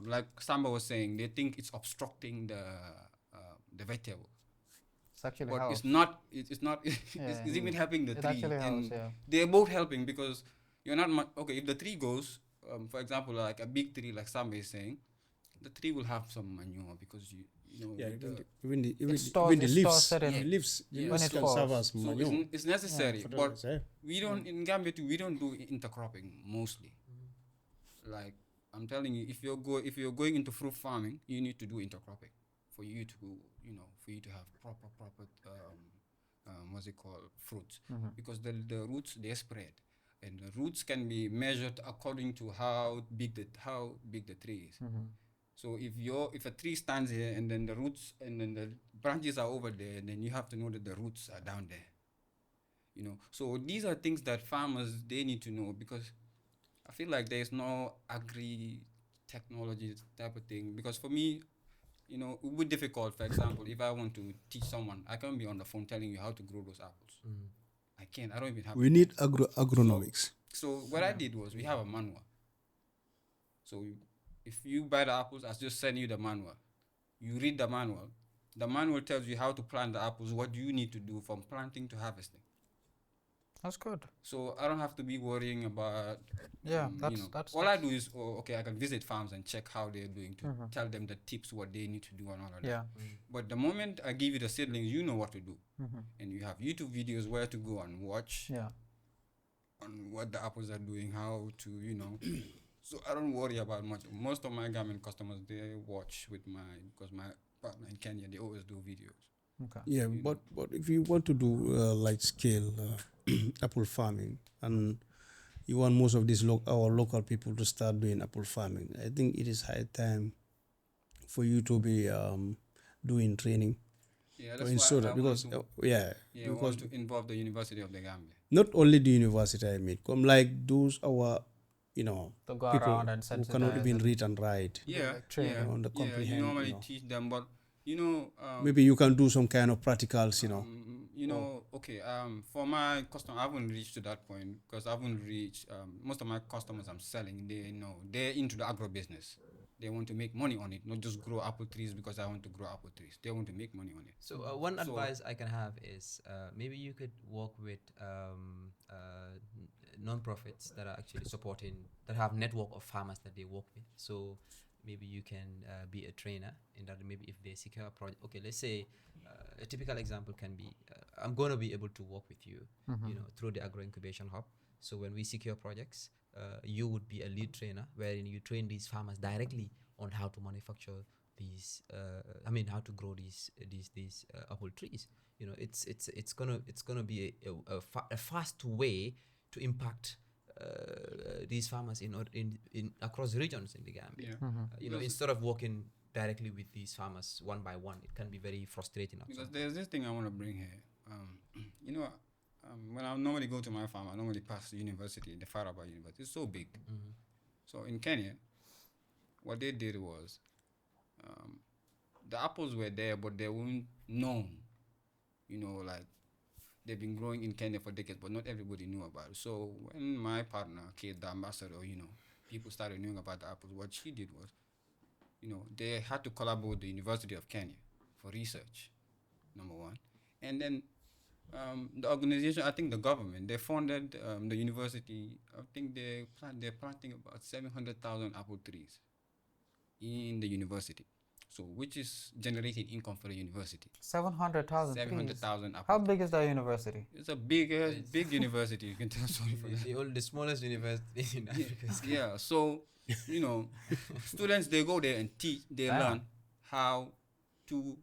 like Samba was saying, they think it's obstructing the vegetable. It's actually But helps. it's not. It's not. Yeah. It's even helping the It tree, actually helps, and yeah. they're both helping, because you're not okay. If the tree goes, for example, like a big tree, like Samba is saying, the tree will have some manure, because Yeah, with even the stores leaves, certain- the leaves Yeah. When it can falls. serve as so manure. it's necessary, but fertilizer, we don't in Gambia too. We don't do intercropping mostly. Like I'm telling you, if you're going into fruit farming, you need to do intercropping for you to have proper what's it called, fruits, because the roots, they spread, and the roots can be measured according to how big the tree is. So if a tree stands here and then the roots and then the branches are over there, then you have to know that the roots are down there. So these are things that farmers, they need to know, because I feel like there's no agri-technology type of thing. Because for me, it would be difficult. For example, if I want to teach someone, I can't be on the phone telling you how to grow those apples. I can't. I don't even have. We need agronomics. So what I did was, we have a manual. So if you buy the apples, I just send you the manual. You read the manual. The manual tells you how to plant the apples, what you need to do from planting to harvesting. That's good. So I don't have to be worrying about. That's all I do is, I can visit farms and check how they're doing to tell them the tips, what they need to do, and all of that. Yeah. But the moment I give you the seedlings, you know what to do, and you have YouTube videos where to go and watch. Yeah. On what the apples are doing, how to, So I don't worry about much. Most of my Gambian customers, they watch because my partner in Kenya, they always do videos. Okay. Yeah, but if you want to do large scale apple farming, and you want most of these our local people to start doing apple farming, I think it is high time for you to be doing training. Yeah, that's why I want to involve the University of the Gambia. Not only the university, I mean, come like those our To go people around and who cannot sensitize even and- read and write. On the You comprehend. normally teach them, but Maybe you can do some kind of practicals, for my customer, I haven't reached to that point, because I haven't reached. Most of my customers I'm selling, they're into the agribusiness. They want to make money on it, not just grow apple trees because I want to grow apple trees. They want to make money on it. So one advice I can have is maybe you could work with non-profits that are actually that have network of farmers that they work with. So maybe you can be a trainer in that. Maybe if they secure a project, okay, let's say a typical example can be, I'm going to be able to work with you, through the Agro Incubation Hub. So when we secure projects, you would be a lead trainer, wherein you train these farmers directly on how to manufacture these. How to grow these apple trees. It's gonna be a fast way to impact these farmers in across regions in the Gambia. Instead of working directly with these farmers one by one, it can be very frustrating. Because there's this thing I want to bring here. When I normally go to my farm, I normally pass the university, the Faraba University. It's so big. So in Kenya, what they did was, the apples were there, but they weren't known. They've been growing in Kenya for decades, but not everybody knew about it. So when my partner, Kate, the ambassador, people started knowing about the apples, what she did was, they had to collaborate with the University of Kenya for research, number one. And then the organization, I think the government, they funded the university. I think they're planting about 700,000 apple trees in the university. So, which is generating income for the university. 700,000. 700,000 apple. How big is the university? It's a big university. You can tell. Sorry for that. The smallest university in Africa. Yeah. So, students, they go there and teach. They learn how to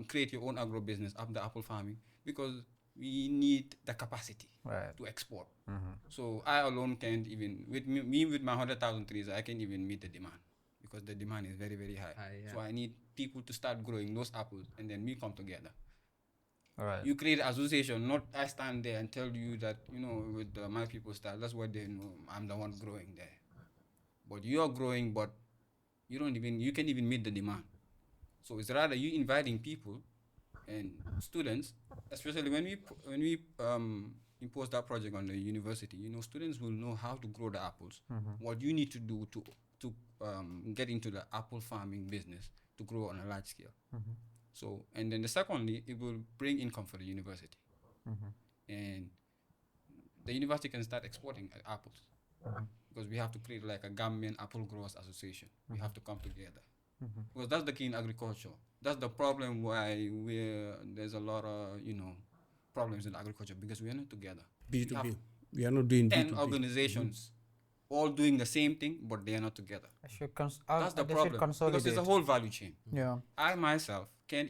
create your own agro business of the apple farming, because we need the capacity to export. So I alone can't even, with my 100,000 trees, I can't even meet the demand, because the demand is very, very high. So I need people to start growing those apples, and then we come together. All right. You create association, not I stand there and tell you that, with my people style, that's what they know, I'm the one growing there. But you're growing, but you can't even meet the demand. So it's rather you inviting people and students, especially when we impose that project on the university. Students will know how to grow the apples. What you need to do to get into the apple farming business to grow on a large scale. So, and then secondly, it will bring income for the university, and the university can start exporting apples, because we have to create like a Gambian Apple Growers Association. We have to come together. Because that's the key in agriculture. That's the problem why there's a lot of problems in agriculture, because we are not together. B2B. We are not doing 10 B2B. organizations all doing the same thing, but they are not together. They That's the should problem, because consolidate. it's a whole value chain. Yeah. I myself can't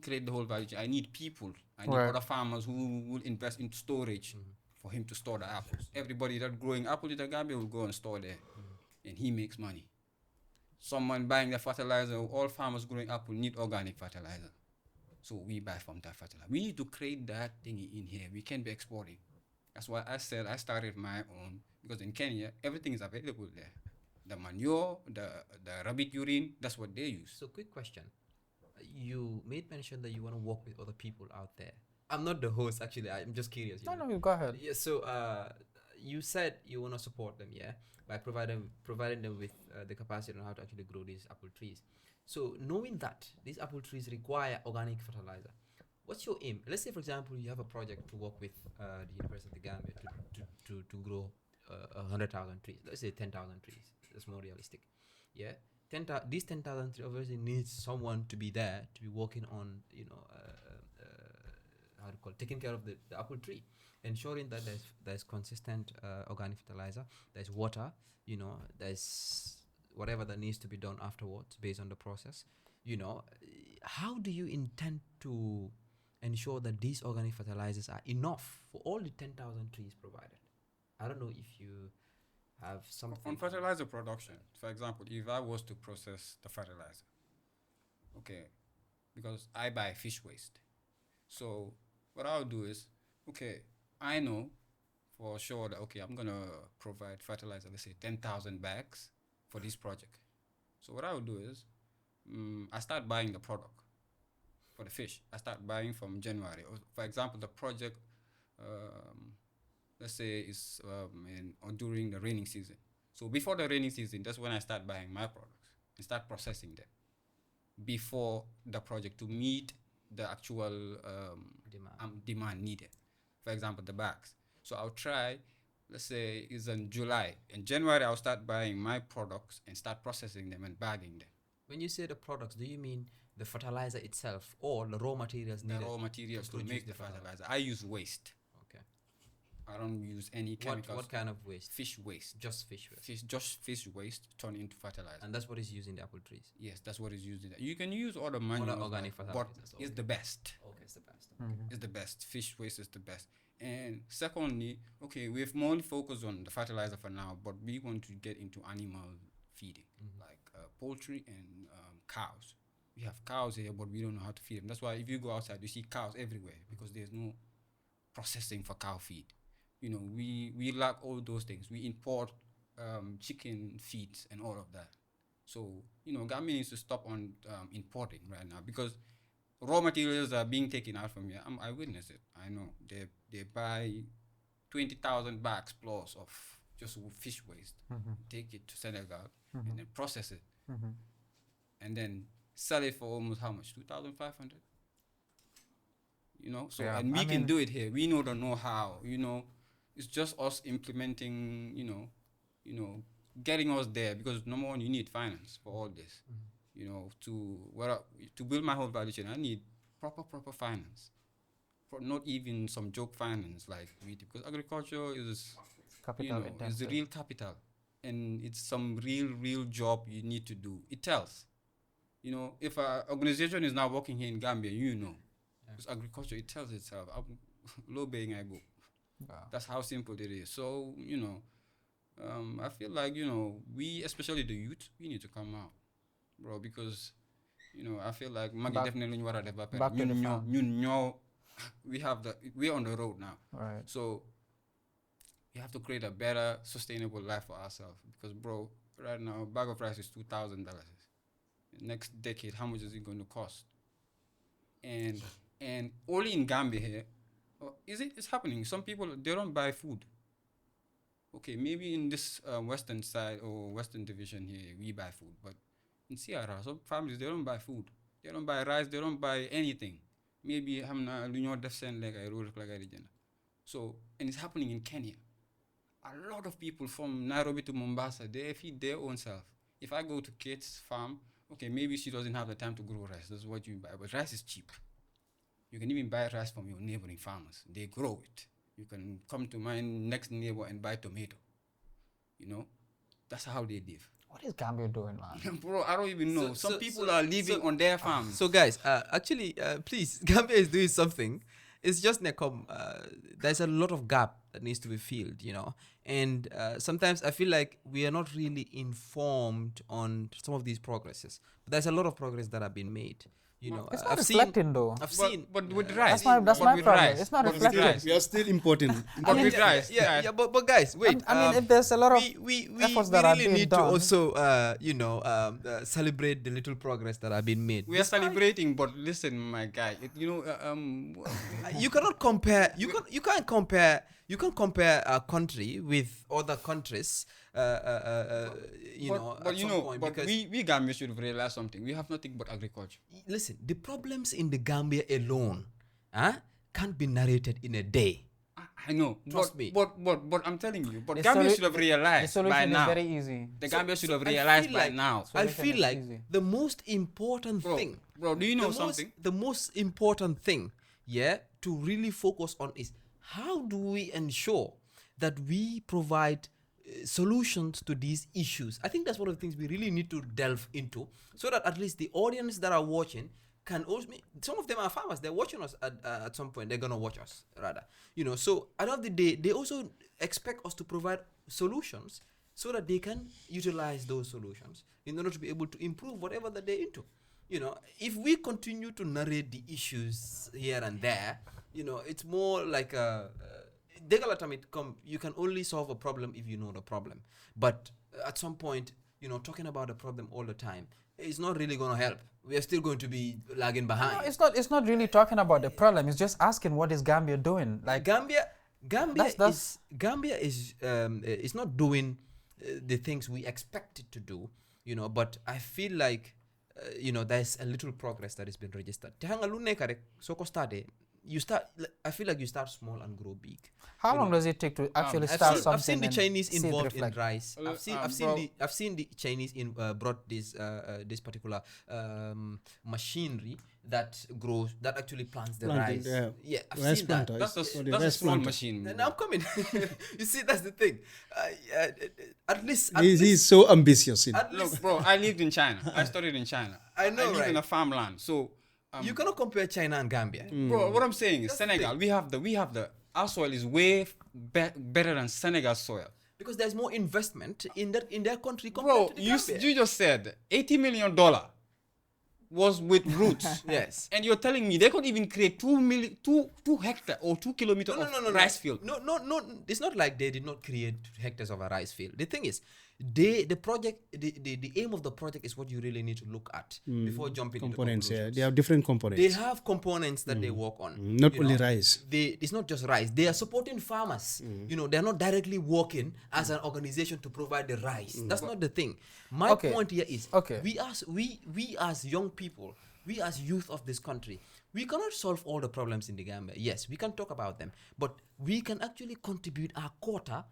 create the whole value chain. I need people. I need Right. other farmers who will invest in storage for him to store the apples. Everybody that growing apple in the Gambia will go and store there, and he makes money. Someone buying the fertilizer, all farmers growing apple need organic fertilizer. So we buy from that fertilizer. We need to create that thing in here. We can't be exporting. That's why I said I started my own, because in Kenya, everything is available there. The manure, the rabbit urine, that's what they use. So, quick question. You made mention that you want to work with other people out there. I'm not the host, actually. I'm just curious. No, you go ahead. Yeah, so you said you want to support them, yeah, by providing them with the capacity on how to actually grow these apple trees. So knowing that these apple trees require organic fertilizer, what's your aim? Let's say, for example, you have a project to work with the University of the Gambia to grow 100,000 trees. Let's say 10,000 trees. That's more realistic. Yeah, these 10,000 trees obviously needs someone to be there to be working on, how to call it, taking care of the apple tree, ensuring that there's consistent organic fertilizer, there's water, there's whatever that needs to be done afterwards based on the process. How do you intend to ensure that these organic fertilizers are enough for all the 10,000 trees provided? I don't know if you have something. On fertilizer production, for example, if I was to process the fertilizer, okay, because I buy fish waste. So what I'll do is, okay, I know for sure that, okay, I'm going to provide fertilizer, let's say 10,000 bags for this project. So what I will do is, I start buying the product for the fish. I start buying from January. Or for example, the project, let's say, is during the raining season. So before the raining season, that's when I start buying my products and start processing them before the project to meet the actual demand needed. For example, the bags. So I'll try, let's say it's in July. In January, I'll start buying my products and start processing them and bagging them. When you say the products, do you mean the fertilizer itself or the raw materials needed? The raw materials to make the fertilizer. I use waste. Okay. I don't use any chemicals. What kind of waste? Fish waste. Just fish waste. Just fish waste turned into fertilizer. And that's what is used in the apple trees? Yes, that's what is used in that. You can use other manuals, organic fertilizers. but it's the best. Okay, it's the best. It's the best. Fish waste is the best. And secondly, okay, we've more focused on the fertilizer for now, but we want to get into animal feeding, like poultry and cows. We have cows here, but we don't know how to feed them. That's why if you go outside, you see cows everywhere, because there's no processing for cow feed. We lack all those things. We import chicken feeds and all of that. So, Gambia needs to stop on importing right now, because raw materials are being taken out from here. I witness it. I know they buy 20,000 bags plus of just fish waste, take it to Senegal, and then process it, and then sell it for almost how much? 2,500. So Yeah, and we can do it here. We know the know-how. It's just us implementing. Getting us there, because number one, you need finance for all this. To build my whole value chain, I need proper finance. Not even some joke finance like because agriculture is Capital is intensive. the real capital, and it's some real job you need to do. It tells. If an organization is now working here in Gambia, because agriculture, it tells itself. Low paying I go. Wow. That's how simple it is. So I feel like we, especially the youth, we need to come out, bro, because I feel like definitely what I develop. back to the farm. We're on the road now. Right. So we have to create a better, sustainable life for ourselves. Because, bro, right now, a bag of rice is $2,000. Next decade, how much is it going to cost? And only in Gambia here, it's happening. Some people, they don't buy food. Okay, maybe in this western side or western division here, we buy food. But in Sierra, some families, they don't buy food. They don't buy rice. They don't buy anything. Maybe so, and it's happening in Kenya. A lot of people from Nairobi to Mombasa, they feed their own self. If I go to Kate's farm, okay, maybe she doesn't have the time to grow rice. That's what you buy. But rice is cheap. You can even buy rice from your neighboring farmers. They grow it. You can come to my next neighbor and buy tomato. You know, that's how they live. What is Gambia doing, man? Bro, I don't even know. So- Some people are living on their farms. So guys, actually, please, Gambia is doing something. It's just there's a lot of gap that needs to be filled, you know. And sometimes I feel like we are not really informed on some of these progresses. But there's a lot of progress that have been made. You know, It's not reflecting, though. I've seen, but with rice. That's But my with problem. rice. It's not But with reflecting. rice. We are still importing. But with rice. but guys, wait. I mean, if there's a lot of we efforts that are really being need to done. also, celebrate the little progress that have been made. We are celebrating, but listen, my guy. You cannot compare. You can't compare a country with other countries. At some point, but because we Gambia should realize something. We have nothing but agriculture. listen, the problems in the Gambia alone, can't be narrated in a day. I know. Trust but, me. But I'm telling you, but The Gambia solu- should have the realized by solution is now. very easy. The Gambia should have I realized feel by like- now. I Solution feel is like easy. the most important thing. Bro, do you know something? The most important thing, to really focus on is how do we ensure that we provide solutions to these issues. I think that's one of the things we really need to delve into, so that at least the audience that are watching can also. Some of them are farmers. They're watching us at some point. They're gonna watch us rather. You know. So at the end of the day, they also expect us to provide solutions so that they can utilize those solutions in order to be able to improve whatever that they're into. You know, if we continue to narrate the issues here and there, you know, it's more like a you can only solve a problem if you know the problem. But at some point, you know, talking about the problem all the time is not really going to help. We are still going to be lagging behind. No, it's not really talking about the problem. It's just asking what is Gambia doing. Like Gambia That's- is not doing the things we expect it to do, you know. But I feel like there's a little progress that has been registered. I feel like you start small and grow big. how long does it take to actually I've start seen, something? I've seen the and Chinese see it involved in reflect? rice. Bro. I've seen the Chinese brought this particular machinery that actually plants the Planting, rice. yeah. I've Rice seen that. planter. That's For the a rice small planter. machine. And I'm coming. You see, that's the thing. At least He's so ambitious. at least Look, bro, I lived in China. I studied in China. I know, I live right? in a farmland. So, you cannot compare China and Gambia. bro, what I'm saying is That's the Senegal. We have the our soil is way better than Senegal's soil. Because there's more investment in their country compared Bro, to the you Gambia. you just said $80 million was with roots. Yes. And you're telling me they could even create 2 hectare or 2 kilometers No, of rice field. No. It's not like they did not create hectares of a rice field. The thing is, the aim of the project is what you really need to look at before jumping Components, into yeah. conclusions. They have different components. They have components that they work on. Not you only know. rice. It's not just rice. They are supporting farmers. You know, they're not directly working as an organization to provide the rice. That's not the thing. My Okay. point here is Okay. we as young people, we as youth of this country, we cannot solve all the problems in the Gambia. Yes, we can talk about them, but we can actually contribute our quota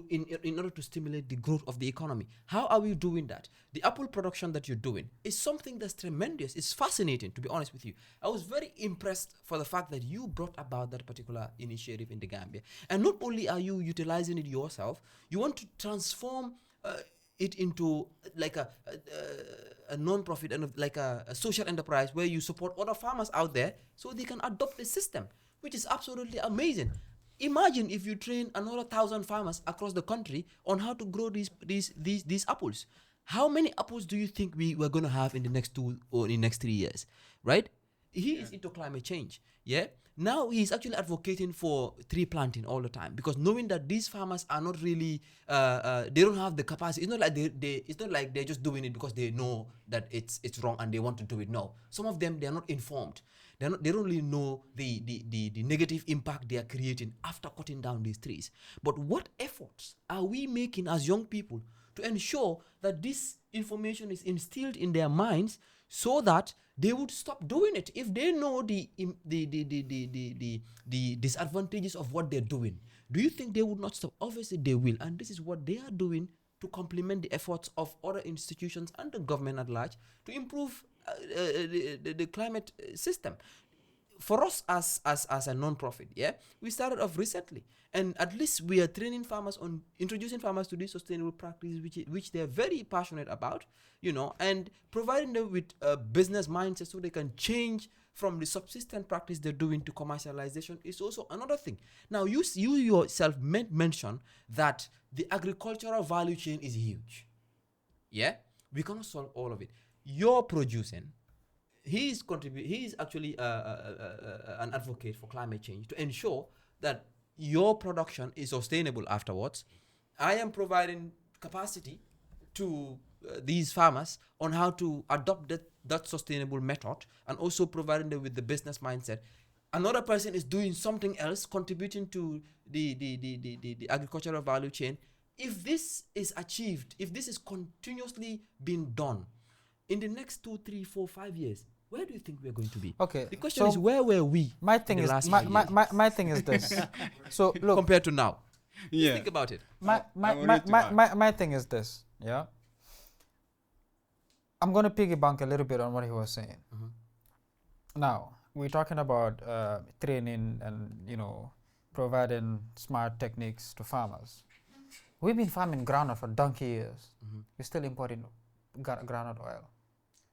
in order to stimulate the growth of the economy. How are we doing that? The apple production that you're doing is something that's tremendous. It's fascinating, to be honest with you. I was very impressed for the fact that you brought about that particular initiative in the Gambia. And not only are you utilizing it yourself, you want to transform it into like a non-profit and like a social enterprise where you support other farmers out there so they can adopt the system, which is absolutely amazing. Imagine if you train another 1,000 farmers across the country on how to grow these apples. How many apples do you think we were going to have in the next 2 or in the next 3 years, right? He is into climate change, yeah? Now he's actually advocating for tree planting all the time because knowing that these farmers are not really, they don't have the capacity. It's not like it's not like they're just doing it because they know that it's wrong and they want to do it. No, some of them, they are not informed. They don't really know the negative impact they are creating after cutting down these trees. But what efforts are we making as young people to ensure that this information is instilled in their minds so that they would stop doing it if they know the disadvantages of what they're doing? Do you think they would not stop? Obviously they will, and this is what they are doing to complement the efforts of other institutions and the government at large to improve the climate system. for us as a non-profit, yeah, we started off recently, and at least we are training farmers on introducing farmers to these sustainable practices, which they're very passionate about, and providing them with a business mindset so they can change from the subsistent practice they're doing to commercialization is also another thing. Now, you yourself mentioned that the agricultural value chain is huge. Yeah, we cannot solve all of it. You're producing. He is actually an advocate for climate change to ensure that your production is sustainable afterwards. I am providing capacity to these farmers on how to adopt that sustainable method, and also providing them with the business mindset. Another person is doing something else, contributing to the agricultural value chain. If this is achieved, if this is continuously being done, in the next 2, 3, 4, 5 years, where do you think we're going to be? Okay. The question is, where were we? My thing is my thing is this. So look, compared to now. Yeah. Think about it. My thing is this. Yeah. I'm gonna piggyback a little bit on what he was saying. Now we're talking about training and providing smart techniques to farmers. We've been farming groundnut for donkey years. We're still importing groundnut oil.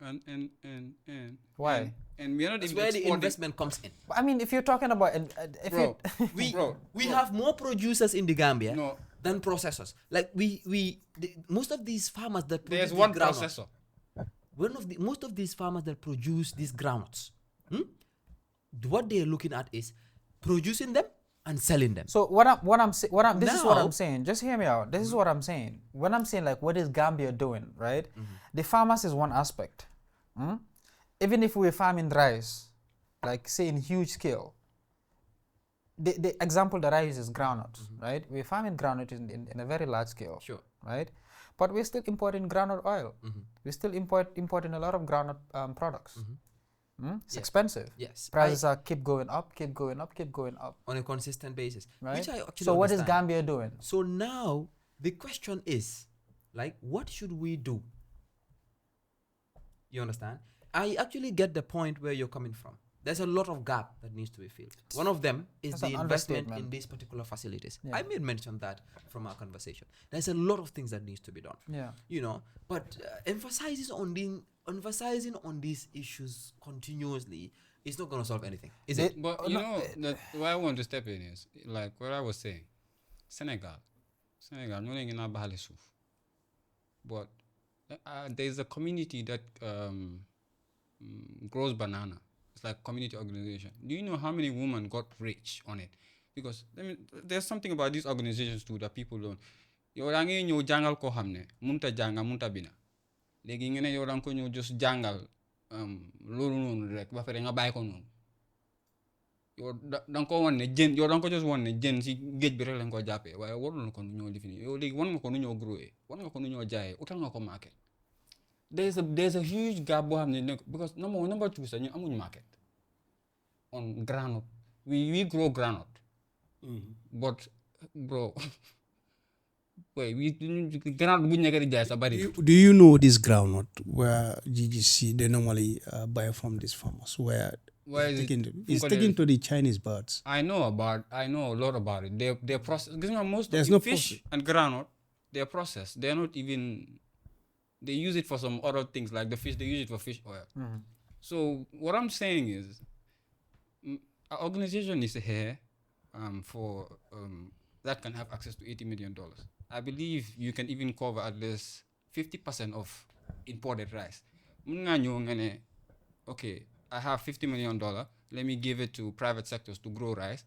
And Why? And we're not That's even where the exporting. investment comes in. I mean, if you're talking about We have more producers in the Gambia No, than processors. Like most of these farmers that produce there's these one groundnuts, processor. most of these farmers that produce these groundnuts, what they're looking at is producing them and selling them. So this is what Now- I'm saying. Just hear me out. This is what I'm saying. When I'm saying, like, what is Gambia doing, right? The farmers is one aspect. Even if we're farming rice, like say in huge scale, the example that I use is groundnuts, right? We're farming groundnut in a very large scale, Sure. right? But we're still importing groundnut oil. We're still importing a lot of groundnut products. It's Yes. expensive. Yes. Prices are keep going up On a consistent basis. right? Which I actually So what is understand. Gambia doing? So now the question is, like, what should we do? You understand? I actually get the point where you're coming from. There's a lot of gap that needs to be filled. One of them is That's the an investment understatement. in these particular facilities. Yeah. I made mention that from our conversation. There's a lot of things that needs to be done. Yeah. But emphasizing on these issues continuously is not going to solve anything, is it? But what I want to step in is like what I was saying. Senegal, no ngena bahale souf. But there's a community that grows banana. It's like community organization. Do you know how many women got rich on it? Because there's something about these organizations too that people don't. Yow da ngay ñew jangal ko xamne munta janga munta bina. Legi ngene yow dang ko ñew just jangal lolu non rek ba fere nga bay ko non. Yow dang ko won ne jeun yow dang ko just won ne jeun ci geej bi rek lañ ko jappé waye warul ko ñoo lifini yow legi won nga ko ñoo growé won nga ko ñoo jaayé utal nga ko market. There's a huge gap because number two is amuñ market on groundnut. We grow groundnut. But bro wait, groundnut buñ nekk di jaay sa bari. Do you know this groundnut where GGC they normally buy from these farmers where it's taken to the Chinese birds? I know a lot about it. They're processed. Most There's of no fish and groundnut, they're processed. They're not even. They use it for some other things like the fish. They use it for fish oil. So what I'm saying is, our organization is here for that can have access to $80 million. I believe you can even cover at least 50% of imported rice. Okay, I have $50 million. Let me give it to private sectors to grow rice.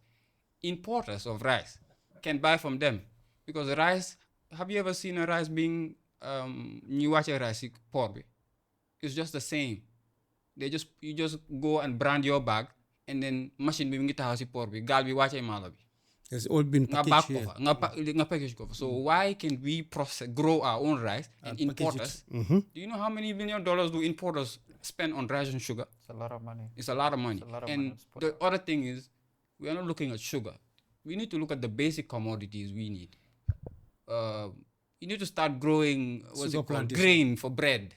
Importers of rice can buy from them because rice. Have you ever seen a rice being you watch a rice port? It's just the same. You just go and brand your bag and then machine bi ngi taxaw ci port bi gal bi wacce malo bi. It's all been packaged here. Nga package ko. So why can we grow our own rice and import us? Do you know how many $1 million do importers spend on rice and sugar? It's a lot of money. It's a lot of money. And the other thing is, we are not looking at sugar. We need to look at the basic commodities we need. You need to start growing grain for bread.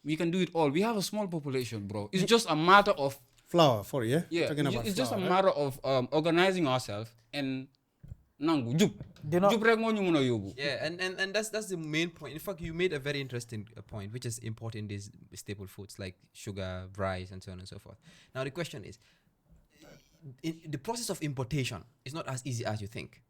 We can do it all. We have a small population, bro. It's just a matter of Flour for Yeah, talking about it's just a flour, matter of organizing ourselves and nangu jub. Do not- Jub rek moo ñu mën a yóbbu. Yeah, and that's the main point. In fact, you made a very interesting point, which is important in these staple foods like sugar, rice, and so on and so forth. Now the question is, the process of importation is not as easy as you think.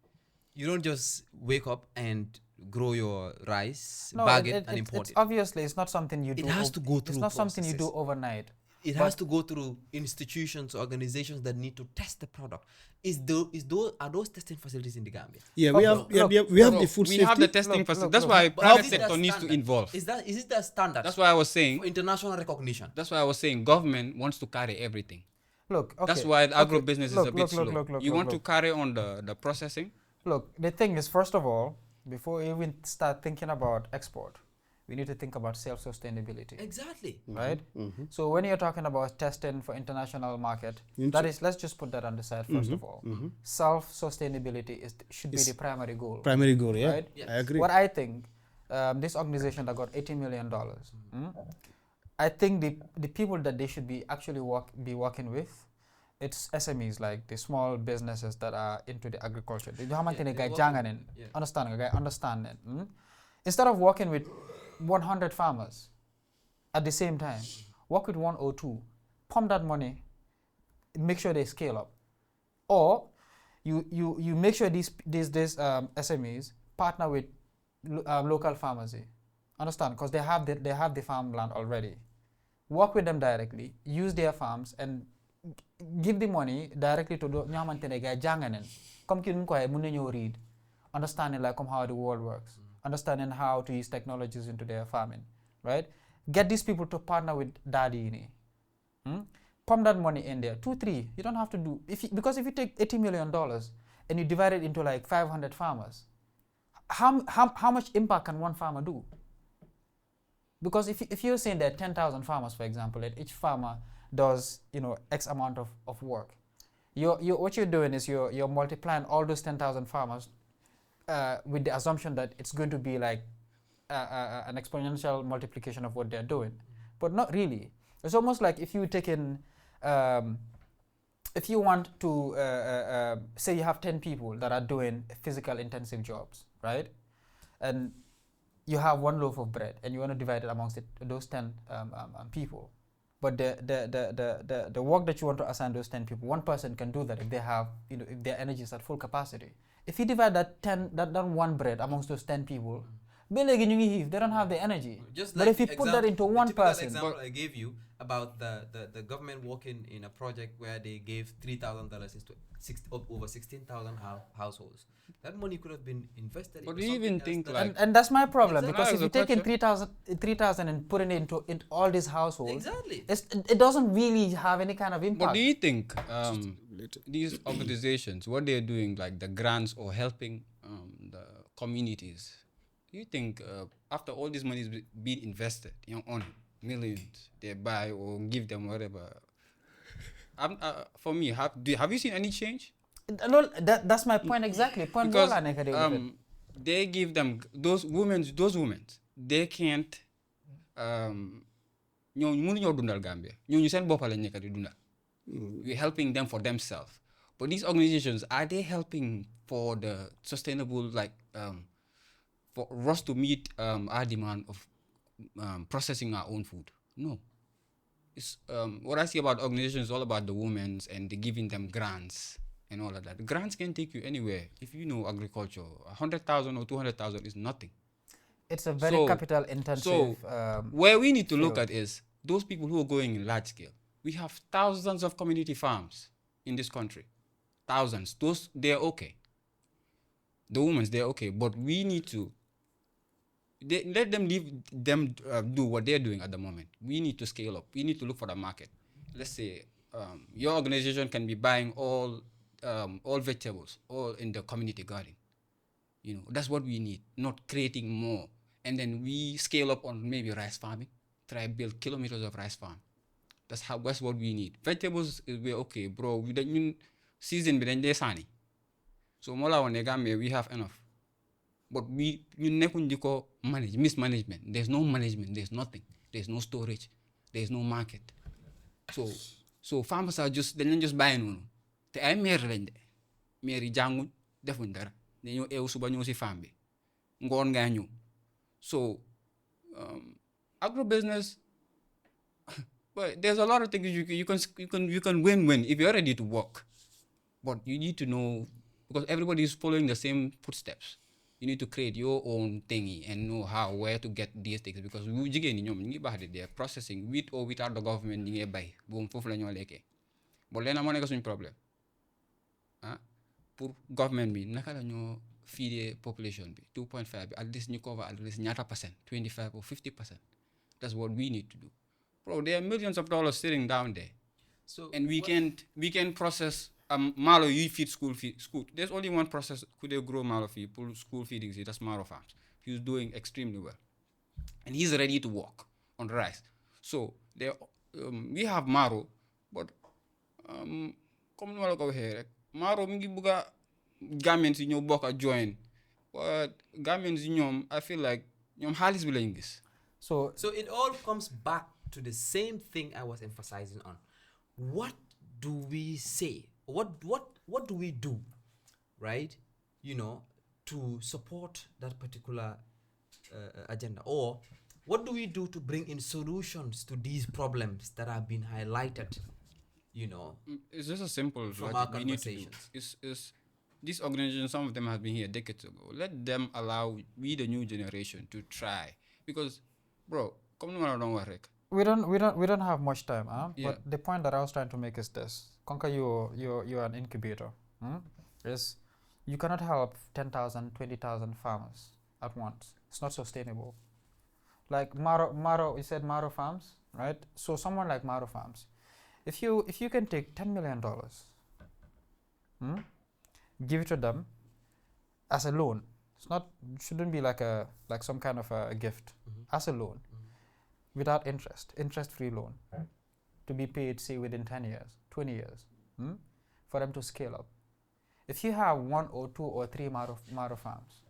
You don't just wake up and grow your rice, bag it, and import it. Obviously, it's not something you do. It has to go through It's not something you do processes. overnight. It has to go through institutions, organizations that need to test the product. Are those testing facilities in the Gambia? Yeah, Oh, we have look, we have So the food we safety. have the testing Look, facility. look, That's look. why But how private is it sector a needs to standard? involve. Is it the standard That's why I was saying. for international recognition? That's why I was saying government wants to carry everything. Look, okay. That's why the okay, agribusiness is look, a bit look, slow. Look, look, You look, want look. to carry on the processing. Look, the thing is, first of all, before you even start thinking about export, we need to think about self-sustainability, Exactly. right? So when you're talking about testing for international market, that is, let's just put that on the side first of all. Self-sustainability should be the primary goal. Primary goal, yeah. Right? Yes. I agree. What I think, this organization that got $80 million, I think the people that they should be actually be working with, it's SMEs, like the small businesses that are into the agriculture. The they're working- yeah. understand it. Instead of working with 100 farmers at the same time, work with 1 or 2, pump that money, make sure they scale up. Or you make sure these SMEs partner with local farmers. Understand? Because they have the farmland already. Work with them directly, use their farms, and give the money directly to the ñamantene gay janganen. Comme ki ñu ko read, understanding like how the world works, understanding how to use technologies into their farming, right? Get these people to partner with daddy. Pump that money in there, 2, 3. You don't have to do because if you take $80 million and you divide it into like 500 farmers, how much impact can one farmer do? Because if you're saying that 10,000 farmers, for example, and each farmer does X amount of work, what you're doing is you're multiplying all those 10,000 farmers with the assumption that it's going to be like an exponential multiplication of what they're doing, but not really. It's almost like if you take in, if you want to say you have 10 people that are doing physical intensive jobs, right? And you have 1 loaf of bread and you want to divide it amongst those 10 people. But the work that you want to assign those 10 people, one person can do that if they have, if their energy is at full capacity. If you divide that 1 bread amongst those 10 people, they don't have the energy. Just but like if you put that into one person, example I gave you about the government working in a project where they gave $3,000 to over 16,000 households. That money could have been invested. But into do you even something else think that- and that's my problem, Exactly. because if you take in Question. 3,000 and put it into all these households, Exactly. it doesn't really have any kind of impact. But do you think these organizations, what they're doing, like the grants or helping the communities, do you think after all this money is being invested on millions, they buy or give them whatever? For me, have you seen any change? No, that's my point exactly. Point Because wala nekk de with it. they give them those women, they can't. ñooñu mënuñoo dundal Gambia. ñooñu seen bopp lañ nekk di dundal. We're helping them for themselves. But these organizations, are they helping for the sustainable, like, for us to meet our demand of processing our own food? No. It's what I see about organizations is all about the women and the giving them grants and all of that. The grants can take you anywhere. If you know agriculture, 100,000 or 200,000 is nothing. It's a very So- capital intensive. Where we need to look field. at is those people who are going in large scale. We have thousands of community farms in this country. Thousands. Those, they're okay. The women, they're okay. But we need to let them do what they're doing at the moment. We need to scale up. We need to look for the market. Let's say your organization can be buying all vegetables, all in the community garden. That's what we need, not creating more. And then we scale up on maybe rice farming, try build kilometers of rice farm. That's what we need. Vegetables, we're okay, bro. We don't season, but then sani. So mola on Gambia, we have enough. But we mismanagement. There's no management. There's nothing. There's no storage. There's no market. So So farmers are just dañ leen just bàyyi noonu te ay maire lañ de maire yi jànguñ defuñ dara dañoo eew suba ñëw si farm bi ngoon ngaa ñëw so agribusiness but there's a lot of things you can win if you're ready to work, but you need to know because everybody is following the same footsteps. You need to create your own thingy and know where to get these things because we jigéen ñi ñoom ñu ngi baax de they are processing with or without the government ñi ngay bay boobu foofu la ñoo lekkee bon leena moo nekk suñu problème pour government bi naka la ñoo feedee population bi 2.5 bi at least ñu cover at least ñaata percent 25 or 50%. That's what we need to do. Bro, there are millions of dollars sitting down there. So and we can process malo you feed school. There's only one process could they grow malo feed, pull school feedings, that's Malo Farms. He's doing extremely well. And he's ready to work on the rice. So there we have Maro, but comme wala ko waxee rek Maro mi ngi bëgga Gambians yi ñoo bokk join. But Gambians yi ñoom I feel like ñoom xaalis bi lañ gis. So it all comes back to the same thing I was emphasizing on. What do we say? What do we do, right? To support that particular agenda, or what do we do to bring in solutions to these problems that have been highlighted? It's just a simple from our conversations. It's these organizations. Some of them have been here decades ago. Let them allow we the new generation to try because. Bro, come on, we don't have much time, Yeah. But the point that I was trying to make is this: Conquer, you're an incubator. Is you cannot help 10,000, 20,000 farmers at once. It's not sustainable. Like Maro, you said Maro Farms, right? So someone like Maro Farms, if you can take $10 million, give it to them as a loan. Shouldn't be like some kind of a gift, as a loan, without interest-free loan, to be paid say within 10 years, 20 years, for them to scale up. If you have 1 or 2 or 3 Maro farms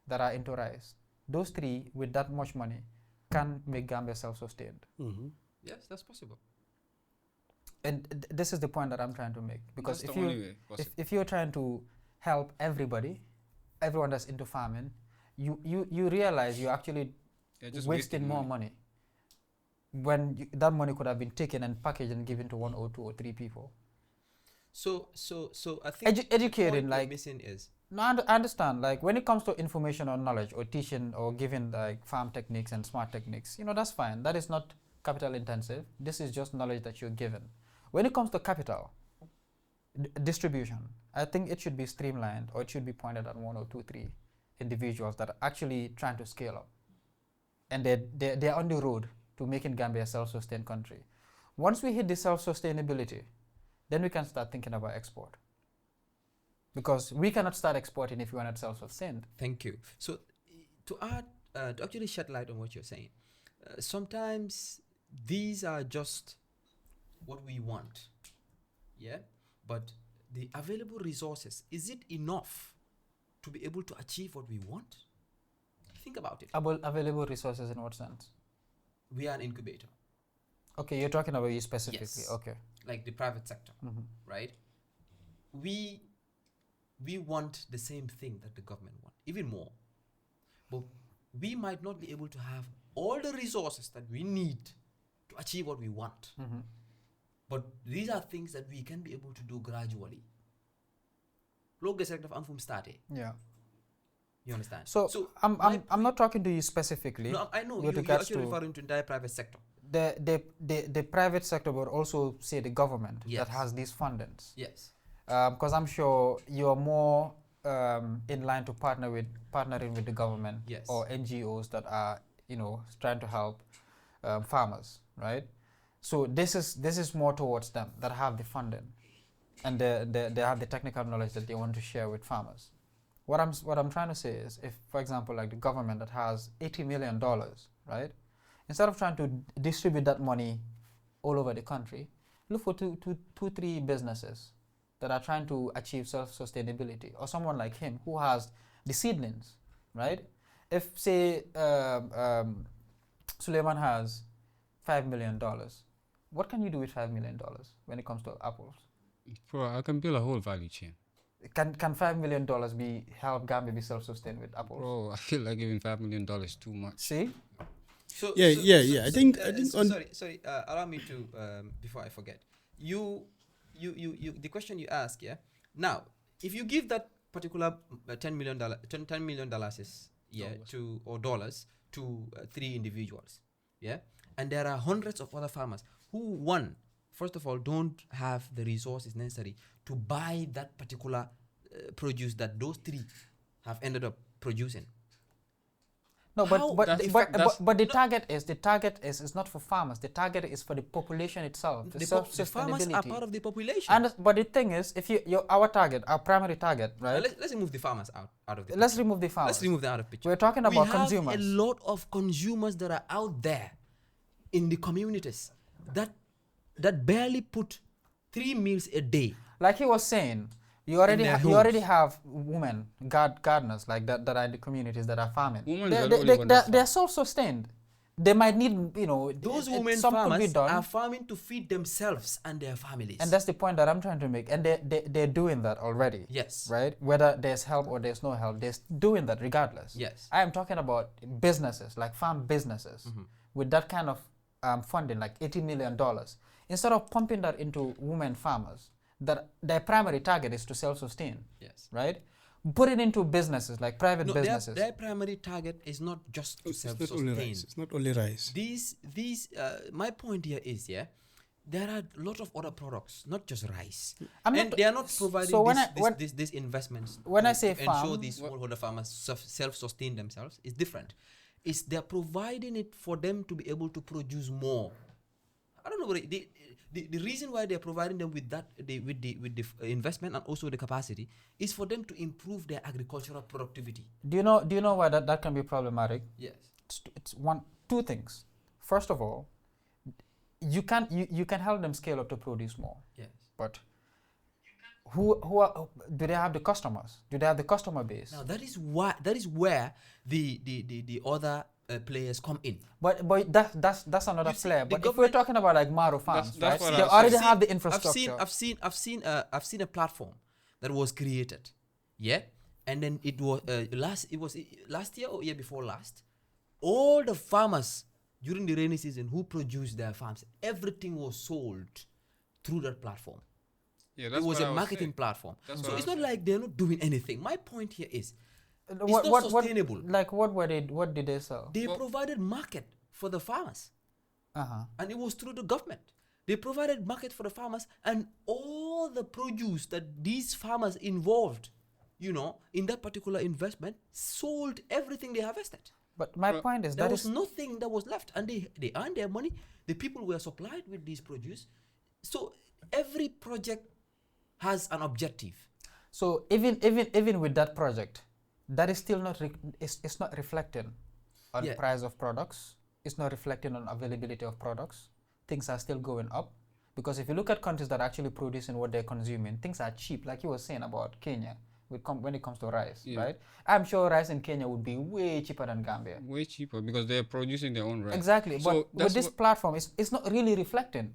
that are into rice, those 3 with that much money can make Gambia self-sustained. Yes, that's possible. And this is the point that I'm trying to make, because That's the only way possible. if you're trying to help everyone that's into farming, you realize you're actually just wasting more money when that money could have been taken and packaged and given to 1 or 2 or 3 people. So I think educating, the point like, you're missing is no, I understand, like when it comes to information or knowledge or teaching or giving like farm techniques and smart techniques, that's fine. That is not capital intensive. This is just knowledge that you're given. When it comes to capital distribution, I think it should be streamlined, or it should be pointed at 1 or 2, 3 individuals that are actually trying to scale up, and they're on the road to making Gambia a self-sustained country. Once we hit the self-sustainability, then we can start thinking about export, because we cannot start exporting if we are not self-sustained. Thank you. So to add, to actually shed light on what you're saying, sometimes these are just what we want, yeah, but the available resources, is it enough to be able to achieve what we want? Think about it. Available resources in what sense? We are an incubator. Okay, you're talking about you specifically. Yes. Okay. Like the private sector, right? We want the same thing that the government want, even more. But we might not be able to have all the resources that we need to achieve what we want. But these are things that we can be able to do gradually. Logo sector am from started. Yeah. You understand? So I'm not talking to you specifically. No, I know with you're regards actually to referring to the entire private sector. the private sector, but also say the government Yes. that has these fundings. Yes. Because I'm sure you're more in line to partnering with the government, Yes. or NGOs that are trying to help farmers, right? So this is more towards them that have the funding, and they have the technical knowledge that they want to share with farmers. What I'm trying to say is, if for example like the government that has $80 million, right? Instead of trying to distribute that money all over the country, look for two, 3 businesses that are trying to achieve self-sustainability, or someone like him who has the seedlings, right? If say Sulayman has $5 million, what can you do with $5 million when it comes to apples? Bro, I can build a whole value chain. Can $5 million be help Gambia be self-sustained with apples? Bro, I feel like giving $5 million is too much. See, I think on sorry. Allow me to before I forget. You. The question you ask, yeah. Now, if you give that particular $10 million is dollars to 3 individuals, yeah, and there are hundreds of other farmers who first of all don't have the resources necessary to buy that particular produce that those 3 have ended up producing. no, How but the the target is not for farmers. The target is for the population itself. The The self-sustainability. farmers are part of the population. But the thing is, if our primary target, right? Let's remove the farmers out of the Let's picture. remove the farmers. Let's remove them out of picture. We're talking We about have consumers. a lot of consumers that are out there in the communities that barely put 3 meals a day. Like he was saying, you already have women gardeners like that are in the communities that are farming. Women are the only one that They're self-sustained. They might need Those women some could be farmers done, are farming to feed themselves and their families. and that's the point that I'm trying to make. And they're doing that already. Yes. Right. Whether there's help or there's no help, they're doing that regardless. Yes. I am talking about businesses like farm businesses with that kind of funding, like $80 million. Instead of pumping that into women farmers, that their primary target is to self-sustain. Yes. Right? Put it into businesses like private businesses. Their primary target is not just to it's not only self-sustain. rice. It's not only rice. These my point here is, yeah, there are a lot of other products, not just rice. I'm And not- they are not providing so when these investments when to I say ensure farm, these smallholder farmers self-sustain themselves. It's different. It's they're providing it for them to be able to produce more. I don't know what the reason why they're providing them with that with the investment and also the capacity is for them to improve their agricultural productivity. do you know why that can be problematic? Yes. It's two things. First of all, you can help them scale up to produce more, Yes. but do they have the customers? Do they have the customer base? Now that is where the other players come in. But that's another You see, player. the But if we're talking about like Maro farms, that's right? what They I was already saying. have the infrastructure. I've seen a platform that was created, yeah, and then it was last year or year before last. All the farmers during the rainy season who produced their farms, everything was sold through that platform. Yeah, It that's was what a I marketing saying. platform. That's So what it's I not was like they're not doing anything. My point here is What- not sustainable. what did they sell? they provided market for the farmers. Uh-huh. And it was through the government. They provided market for the farmers, and all the produce that these farmers involved, in that particular investment, sold everything they harvested. But my point is There that was is nothing that was left, and they earned their money. The people were supplied with these produce. So every project has an objective. so even with that project, that is still not it's not reflecting on Yeah. price of products. It's not reflecting on availability of products. Things are still going up because if you look at countries that are actually producing what they're consuming, things are cheap. Like you were saying about Kenya, when it comes to rice, Yeah. right? I'm sure rice in Kenya would be way cheaper than Gambia. Way cheaper because they're producing their own rice. Exactly, So but with that's this what- platform, it's not really reflecting,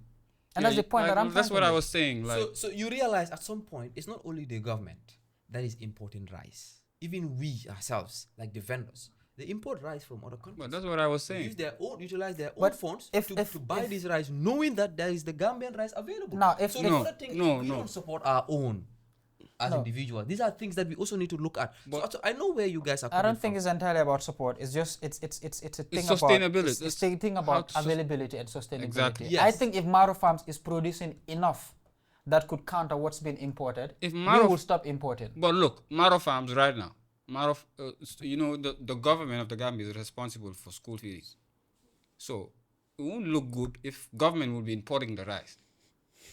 and that's the point that I'm. That's trying what to I make. was saying. Like, So you realize at some point, it's not only the government that is importing rice. Even we ourselves, like the vendors, they import rice from other countries. but that's what I was They saying. utilize their own But funds if- to buy this rice, knowing that there is the Gambian rice available. Now, if- so if- the No, other thing no, is we no. don't support our own as No. individuals. These are things that we also need to look at. But- So I know where you guys are I coming don't think from. it's entirely about support. It's just it's a thing sustainability. about it's It's a thing how about to sus- availability and sustainability. Exactly. I Yes. think if Maro Farms is producing enough that could counter what's been imported, If we Maro- will stop importing. But look, Maro Farms right now, the government of the Gambia is responsible for school fees. So it won't look good if government will be importing the rice.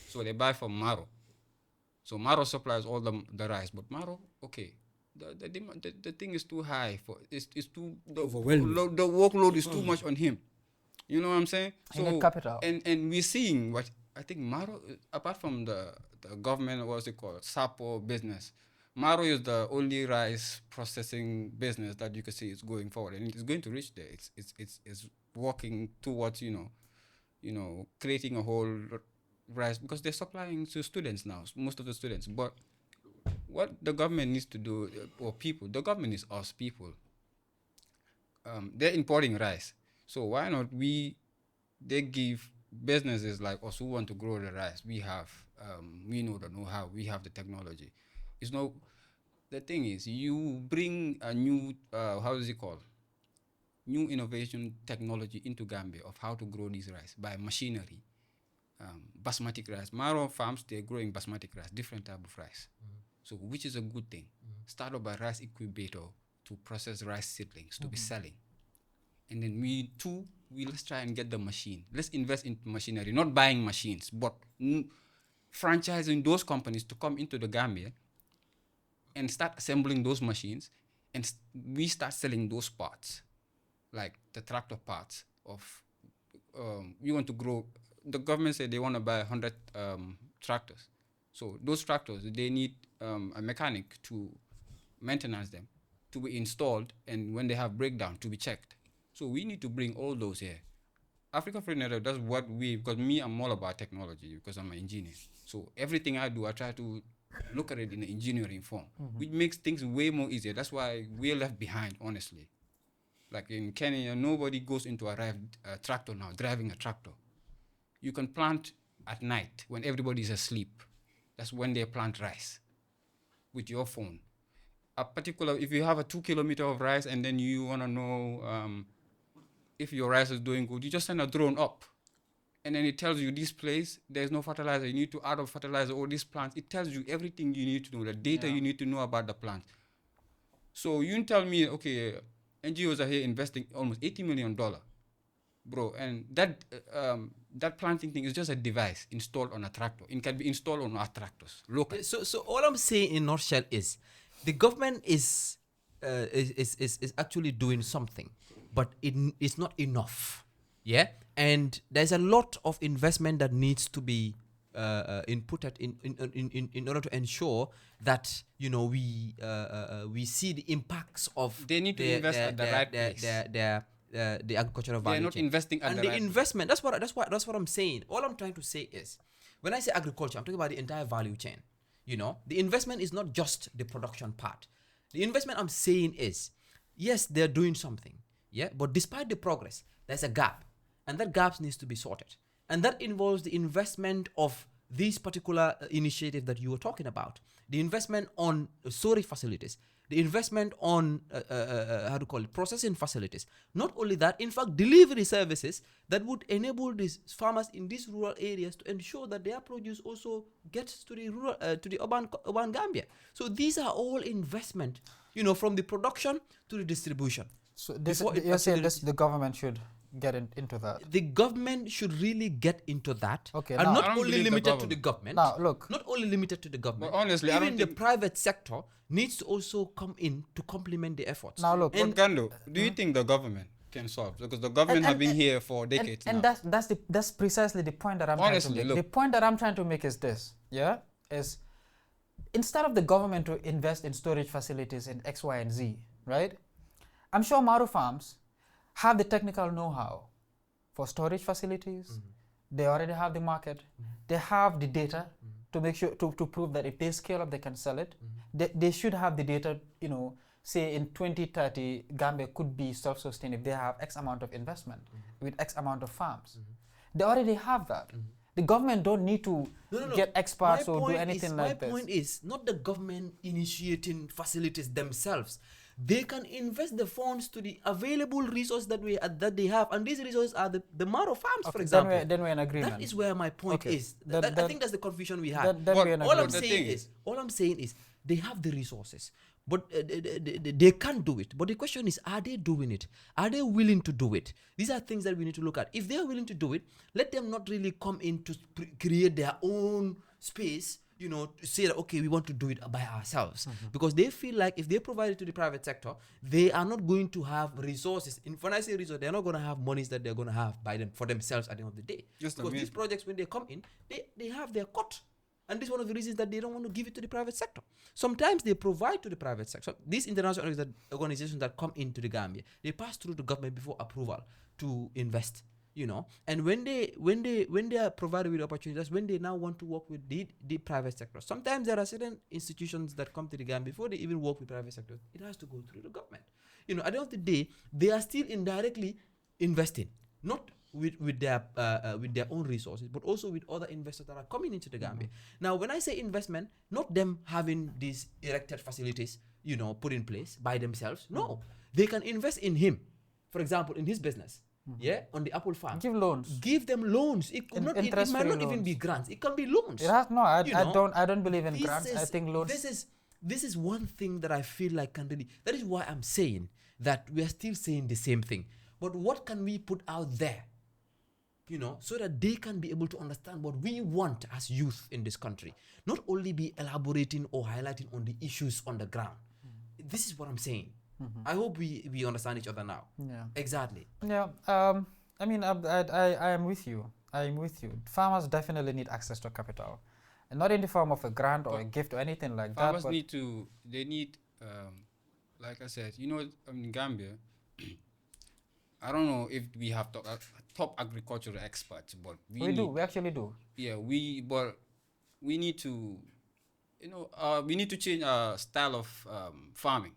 So they buy from Maro. So Maro supplies all the rice, but Maro, okay, the thing is too high for it's too Overwhelming. the workload is too much on him. You know what I'm saying? I need capital. And we're seeing what I think Maro, apart from the government, what's it called, Sapo business. Maro is the only rice processing business that you can see is going forward, and it's going to reach there. It's working towards creating a whole rice, because they're supplying to students now, most of the students. But what the government needs to do, or people, the government is us people. They're importing rice, so why not they give businesses like us who want to grow the rice. We know the know-how, we have the technology. It's no, the thing is, you bring a new how is it called, new innovation technology into Gambia of how to grow these rice by machinery. Basmati rice, Maro farms, they're growing basmati rice, different type of rice. So which is a good thing. Start up a rice incubator to process rice seedlings to be selling. And then let's try and get the machine. Let's invest in machinery, not buying machines, but franchising those companies to come into the Gambia and start assembling those machines, and we start selling those parts, like the tractor parts of, we want to grow, the government said they want to buy 100 tractors. So those tractors, they need a mechanic to maintenance them, to be installed, and when they have breakdown, to be checked. So we need to bring all those here. Africa Free Network, that's what because me, I'm all about technology because I'm an engineer. So everything I do, I try to look at it in an engineering form, which makes things way more easier. That's why we're left behind, honestly. Like in Kenya, nobody goes into a tractor now, driving a tractor. You can plant at night when everybody's asleep. That's when they plant rice with your phone. If you have a 2 kilometer of rice and then you want to know if your rice is doing good, you just send a drone up. And then it tells you this place, there's no fertilizer. You need to add a fertilizer or these plants. It tells you everything you need to know, the data you need to know about the plant. So you tell me, okay, NGOs are here investing almost $80 million, bro. And that planting thing is just a device installed on a tractor. It can be installed on our tractors locally. So all I'm saying in nutshell is the government is actually doing something, but it's not enough. Yeah, and there's a lot of investment that needs to be inputted in order to ensure that we see the impacts of. They need to invest at the right place. The agricultural value. They're not investing at and the the right investment. That's what I'm saying. All I'm trying to say is, when I say agriculture, I'm talking about the entire value chain. The investment is not just the production part. The investment I'm saying is, yes, they're doing something. Yeah, but despite the progress, there's a gap. And that gap needs to be sorted. And that involves the investment of these particular initiatives that you were talking about. The investment on storage facilities. The investment on, processing facilities. Not only that, in fact, delivery services that would enable these farmers in these rural areas to ensure that their produce also gets to the urban Gambia. So these are all investment, from the production to the distribution. So you're saying the government should get into that? The government should really get into that. Okay, and now, not only limited to the government. Now, look. Not only limited to the government. But honestly, even the private sector needs to also come in to complement the efforts. Now, look. But Gando, do you think the government can solve? Because the government have been here for decades now. And that's precisely the point that I'm trying to make. The point that I'm trying to make is this, is instead of the government to invest in storage facilities in X, Y, and Z, right? I'm sure Maru farms have the technical know-how for storage facilities. They already have the market. They have the data to make sure to prove that if they scale up, they can sell it. They should have the data, say in 2030, Gambia could be self-sustained if they have X amount of investment with X amount of farms. They already have that. The government don't need to get experts or do anything like this. My point is not the government initiating facilities themselves. They can invest the funds to the available resources that they have, and these resources are the Maro farms, for example. Then we're in agreement. That is where my point is. I think that's the confusion we have. All I'm saying is they have the resources, but they can't do it. But the question is, are they doing it? Are they willing to do it? These are things that we need to look at. If they are willing to do it, let them not really come in to create their own space, to say that, okay, we want to do it by ourselves. Because they feel like if they provide it to the private sector, they are not going to have resources. When I say resources, they're not going to have monies that they're going to have for themselves at the end of the day. Because these projects, when they come in, they have their cut. And this is one of the reasons that they don't want to give it to the private sector. Sometimes they provide to the private sector. These international organizations that come into the Gambia, they pass through the government before approval to invest. And when they are provided with opportunities, when they now want to work with the private sector, sometimes there are certain institutions that come to the Gambia before they even work with private sector. It has to go through the government. At the end of the day, they are still indirectly investing, not with their own resources, but also with other investors that are coming into the Gambia. Now, when I say investment, not them having these erected facilities, put in place by themselves. No, they can invest in him, for example, in his business. On the apple farm. Give loans. Give them loans. It might not even be grants. It can be loans. It has no. I don't believe in grants. I think loans. This is one thing that I feel like can really. That is why I'm saying that we are still saying the same thing. But what can we put out there? So that they can be able to understand what we want as youth in this country. Not only be elaborating or highlighting on the issues on the ground. This is what I'm saying. I hope we understand each other now. Yeah. Exactly. Yeah. I mean, I am with you. Farmers definitely need access to capital, and not in the form of a grant or a gift or anything like that. Farmers need, like I said, in Gambia, I don't know if we have top agricultural experts, but we actually do. Yeah, but we need to, we need to change our style of farming.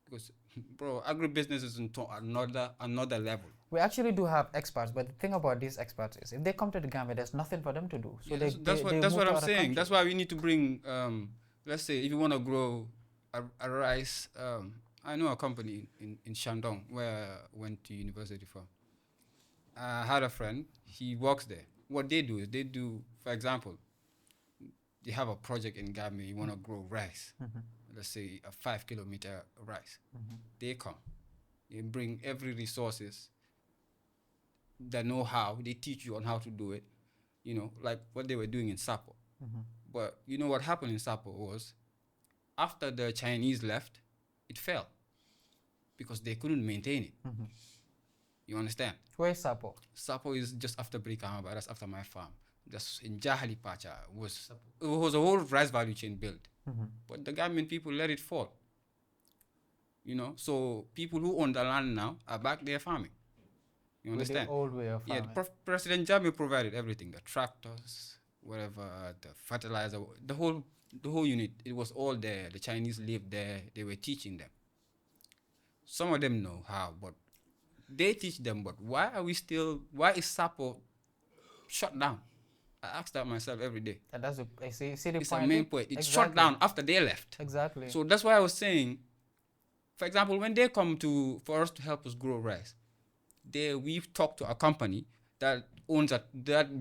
Because, bro, agribusiness is into another level. We actually do have experts, but the thing about these experts is if they come to the Gambia, there's nothing for them to do. So that's what I'm saying. That's why we need to bring, let's say, if you want to grow a rice, I know a company in Shandong where I went to university for. I had a friend, he works there. What they do, for example, they have a project in Gambia, you want to grow rice. Let's say a 5 kilometer rice. They come, they bring every resources, the know-how, they teach you on how to do it, like what they were doing in Sapo. But what happened in Sapo was, after the Chinese left, it fell because they couldn't maintain it. You understand? Where is Sapo? Sapo is just after Brikama, but that's after my farm. That's in Jahali Pacha. It was a whole rice value chain built. But the Gambian people let it fall. So people who own the land now are back there farming. You understand? With the old way of farming. Yeah, President Jammeh provided everything: the tractors, whatever, the fertilizer, the whole unit. It was all there. The Chinese lived there. They were teaching them. Some of them know how, but they teach them. But why is Sapo shut down? I ask that myself every day. And that's see the it's point. A main point. It's shut down after they left. Exactly. So that's why I was saying, for example, when they come for us to help us grow rice, we've talked to a company that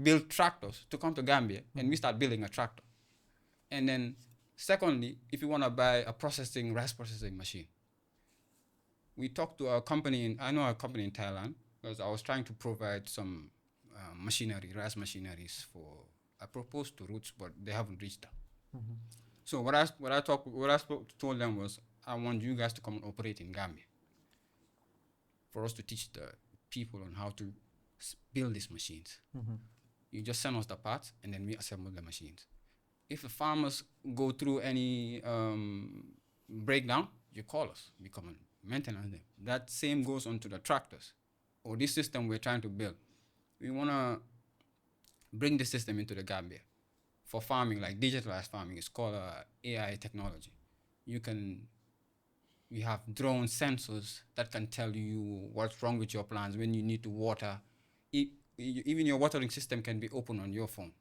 build tractors to come to Gambia, and we start building a tractor. And then, secondly, if you want to buy a rice processing machine, we talked to a company I know a company in Thailand, because I was trying to provide some rice machineries I proposed to Roots, but they haven't reached that. So what I told them was, I want you guys to come and operate in Gambia for us to teach the people on how to build these machines. You just send us the parts, and then we assemble the machines. If the farmers go through any breakdown, you call us. We come and maintain them. That same goes on to the tractors or this system we're trying to build. We want to bring the system into the Gambia for farming, like digitalized farming. It's called AI technology. We have drone sensors that can tell you what's wrong with your plants, when you need to water. Even your watering system can be open on your phone.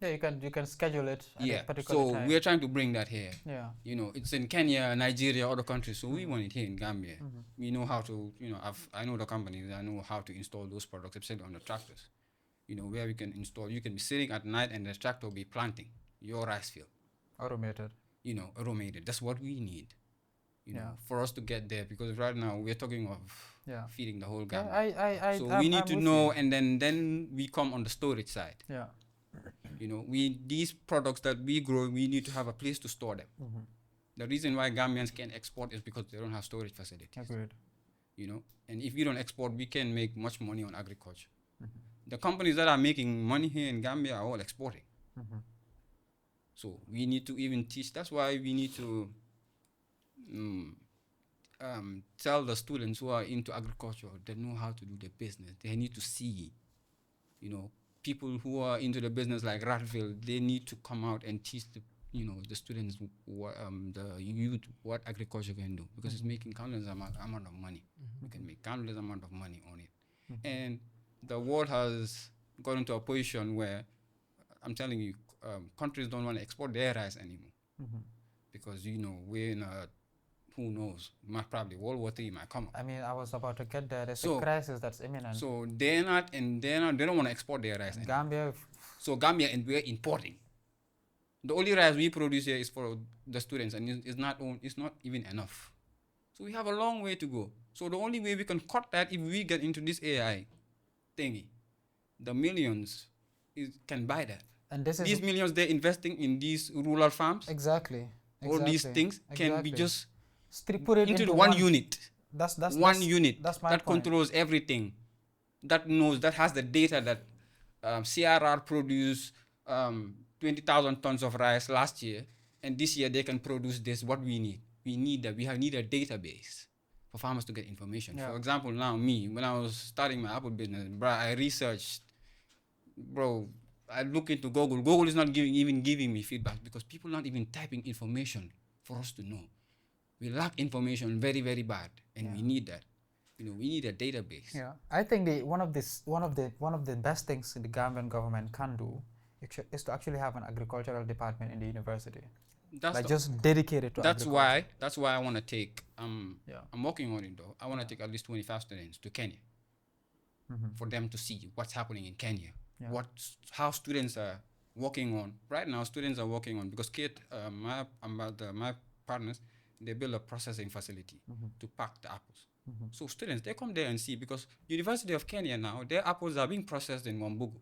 Yeah, you can schedule it at a particular time. So we're trying to bring that here. Yeah. It's in Kenya, Nigeria, other countries. So we want it here in Gambia. We know how to, I know the companies. I know how to install those products, especially on the tractors. Where we can install. You can be sitting at night and the tractor will be planting your rice field. Automated. Automated. That's what we need. For us to get there, because right now we're talking of feeding the whole Gambia. So we need to know, and then we come on the storage side. Yeah. These products that we grow, we need to have a place to store them. The reason why Gambians can't export is because they don't have storage facilities. Agreed. And if we don't export, we can make much money on agriculture. The companies that are making money here in Gambia are all exporting. So we need to even teach. That's why we need to tell the students who are into agriculture, they know how to do their business. They need to see people who are into the business like Ratville, they need to come out and teach the students what the youth what agriculture can do, because it's making countless amount of money. We can make countless amount of money on it, and the world has gotten to a position where I'm telling you, countries don't want to export their rice anymore, because we're in a, who knows, probably World War III might come up. I mean, I was about to get there. There's So- a crisis that's imminent. So they don't want to export their rice anymore. Gambia, So Gambia, and we're importing. The only rice we produce here is for the students, and it's not even enough. So we have a long way to go. So the only way we can cut that, if we get into this AI thingy, the millions can buy that. and this is These millions they're investing in these rural farms, exactly. all these things can be exactly. just Put it into into one unit. That's One unit That's my that point. controls everything, that knows, that has the data that CRR produced 20,000 tons of rice last year, and this year they can produce this. What we need need a database for farmers to get information. Yeah. For example, now me, when I was starting my apple business, I researched, I look into Google. Google is not giving me feedback, because people not even typing information for us to know. We lack information very, very bad, and we need that. We need a database. Yeah, I think one of the best things the Gambian government can do is to actually have an agricultural department in the university, just dedicated to That's agriculture. that's why I want to take. Yeah. I'm working on it though. I want to take at least 25 students to Kenya, for them to see what's happening in Kenya. Yeah. How students are working on right now. Students are working on, because my partners, they build a processing facility to pack the apples. So students, they come there and see, because University of Kenya now, their apples are being processed in Wambugu.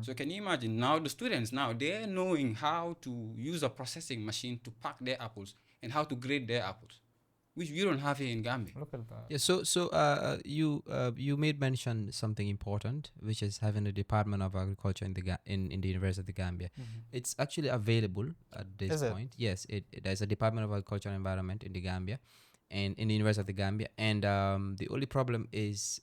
So can you imagine now the students they're knowing how to use a processing machine to pack their apples and how to grade their apples, which we don't have here in Gambia. Look at that. Yeah, so you made mention something important, which is having a Department of Agriculture in the University of the Gambia. It's actually available at this Is it? point. Yes, there's a Department of Agriculture and Environment in the Gambia, and in the University of the Gambia. And the only problem is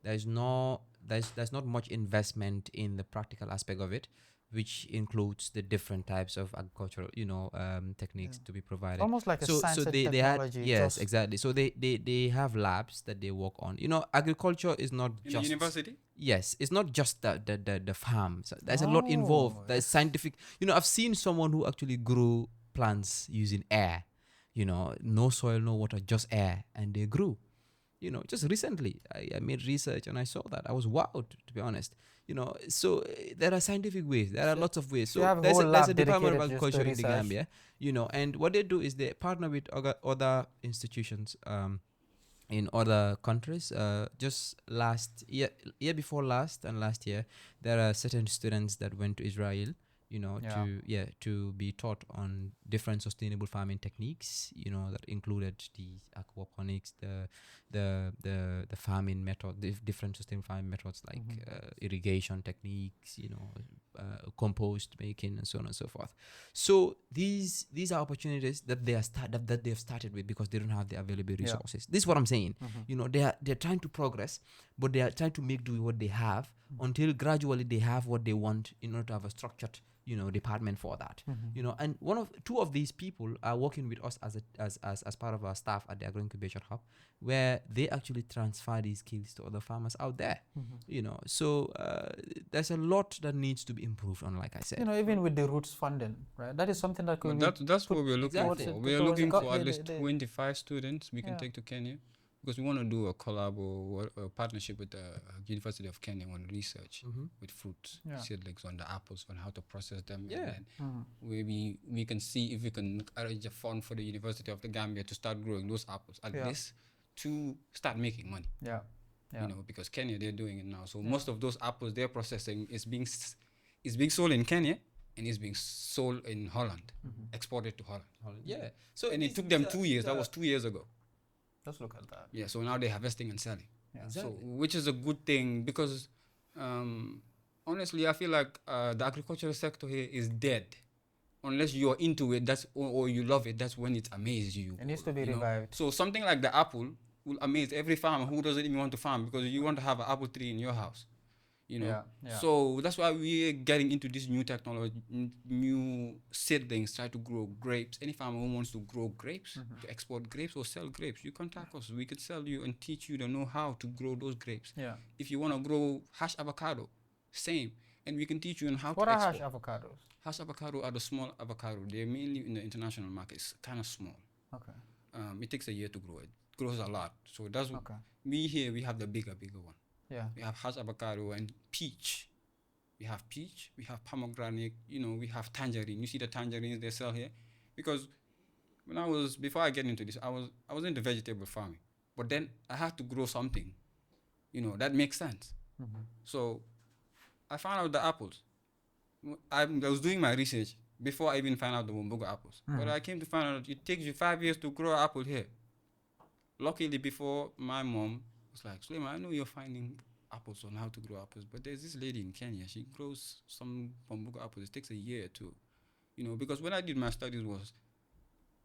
there's not much investment in the practical aspect of it, which includes the different types of agricultural, techniques to be provided. Almost like a science and they technology. had, yes, just- exactly. So they have labs that they work on. Agriculture is not In just the university? Yes, it's not just the farm. So there's a lot involved. There's scientific. I've seen someone who actually grew plants using air. No soil, no water, just air, and they grew. Just recently I made research and I saw that. I was wowed, to be honest. So there are scientific ways. There are lots of ways. so So you have a there's whole a lab Department of dedicated just to Agriculture in the research. Gambia, and what they do is they partner with other institutions in other countries. Just last year before last and last year, there are certain students that went to Israel, to be taught on different sustainable farming techniques, that included the aquaponics, the farming method, the different sustainable farming methods like irrigation techniques, compost making, and so on and so forth. So these are opportunities that they've started with, because they don't have the available resources. This is what I'm saying. They're trying to progress, but they are trying to make do with what they have until gradually they have what they want in order to have a structured department for that. And two of these people are working with us as part of our staff at the Agro Incubation Hub, where they actually transfer these skills to other farmers out there. So there's a lot that needs to be improved on, like I said. Even with the roots funding, right? That is something that could be That's what we're looking exactly. for. We're Towards looking the for at least the- 25 students we can Yeah. take to Kenya, because we want to do a collab or a partnership with the University of Kenya on research with fruits, Yeah. seedlings, on the apples, on how to process them. Yeah. And then we can see if we can arrange a fund for the University of the Gambia to start growing those apples, at Yeah. least to start making money. Yeah. Because Kenya, they're doing it now. So most of those apples they're processing is being sold in Kenya, and is being sold in Holland, exported to Holland. Yeah. So And it took them 2 years. That was 2 years ago. Just look at that. Yeah. So now they're harvesting and selling. Yeah. Exactly. So which is a good thing, because honestly, I feel like the agricultural sector here is dead. Unless you are into it, or you love it, that's when it amazes you. It needs to be you know. revived. So something like the apple will amaze every farmer who doesn't even want to farm, because you want to have an apple tree in your house. you know. Yeah, yeah. So that's why we're getting into this new technology, new seedlings, try to grow grapes. Any farmer who wants to grow grapes, to export grapes or sell grapes, you contact us. We could sell you and teach you the know-how to grow those grapes. Yeah. If you want to grow hash avocado, same. And we can teach you on how What to are export. hash avocados? Hash avocado are the small avocado. They're mainly in the international market. It's kind of small. Okay. It takes a year to grow. It grows a lot. So that's Okay. we have the bigger one. Yeah. We have hash avocado and peach. We have peach. We have pomegranate. You know, we have tangerine. You see the tangerines they sell here, because before I get into this, I was into vegetable farming, but then I had to grow something. You know, that makes sense. So I found out the apples. I was doing my research before I even found out the Wumbuga apples. But I came to find out it takes you 5 years to grow an apple here. Luckily, before my mom was like, Sulayman, I know you're finding apples on how to grow apples, but there's this lady in Kenya. She grows some Wumbuga apples. It takes a year to, you know, because when I did my studies was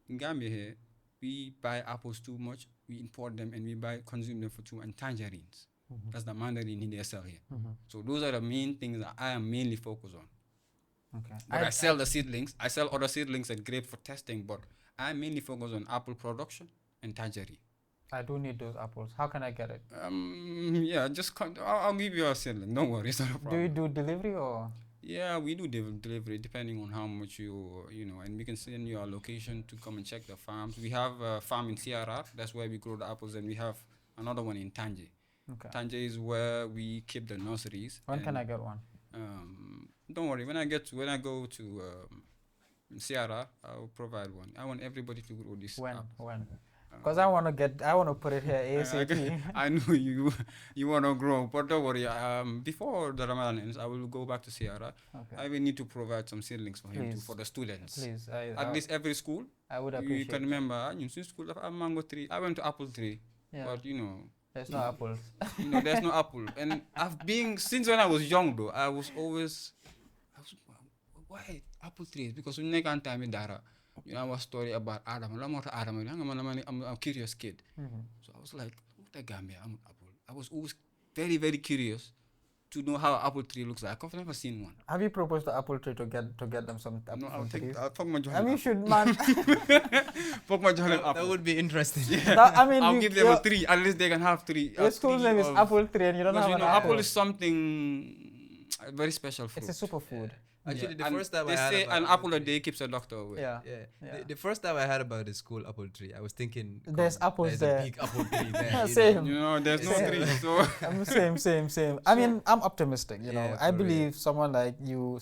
in Gambia here, we buy apples too much, we import them and we consume them for too much, and tangerines. That's the mandarin they sell here. So those are the main things that I am mainly focused on. Okay. But I sell the seedlings. I sell other seedlings and grape for testing, but I mainly focus on apple production and tangerine. I do need those apples. How can I get it? Yeah, just I'll give you a seedling. Don't worry, it's not a problem. Do you do delivery or? Yeah, we do delivery depending on how much you know, and we can send you a location to come and check the farms. We have a farm in CRR. That's where we grow the apples, and we have another one in Tanje. Okay. Tanje is where we keep the nurseries. When can I get one? Don't worry. When I go to CRR, I'll provide one. I want everybody to grow this. When? Because I want to put it here ASAP. I know you want to grow, but don't worry. Before the Ramadan ends, I will go back to CRR. Okay. I will need to provide some seedlings for him Please. for the students. Please. At least every school. I would You appreciate can remember, in school, I have mango tree. I went to apple tree, Yeah. but you know, There's no apples. there's no apple. And since when I was young though, why apple trees? Because when I can't time dara, you know, I was story about Adam. I'm a curious kid. So I was like, what a Gambia, I'm an apple. I was always very, very curious to know how an apple tree looks like. I've never seen one. Have you proposed the apple tree to get them some apple trees? I'll fuck my I mean, you should, man. fuck my apple. That would be interesting. I'll give them a tree. At least they can have three. Your school's name is Apple Tree and you don't have an apple. Apple is something very special fruit. It's a superfood. Actually, the And first time they I heard say about an apple a day keeps a doctor away. Yeah. The first time I heard about the school apple tree, I was thinking There's apples there's there. a big apple tree there. Same. You know, there's no Same. tree. So Same. I mean, I'm optimistic, you know. Yeah, I for believe someone like you,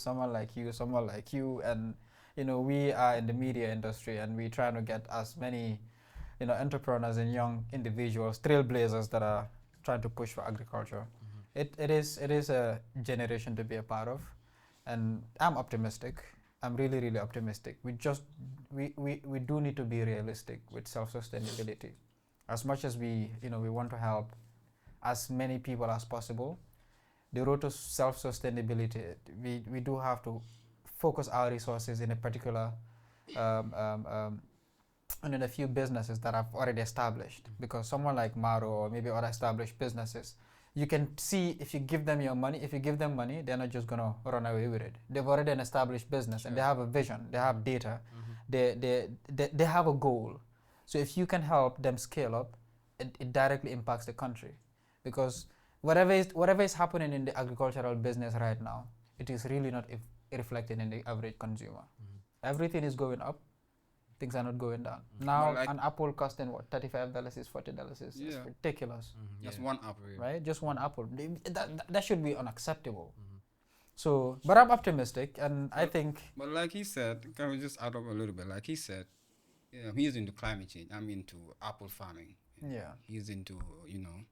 and, you know, we are in the media industry and we're trying to get as many, you know, entrepreneurs and young individuals, trailblazers that are trying to push for agriculture. It is a generation to be a part of. And I'm optimistic. I'm really, really optimistic. We do need to be realistic with self-sustainability. As much as we want to help as many people as possible, the road to self-sustainability, we do have to focus our resources in a particular, and in a few businesses that have already established. Because someone like Maro or maybe other established businesses, you can see if you give them money, they're not just gonna run away with it. They've already an established business and they have a vision, they have data, they have a goal. So if you can help them scale up, it directly impacts the country. Because whatever is happening in the agricultural business right now, it is really not reflected in the average consumer. Everything is going up. Things are not going down. Now, like an apple costing what, $35 is $40 is ridiculous. that's one apple. Right? Just one apple. That should be unacceptable. So, but I'm optimistic, and I think. But like he said, can we just add up a little bit? Like he said, he's into climate change. I'm into apple farming. Yeah. He's into, you know.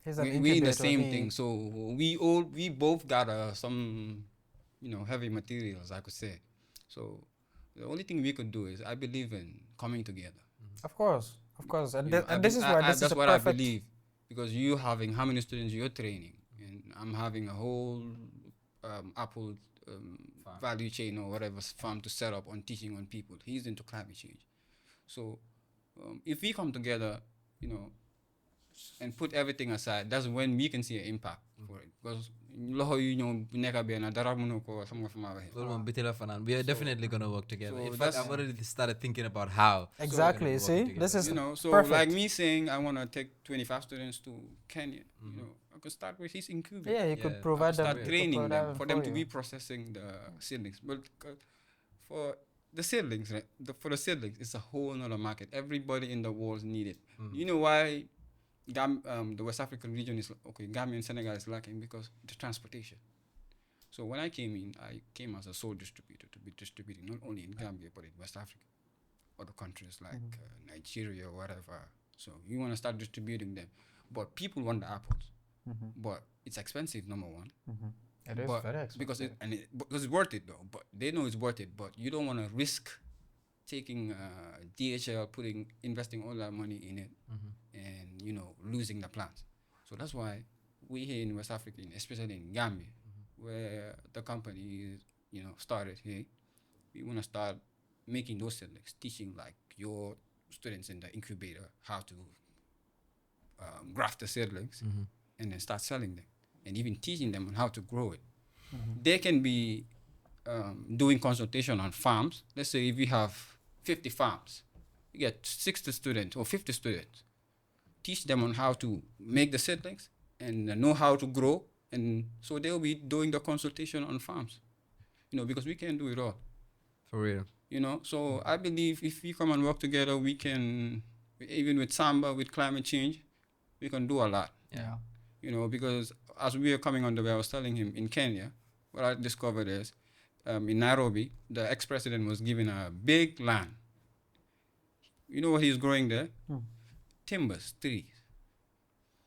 He's an We in the incubator. same thing. So we both got some, you know, heavy materials, I could say. So the only thing we could do is, I believe in coming together. Of course. And, You know, this is why this that's is what perfect. I believe, because you having how many students you're training, and I'm having a whole apple value chain or whatever farm to set up on teaching on people. He's into climate change, so if we come together, you know, and put everything aside, that's when we can see an impact for it. Because loxo yu ñëw nekk benn dara mënu ko xam nga fa ma waxee. Loolu moom biti la fanaan. We are definitely gonna work together. so In fact, that's- I've already started thinking about how. Exactly. we're gonna be See, working this is You know, so perfect. like me saying I want to take 25 students to Kenya, you know, I could start with his incubator. Yeah, you Yeah, could provide them. Start you could training provide them for them to you. be processing the seedlings. But for the seedlings, right? For the seedlings, it's a whole nother market. Everybody in the world need it. You know why the West African region is okay? Gambia and Senegal is lacking because the transportation. So when I came as a sole distributor to be distributing not only in Gambia but in West Africa, other countries like Nigeria or whatever. So you want to start distributing them, but people want the apples. But it's expensive, number one. It is But very expensive. because it's worth it though. But they know it's worth it. But you don't want to risk taking DHL, investing all that money in it, and losing the plants. So that's why we here in West Africa, especially in Gambia, where the company is, started here, we want to start making those seedlings, teaching like your students in the incubator how to graft the seedlings and then start selling them, and even teaching them on how to grow it. They can be doing consultation on farms. Let's say if we have 50 farms, you get 60 students or 50 students. Teach them on how to make the seedlings and know how to grow, and so they'll be doing the consultation on farms. Because we can't do it all. For real. So I believe if we come and work together, we can, even with Samba, with climate change, we can do a lot. Yeah. Because as we are coming on the way, I was telling him in Kenya, what I discovered is in Nairobi, the ex-president was given a big land. You know what he's growing there? Timbers, trees.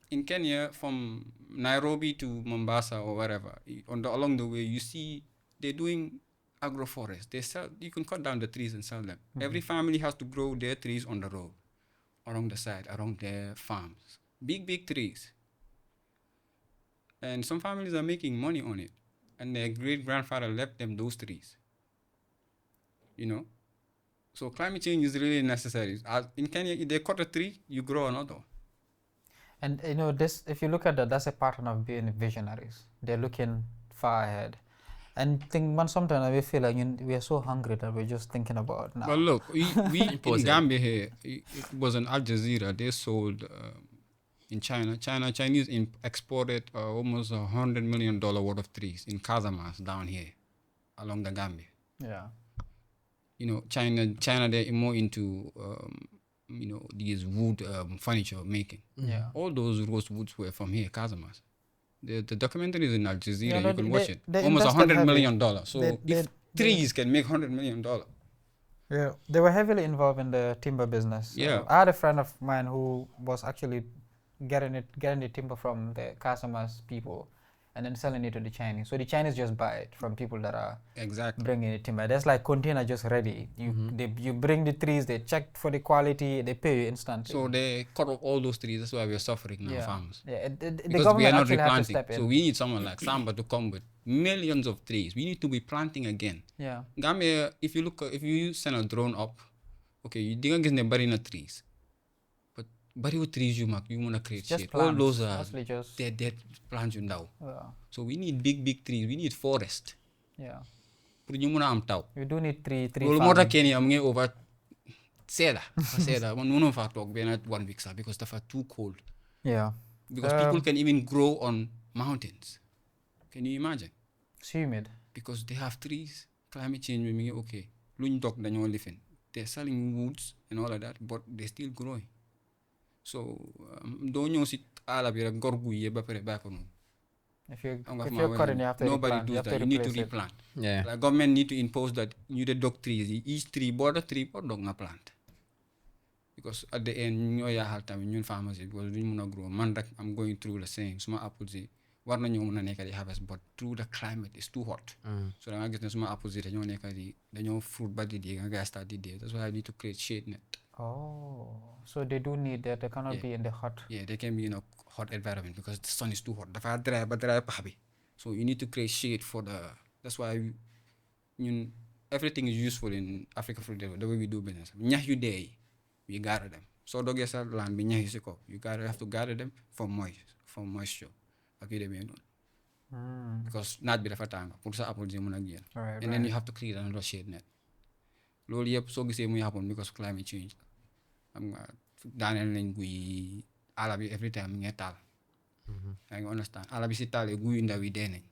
In Kenya, from Nairobi to Mombasa or wherever, along the way, you see they're doing agroforest. They sell. You can cut down the trees and sell them. Every family has to grow their trees on the road, along the side, around their farms. Big trees. And some families are making money on it. And their great-grandfather left them those trees. So climate change is really necessary. In Kenya, if they cut a tree, you grow another. And this, if you look at that, that's a pattern of being visionaries. They're looking far ahead. And sometimes we feel like we are so hungry that we're just thinking about now. But look, we in Gambia here, it was an Al Jazeera. They sold in China. Chinese exported almost $100 million worth of trees in Casamance down here, along the Gambia. Yeah. China they're more into these wood furniture making. Yeah. All those rosewoods were from here, Casamance. The documentary is in Al Jazeera. Yeah, You can watch it. they Almost invested $100 heavily. million. So if trees can make $100 million. Yeah, they were heavily involved in the timber business. Yeah. I had a friend of mine who was actually getting the timber from the Casamance people and then selling it to the Chinese. So the Chinese just buy it from people that are Exactly. bringing the timber. There's like container just ready. You bring the trees, they check for the quality, they pay you instantly. So they cut off all those trees. That's why we're suffering now, yeah. farmers. Yeah, the Because we are government not actually has to replanting. step in. So we need someone like Samba to come with millions of trees. We need to be planting again. Yeah. Gambia, if you send a drone up, okay, you don't get the trees. But bariwul trees you want to create Just shade. All plants, those are mostly just dead plants you know. yeah. So we need big trees. We need forest. Yeah. Pour ñu mëna am taw. We do need three Loolu moo tax Kenya am ngi over Seda. Man mënoo fa toog benn 1 week sax because dafa too cold. Yeah. Because people can even grow on mountains. Can you imagine? It's humid. Because they have trees. Climate change mi ngi okay. Luñ dog dañoo lifin. They're selling woods and all of that, but they're still growing. So doo ñëw si àll bi rek gor guy ba pare bàyyi ko noonu. If you're cutting, you have to Nobody replant. does that. You need to replace it. replant. Yeah. Like government need to impose that you the dog trees. Each tree, border tree, or dog na plant. Because at the end, ñoo yaahal tamit ñun farmers yi because duñ mëna grow. Man rek I'm going through the same. Suma apples yi war nañoo mëna nekk di harvest, but through the climate it's too hot. So da nga gis ne suma apples yi dañoo fruit ba di dee nga guys start di dee. That's why I need to create shade net. Oh, so they do need that. They cannot be in the hot. Yeah, they can be in a hot environment because the sun is too hot. Dafa dry pax bi. So you need to create shade for that's why everything is useful in Africa for the way we do business. Ñax yu dee yi, we gather them. So dogee sa land bi ñax yi si kaw you have to gather them for moisture ak yu demee noonu. Because naaj bi dafa tàng pour sa apple ji mën a génn. And then you have to create another shade net. Loolu yëpp soo gisee muy happen because of climate change xam nga daaneel nañ guy àll bi every time ngee taal. yaa ngi understand àll bi si taalee guy ndaw yi dee nañ.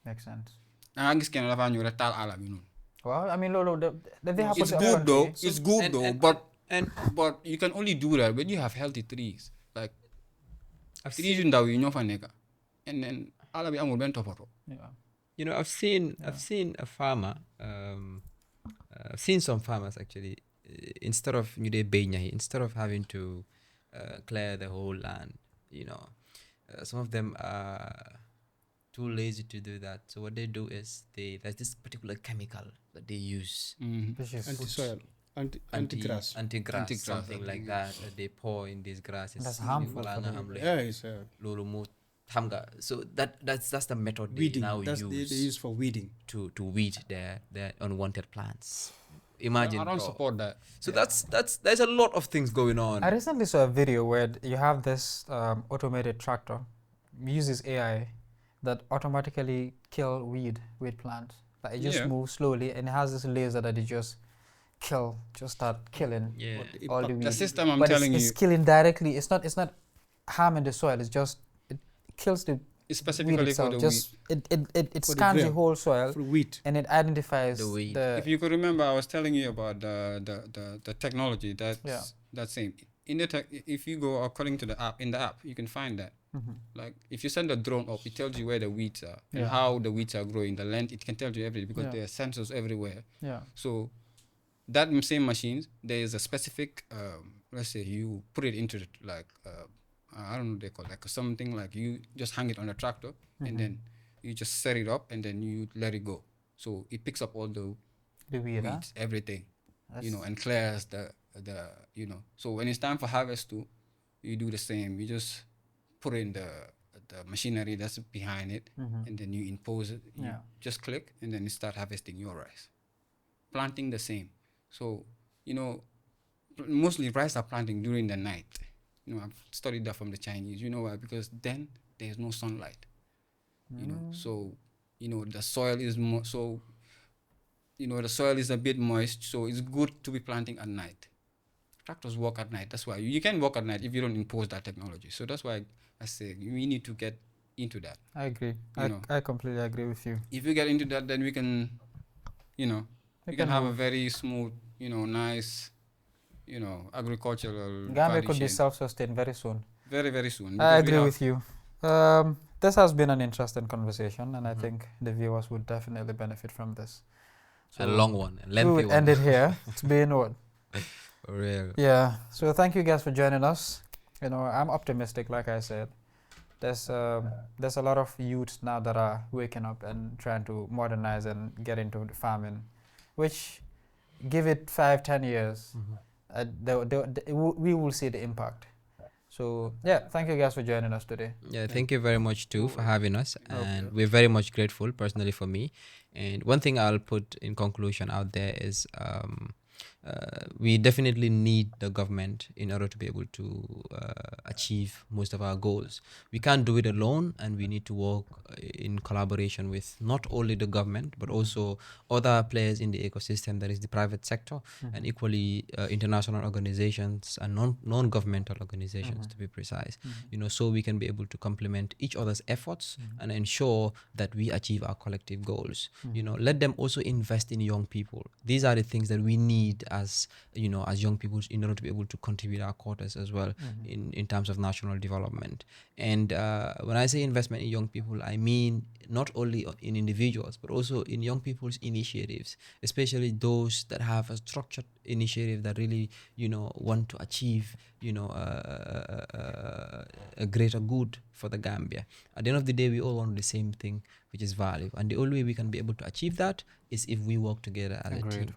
Makes sense. da nga gis kenn dafa ñëw rek taal àll bi noonu. Well, I mean, Lolo, they happen It's to good though. everyone. It's good though, but you can only do that when you have healthy trees. Like trees yu ndaw yi ñoo fa nekk. And then àll bi amul benn toppatoo. Yeah. You know, I've seen a farmer. I've seen some farmers actually. Instead of instead of having to clear the whole land, you know, some of them are too lazy to do that. So what they do is there's this particular chemical that they use. Which is Anti-soil, anti-grass. Anti-grass, something like that they pour in these grasses. That's harmful for them. Yeah, it's Lolo mo hamga. So that's the method weeding. they now That's they use for weeding. to weed their unwanted plants. Imagine. I don't bro. support that. So there's a lot of things going on. I recently saw a video where you have this automated tractor uses AI that automatically kill weed plants. Like it just moves slowly and it has this laser that it just start killing Yeah. all the The weeds. system I'm But telling it's you, killing directly. It's not harming the soil. It's just it kills the it's weed specifically for itself. the Just weed. it For the scans the grain. whole soil For wheat. and it identifies The weed. If you could remember, I was telling you about the technology that's same. In the if you go according to the app, in the app, you can find that. Like if you send a drone up, it tells you where the weeds are and how the weeds are growing, the length. It can tell you everything because there are sensors everywhere. Yeah. So that same machines, there is a specific. Let's say you put it into like I don't know what they call it, like something like you just hang it on a tractor and then you just set it up and then you let it go. So it picks up all the weed, huh? weeds, everything, and clears the So when it's time for harvest too, you do the same. You just put in the machinery that's behind it and then you impose it. You just click and then you start harvesting your rice. Planting the same. So, mostly rice are planting during the night. I've studied that from the Chinese. You know why? Because then there's no sunlight. So, the soil is the soil is a bit moist, so it's good to be planting at night. Tractors work at night. That's why you can work at night if you don't impose that technology. So that's why I say we need to get into that. I agree. I completely agree with you. If we get into that, then we can, we can have a very smooth, nice, agricultural. Gambia could be self-sustained very soon. Very, very soon. I agree with you. This has been an interesting conversation, and I think the viewers would definitely benefit from this. So a long one, a we lengthy would one. end it here. It's been what? For real. Yeah. So thank you guys for joining us. I'm optimistic, like I said. There's a lot of youths now that are waking up and trying to modernize and get into farming, which give it 5-10 years, we will see the impact. So thank you guys for joining us today. Yeah, thank you very much too for having us, and we're very much grateful personally for me. And one thing I'll put in conclusion out there is we definitely need the government in order to be able to achieve most of our goals. We can't do it alone, and we need to work in collaboration with not only the government but also other players in the ecosystem, that is the private sector, and equally international organizations and non-governmental organizations, to be precise. So we can be able to complement each other's efforts and ensure that we achieve our collective goals. Let them also invest in young people. These are the things that we need as young people in order to be able to contribute our quotas as well in terms of national development. And when I say investment in young people, I mean not only in individuals but also in young people's initiatives, especially those that have a structured initiative that really want to achieve a greater good for the Gambia. At the end of the day, we all want the same thing, which is value, and the only way we can be able to achieve that is if we work together as a team.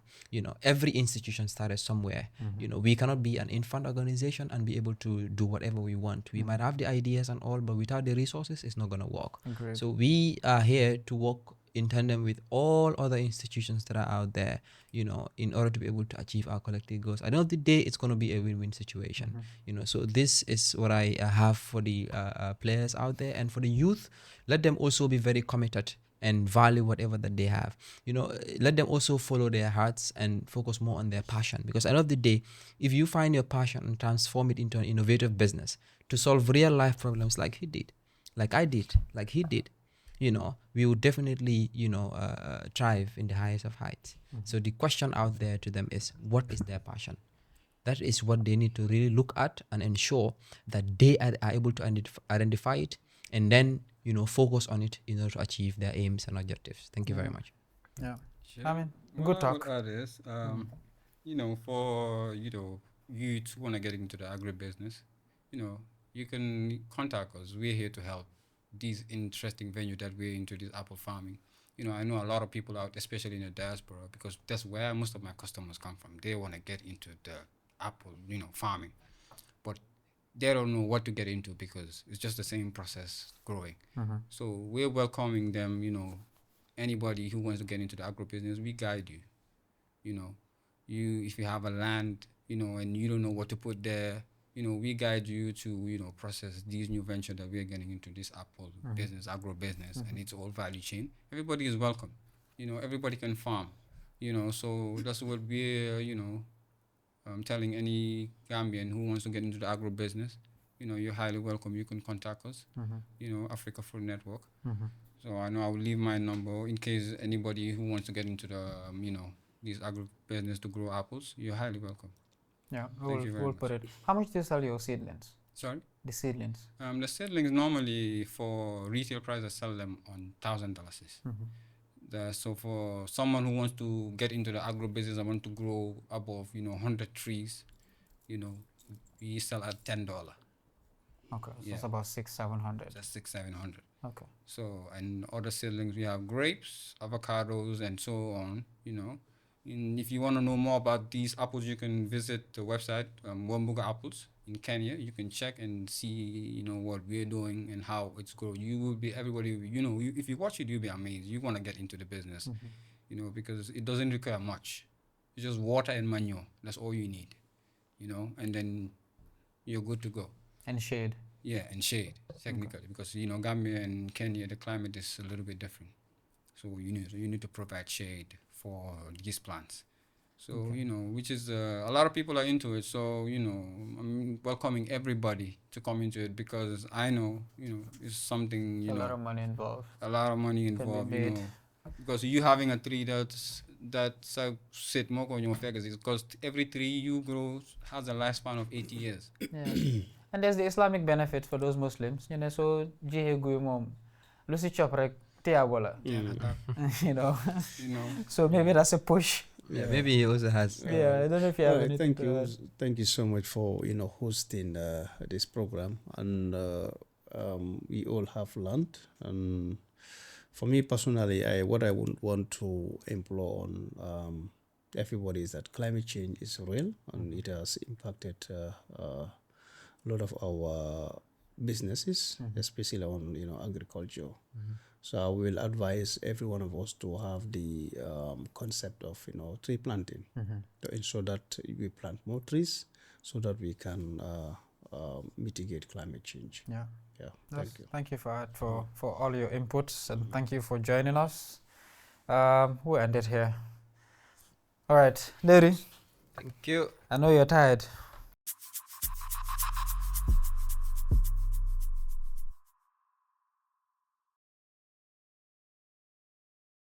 Every institution started somewhere. We cannot be an infant organization and be able to do whatever we want. We might have the ideas and all, but without the resources, it's not going to work. So we are here to work in tandem with all other institutions that are out there, you know, in order to be able to achieve our collective goals. At the end of the day, it's going to be a win-win situation, you know. So this is what I have for the players out there, and for the youth, let them also be very committed and value whatever that they have. You know, let them also follow their hearts and focus more on their passion. Because at the end of the day, if you find your passion and transform it into an innovative business to solve real life problems like he did, like I did, like he did, you know, we will definitely, you know, thrive in the highest of heights. So the question out there to them is, what is their passion? That is what they need to really look at and ensure that they are able to identify it, and then, you know, focus on it in order to achieve their aims and objectives. Thank you very much. Yeah. Sure. I mean, What good I would talk. add is, you know, for, you know, youth who want to get into the agribusiness, you know, you can contact us. We're here to help these interesting venue that we're into, this apple farming. You know, I know a lot of people out, especially in the diaspora, because that's where most of my customers come from. They want to get into the apple, you know, farming, but they don't know what to get into because it's just the same process growing. So we're welcoming them, you know, anybody who wants to get into the agribusiness, we guide you. You know, if you have a land, you know, and you don't know what to put there, you know, we guide you to, you know, process these new venture that we're getting into, this apple business, agro business, and it's all value chain. Everybody is welcome. You know, everybody can farm. You know, so that's what we're, you know, telling any Gambian who wants to get into the agro business. You know, you're highly welcome. You can contact us. You know, Africa Fruit Network. So I know I will leave my number in case anybody who wants to get into the, you know, this agro business to grow apples. You're highly welcome. Yeah, Thank you very we'll much. put it. How much do you sell your seedlings? Sorry. The seedlings. The seedlings normally for retail price I sell them on $1,000. So for someone who wants to get into the agro business, I want to grow above, you know, 100 trees, you know, we sell at $10. Okay, so Yeah. it's about 600-700. That's 600-700. Okay. So, and other seedlings, we have grapes, avocados, and so on, you know. And if you want to know more about these apples, you can visit the website, Wambuga Apples in Kenya. You can check and see, you know, what we're doing and how it's growing. You will be, everybody, you know, if you watch it, you'll be amazed. You want to get into the business, you know, because it doesn't require much. It's just water and manure. That's all you need, you know, and then you're good to go. And shade. Yeah, and shade, technically, because, you know, Gambia and Kenya, the climate is a little bit different. So you need to provide shade for these plants. So, you know, which is, a lot of people are into it. So, you know, I'm welcoming everybody to come into it because I know, you know, it's something, you a know. lot of money involved. A lot of money Can be involved, you made. know. Because you having a tree that's sit more on your fingers, because every tree you grow has a lifespan of 80 years. Yeah. And there's the Islamic benefit for those Muslims. You know, so jihe guy mom, lucy chop rek tiyabola. You know. You know. So maybe that's a push. Yeah, maybe he also has. Yeah, I don't know if you have All right, anything thank to you, add. thank you so much for, you know, hosting this program, and we all have learned. And for me personally, what I would want to implore on everybody is that climate change is real and it has impacted a lot of our businesses, especially on, you know, agriculture. So I will advise every one of us to have the concept of, you know, tree planting to ensure that we plant more trees so that we can mitigate climate change. Yeah. Yeah, Yes, thank you. Thank you for all your inputs, and thank you for joining us. We'll end it here. All right, Larry, Thank you. I know you're tired.